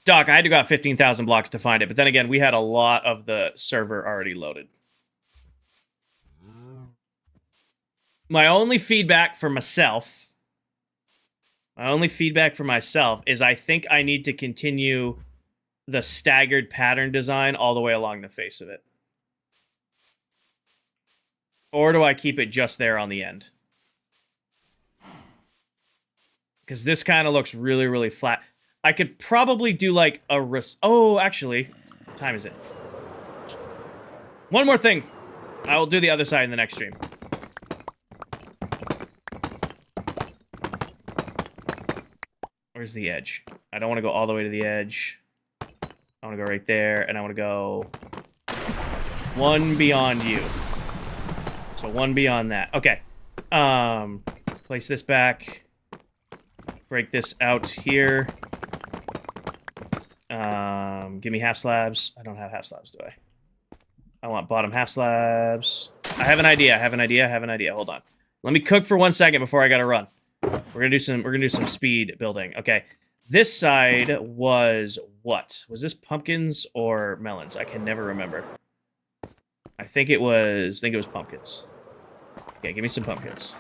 Doc, I had to go out 15,000 blocks to find it, but then again, we had a lot of the server already loaded. My only feedback for myself is I think I need to continue the staggered pattern design all the way along the face of it. Or do I keep it just there on the end? Because this kind of looks really, really flat. I could probably do like a... Oh, actually, what time is it? One more thing. I will do the other side in the next stream. Where's the edge? I don't want to go all the way to the edge. I want to go right there, and I want to go one beyond you. So one beyond that. Okay. Place this back. Break this out here. Give me half slabs. I don't have half slabs, do I? I want bottom half slabs. I have an idea. Hold on. Let me cook for 1 second before I gotta run. We're gonna do some speed building. Okay. This side was what? Was this pumpkins or melons? I can never remember. I think it was pumpkins. Okay, give me some pumpkins.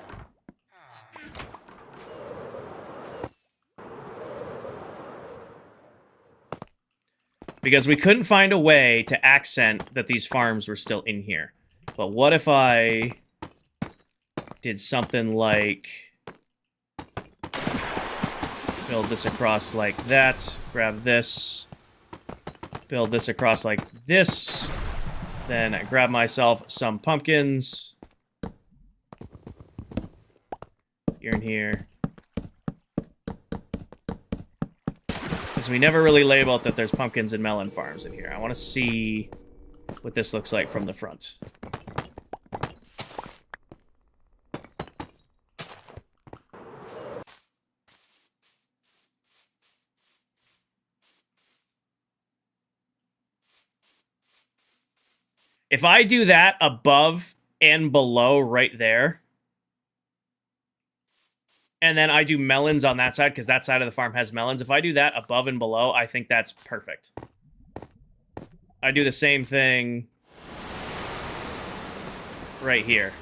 Because we couldn't find a way to accent that these farms were still in here. But what if I did something like build this across like that, grab this, build this across like this, then I grab myself some pumpkins. Here and here. Because we never really labeled that there's pumpkins and melon farms in here. I want to see what this looks like from the front. If I do that above and below right there, and then I do melons on that side, because that side of the farm has melons. If I do that above and below, I think that's perfect. I do the same thing right here.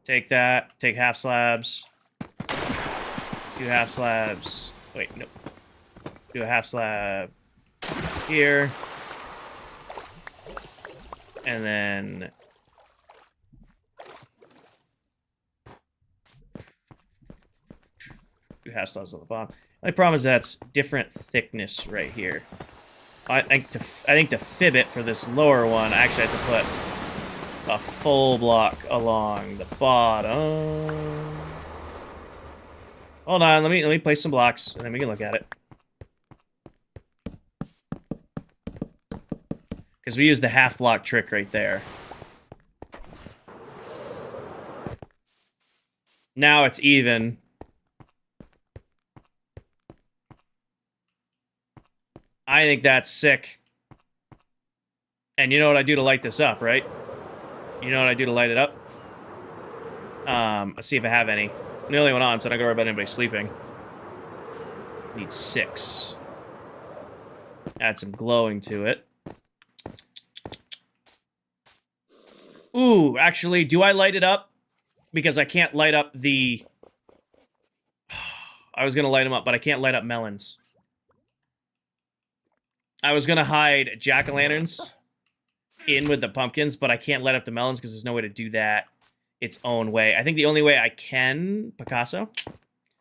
Take that, take half slabs, do half slabs. Wait, nope. Do a half slab here. And then do half slabs on the bottom. My problem is that's different thickness right here. I think to fib it for this lower one, I actually have to put a full block along the bottom. Hold on, let me place some blocks and then we can look at it. Because we use the half block trick right there. Now it's even. I think that's sick. And you know what I do to light this up, right? You know what I do to light it up? Let's see if I have any. I'm the only one on, so I don't gotta worry about anybody sleeping. Need 6. Add some glowing to it. Ooh, actually, do I light it up? Because I can't light up the... I was going to light them up, but I can't light up melons. I was gonna hide jack-o'-lanterns in with the pumpkins, but I can't light up the melons because there's no way to do that its own way. I think the only way I can, Picasso,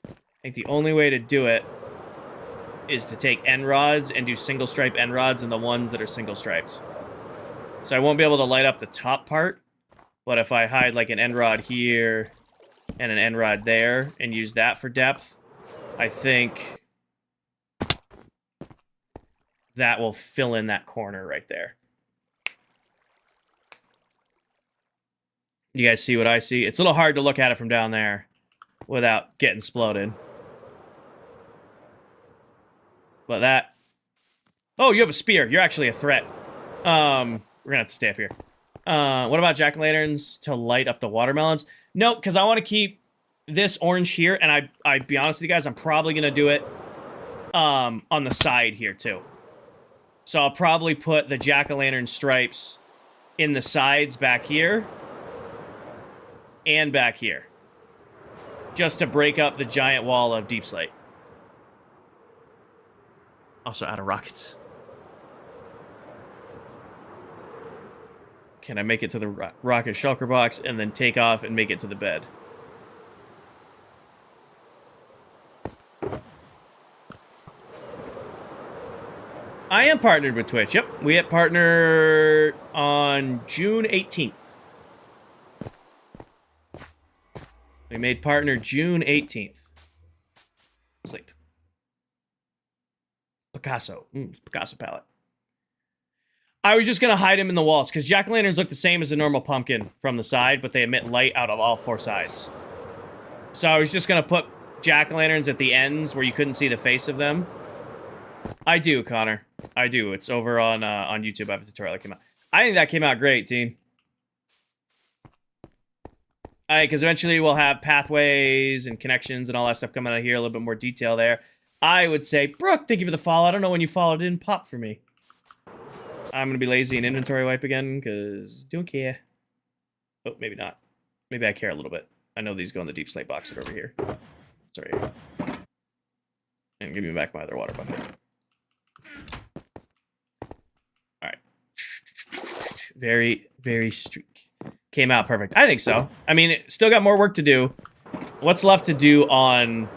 I think the only way to do it is to take end rods and do single stripe end rods and the ones that are single striped. So I won't be able to light up the top part, but if I hide like an end rod here and an end rod there and use that for depth, I think that will fill in that corner right there. You guys see what I see? It's a little hard to look at it from down there without getting exploded. But that... Oh, you have a spear. You're actually a threat. We're gonna have to stay up here. What about jack-o'-lanterns to light up the watermelons? No, because I want to keep this orange here, and I'd be honest with you guys, I'm probably gonna do it on the side here too. So I'll probably put the jack-o'-lantern stripes in the sides back here and back here, just to break up the giant wall of deep slate. Also out of rockets. Can I make it to the rocket shulker box and then take off and make it to the bed? I am partnered with Twitch. Yep, we get partnered on June 18th. We made partner June 18th. Sleep. Picasso. Picasso palette. I was just going to hide him in the walls, because jack-o'-lanterns look the same as a normal pumpkin from the side, but they emit light out of all four sides. So I was just going to put jack-o'-lanterns at the ends where you couldn't see the face of them. I do, Connor. I do. It's over on YouTube. I have a tutorial that came out. I think that came out great, team. Because eventually we'll have pathways and connections and all that stuff coming out here, a little bit more detail there. I would say, Brooke, thank you for the follow. I don't know when you followed, it didn't pop for me. I'm going to be lazy and inventory wipe again, because don't care. Oh, maybe not. Maybe I care a little bit. I know these go in the deep slate box that are over here. It's right here. And give me back my other water bucket. Alright. Very, very streak. Came out perfect. I think so. I mean, it still got more work to do. What's left to do on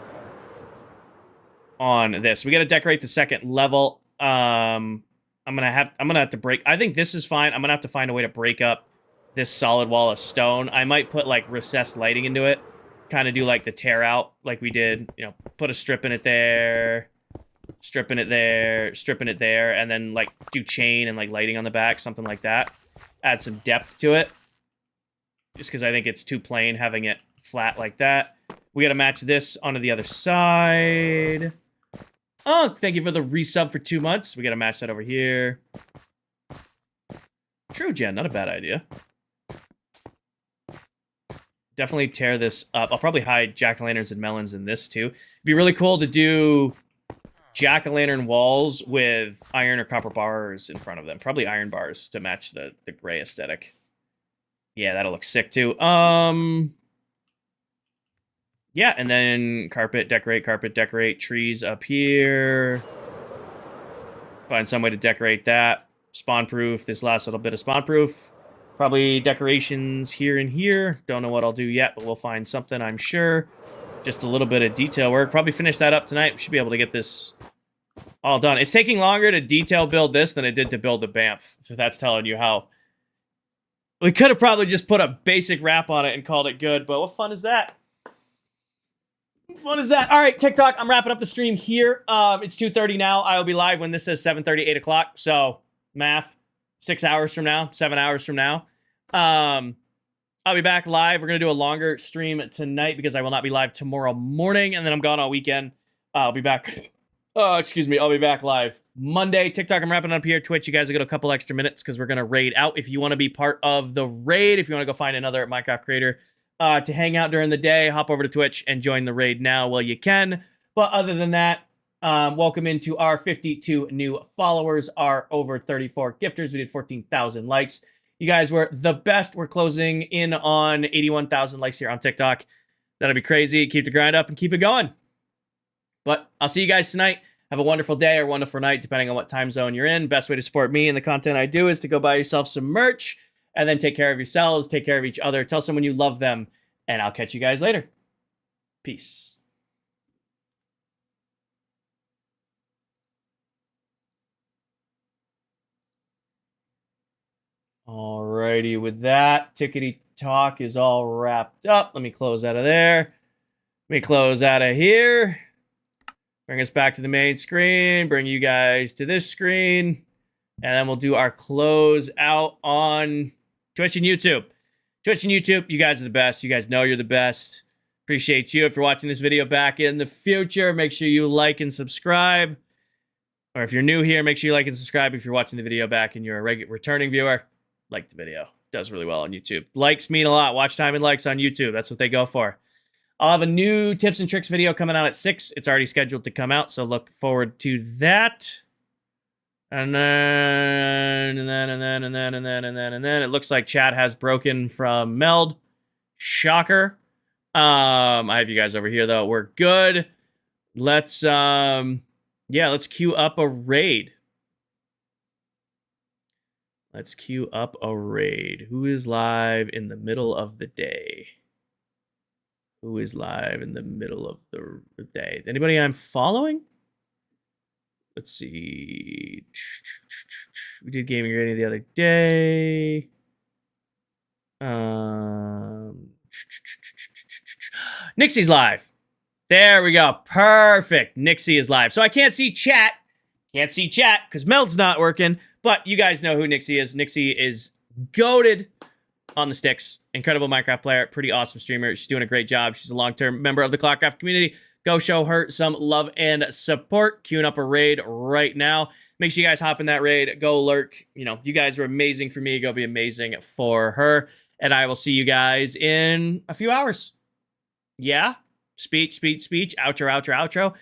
this? We got to decorate the second level. I'm gonna have to break. I think this is fine. I'm gonna have to find a way to break up this solid wall of stone. I might put like recessed lighting into it. Kind of do like the tear out, like we did. You know, put a strip in it there, strip in it there, strip in it there, and then like do chain and like lighting on the back, something like that. Add some depth to it. Just because I think it's too plain having it flat like that. We got to match this onto the other side. Oh, thank you for the resub for 2 months. We got to match that over here. True, Jen. Not a bad idea. Definitely tear this up. I'll probably hide jack-o'-lanterns and melons in this, too. It'd be really cool to do jack-o'-lantern walls with iron or copper bars in front of them. Probably iron bars to match the gray aesthetic. Yeah, that'll look sick, too. Yeah, and then carpet, decorate, trees up here. Find some way to decorate that. Spawn-proof, this last little bit of spawn-proof. Probably decorations here and here. Don't know what I'll do yet, but we'll find something, I'm sure. Just a little bit of detail work. Probably finish that up tonight. We should be able to get this all done. It's taking longer to detail build this than it did to build the BAMF, if that's telling you how. We could have probably just put a basic wrap on it and called it good, but what fun is that? What fun is that? All right, TikTok, I'm wrapping up the stream here. It's 2:30 now. I will be live when this says 7:30, 8 o'clock. So, math, 6 hours from now, 7 hours from now. I'll be back live. We're going to do a longer stream tonight because I will not be live tomorrow morning, and then I'm gone all weekend. I'll be back. Excuse me. I'll be back live Monday. TikTok, I'm wrapping up here. Twitch, you guys will get a couple extra minutes because we're going to raid out. If you want to be part of the raid, if you want to go find another Minecraft creator to hang out during the day, hop over to Twitch and join the raid now while you can. But other than that, welcome into our 52 new followers, our over 34 gifters. We did 14,000 likes. You guys were the best. We're closing in on 81,000 likes here on TikTok. That'll be crazy. Keep the grind up and keep it going. But I'll see you guys tonight. Have a wonderful day or wonderful night, depending on what time zone you're in. Best way to support me and the content I do is to go buy yourself some merch and then take care of yourselves, take care of each other, tell someone you love them, and I'll catch you guys later. Peace. Alrighty, with that, Tickety Talk is all wrapped up. Let me close out of there. Let me close out of here. Bring us back to the main screen. Bring you guys to this screen. And then we'll do our close out on Twitch and YouTube. Twitch and YouTube, you guys are the best. You guys know you're the best. Appreciate you. If you're watching this video back in the future, make sure you like and subscribe. Or if you're new here, make sure you like and subscribe. If you're watching the video back and you're a returning viewer, like the video. Does really well on YouTube. Likes mean a lot. Watch time and likes on YouTube. That's what they go for. I'll have a new tips and tricks video coming out at 6. It's already scheduled to come out, so look forward to that. And then it looks like chat has broken from Meld. Shocker. I have you guys over here though. We're good. Let's queue up a raid. Let's queue up a raid. Who is live in the middle of the day? Who is live in the middle of the day? Anybody I'm following? Let's see. We did gaming rating the other day. Nixie's live. There we go. Perfect. Nixie is live. So I can't see chat. Can't see chat because Meld's not working. But you guys know who Nixie is. Nixie is goated on the sticks. Incredible Minecraft player. Pretty awesome streamer. She's doing a great job. She's a long-term member of the ClockCraft community. Go show her some love and support. Queuing up a raid right now. Make sure you guys hop in that raid. Go lurk. You know, you guys are amazing for me. Go be amazing for her. And I will see you guys in a few hours. Yeah? Speech. Outro, outro.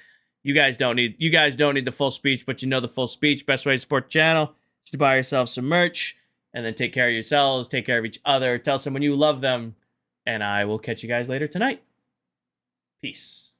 You guys don't need the full speech, but you know the full speech. Best way to support the channel is to buy yourself some merch and then take care of yourselves, take care of each other, tell someone you love them, and I will catch you guys later tonight. Peace.